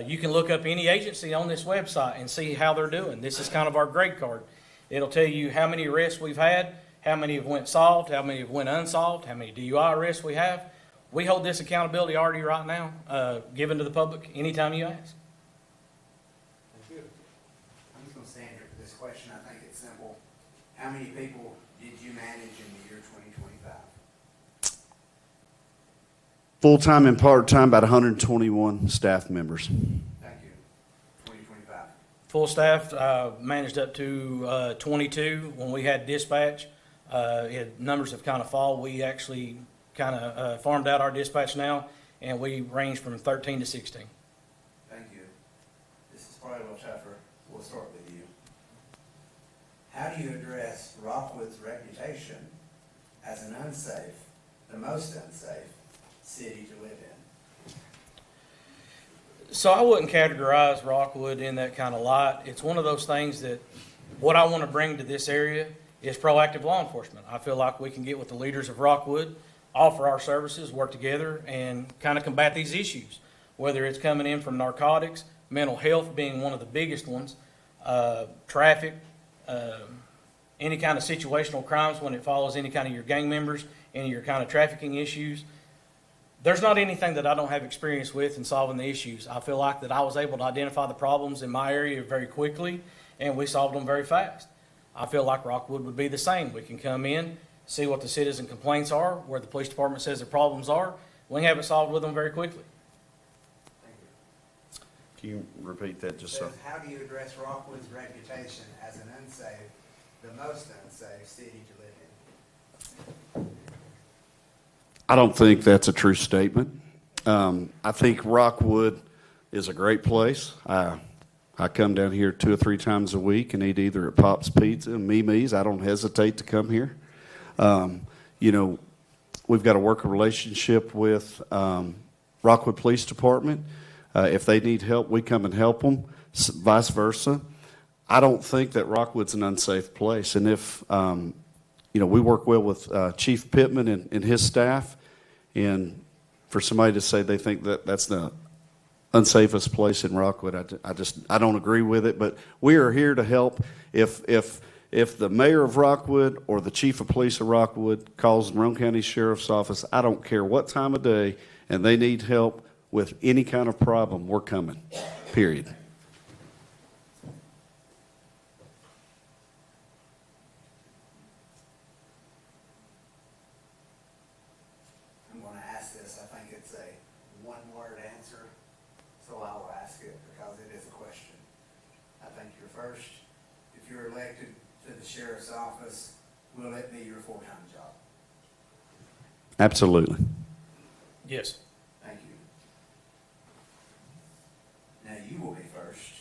You can look up any agency on this website and see how they're doing. This is kind of our grade card. It'll tell you how many arrests we've had, how many have went solved, how many have went unsolved, how many DUI arrests we have. We hold this accountability already right now, given to the public anytime you ask. Thank you. I'm just going to stand here for this question. I think it's simple. How many people did you manage in the year 2025? Full-time and part-time, about 121 staff members. Thank you. 2025. Full staff managed up to 22 when we had dispatch. Numbers have kind of fallen. We actually kind of farmed out our dispatch now, and we range from 13 to 16. Thank you. This is probably a little tougher. We'll start with you. How do you address Rockwood's reputation as an unsafe, the most unsafe city to live in? So I wouldn't categorize Rockwood in that kind of light. It's one of those things that what I want to bring to this area is proactive law enforcement. I feel like we can get with the leaders of Rockwood, offer our services, work together, and kind of combat these issues, whether it's coming in from narcotics, mental health being one of the biggest ones, traffic, any kind of situational crimes when it follows any kind of your gang members, any of your kind of trafficking issues. There's not anything that I don't have experience with in solving the issues. I feel like that I was able to identify the problems in my area very quickly, and we solved them very fast. I feel like Rockwood would be the same. We can come in, see what the citizen complaints are, where the police department says the problems are. We can have it solved with them very quickly. Can you repeat that just so? How do you address Rockwood's reputation as an unsafe, the most unsafe city to live in? I don't think that's a true statement. I think Rockwood is a great place. I come down here 2 or 3 times a week and eat either at Pop's Pizza and Mimi's. I don't hesitate to come here. You know, we've got a working relationship with Rockwood Police Department. If they need help, we come and help them, vice versa. I don't think that Rockwood's an unsafe place. And if, you know, we work well with Chief Pittman and his staff, and for somebody to say they think that that's the unsafest place in Rockwood, I don't agree with it. But we are here to help. If the mayor of Rockwood or the chief of police of Rockwood calls the Roane County Sheriff's Office, I don't care what time of day, and they need help with any kind of problem, we're coming, period. I'm going to ask this. I think it's a one-word answer, so I will ask it because it is a question. I think you're first. If you're elected to the sheriff's office, will it be your full-time job? Absolutely. Yes. Thank you. Now you will be first.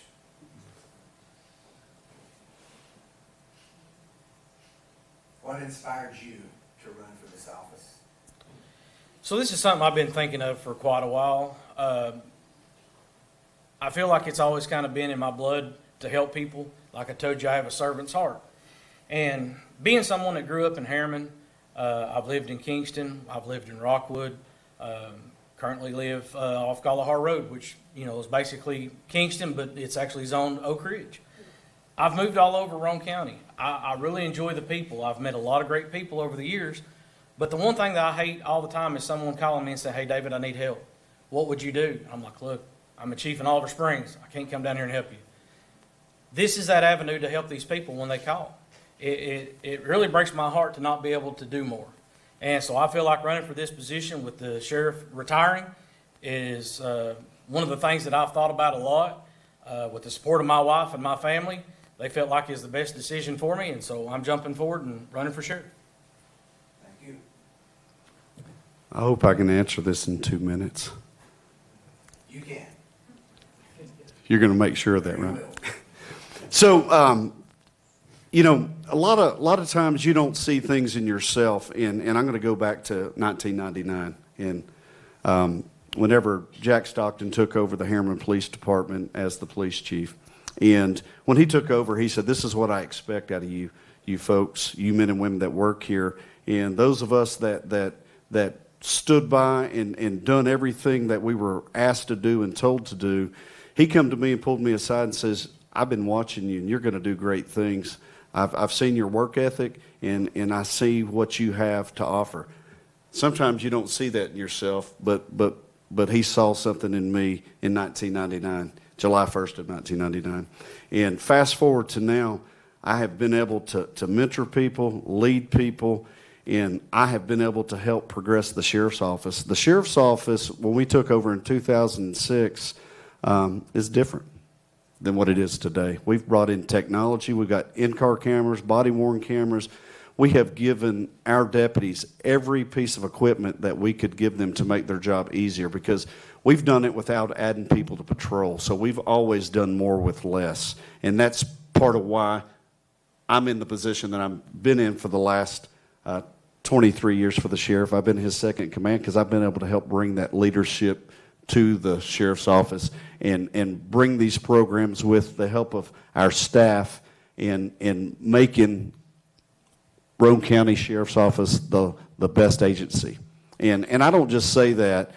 What inspired you to run for this office? So this is something I've been thinking of for quite a while. I feel like it's always kind of been in my blood to help people. Like I told you, I have a servant's heart. And being someone that grew up in Harriman, I've lived in Kingston, I've lived in Rockwood, currently live off Galahar Road, which, you know, is basically Kingston, but it's actually zoned Oak Ridge. I've moved all over Roane County. I really enjoy the people. I've met a lot of great people over the years. But the one thing that I hate all the time is someone calling me and say, "Hey, David, I need help. What would you do?" I'm like, "Look, I'm a chief in Oliver Springs. I can't come down here and help you." This is that avenue to help these people when they call. It really breaks my heart to not be able to do more. And so I feel like running for this position with the sheriff retiring is one of the things that I've thought about a lot. With the support of my wife and my family, they felt like it was the best decision for me, and so I'm jumping forward and running for sheriff. Thank you. I hope I can answer this in 2 minutes. You can. You're going to make sure of that, You right? will. So, you know, a lot of times you don't see things in yourself, and I'm going to go back to 1999, and whenever Jack Stockton took over the Harriman Police Department as the police chief, and when he took over, he said, "This is what I expect out of you folks, you men and women that work here, and those of us that stood by and done everything that we were asked to do and told to do." He come to me and pulled me aside and says, "I've been watching you, and you're going to do great things. I've seen your work ethic, and I see what you have to offer." Sometimes you don't see that in yourself, but he saw something in me in 1999, July 1st of 1999. And fast forward to now, I have been able to mentor people, lead people, and I have been able to help progress the sheriff's office. The sheriff's office, when we took over in 2006, is different than what it is today. We've brought in technology. We've got in-car cameras, body-worn cameras. We have given our deputies every piece of equipment that we could give them to make their job easier, because we've done it without adding people to patrol. So we've always done more with less. And that's part of why I'm in the position that I've been in for the last 23 years for the sheriff. I've been his second in command because I've been able to help bring that leadership to the sheriff's office and bring these programs with the help of our staff in making Roane County Sheriff's Office the best agency. And I don't just say that.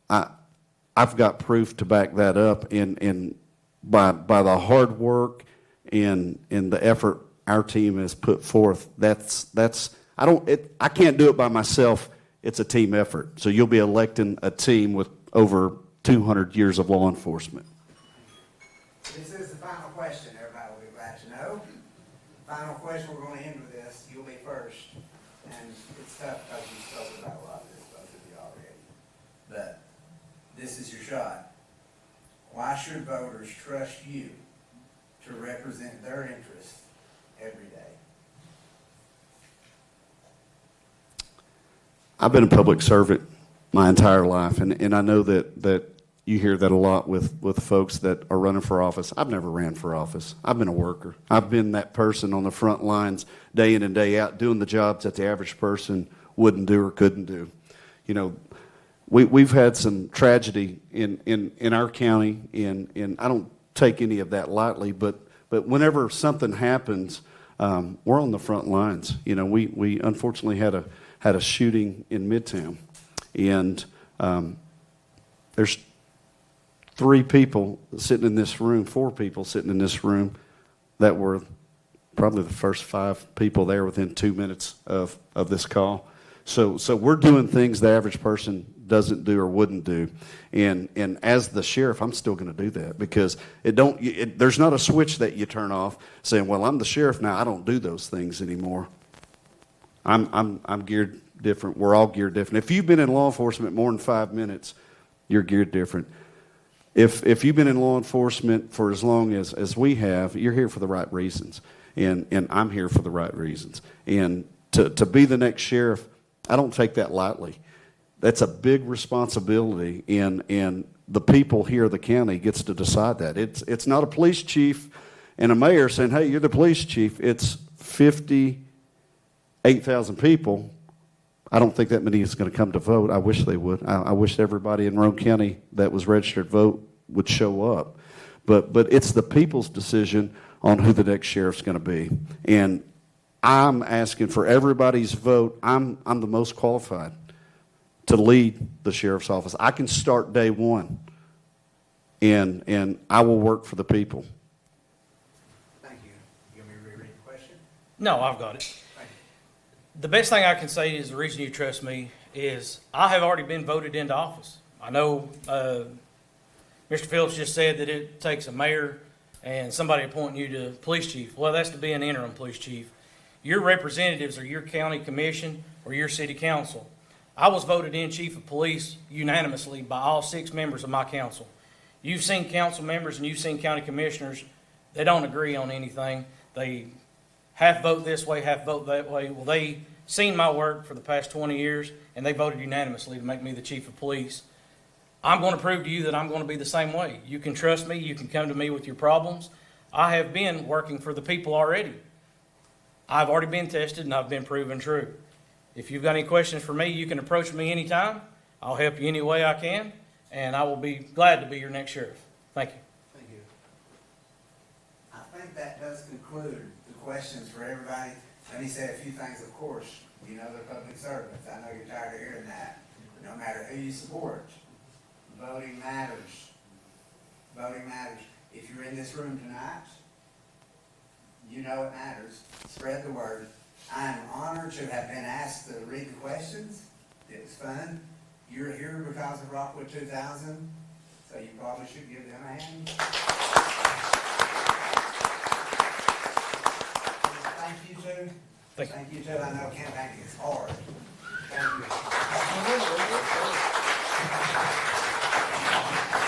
I've got proof to back that up by the hard work and the effort our team has put forth. I can't do it by myself. It's a team effort. So you'll be electing a team with over 200 years of law enforcement. This is the final question, everybody will be glad to know. Final question, we're going to end with this. You'll be first. And it's tough because you spoke about a lot of this, both of you already. But this is your shot. Why should voters trust you to represent their interests every day? I've been a public servant my entire life, and I know that you hear that a lot with folks that are running for office. I've never ran for office. I've been a worker. I've been that person on the front lines day in and day out doing the jobs that the average person wouldn't do or couldn't do. You know, we've had some tragedy in our county, and I don't take any of that lightly, but whenever something happens, we're on the front lines. You know, we unfortunately had a shooting in Midtown, and there's 4 people sitting in this room that were probably the first 5 people there within 2 minutes of this call. So we're doing things the average person doesn't do or wouldn't do. And as the sheriff, I'm still going to do that, because there's not a switch that you turn off saying, well, I'm the sheriff now, I don't do those things anymore. I'm geared different. We're all geared different. If you've been in law enforcement more than 5 minutes, you're geared different. If you've been in law enforcement for as long as we have, you're here for the right reasons. And I'm here for the right reasons. And to be the next sheriff, I don't take that lightly. That's a big responsibility, and the people here, the county, gets to decide that. It's not a police chief and a mayor saying, hey, you're the police chief. It's 58,000 people. I don't think that many is going to come to vote. I wish they would. I wish everybody in Roane County that was registered to vote would show up. But it's the people's decision on who the next sheriff's going to be. And I'm asking for everybody's vote. I'm the most qualified to lead the sheriff's office. I can start day one, and I will work for the people. Thank you. You want me to reread the question? No, I've got it. The best thing I can say is the reason you trust me is I have already been voted into office. I know Mr. Phillips just said that it takes a mayor and somebody appointing you to police chief. Well, that's to be an interim police chief. Your representatives are your county commission or your city council. I was voted in chief of police unanimously by all 6 members of my council. You've seen council members and you've seen county commissioners, they don't agree on anything. They half vote this way, half vote that way. Well, they seen my work for the past 20 years, and they voted unanimously to make me the chief of police. I'm going to prove to you that I'm going to be the same way. You can trust me. You can come to me with your problems. I have been working for the people already. I've already been tested, and I've been proven true. If you've got any questions for me, you can approach me anytime. I'll help you any way I can, and I will be glad to be your next sheriff. Thank you. Thank you. I think that does conclude the questions for everybody. Let me say a few things, of course. You know they're public servants. I know you're tired of hearing that. No matter who you support, voting matters. Voting matters. If you're in this room tonight, you know it matters. Spread the word. I am honored to have been asked to read the questions. It was fun. You're here because of Rockwood 2000, so you probably should give them a hand. Thank you too. Thank you too. I know campaigning is hard. Thank you.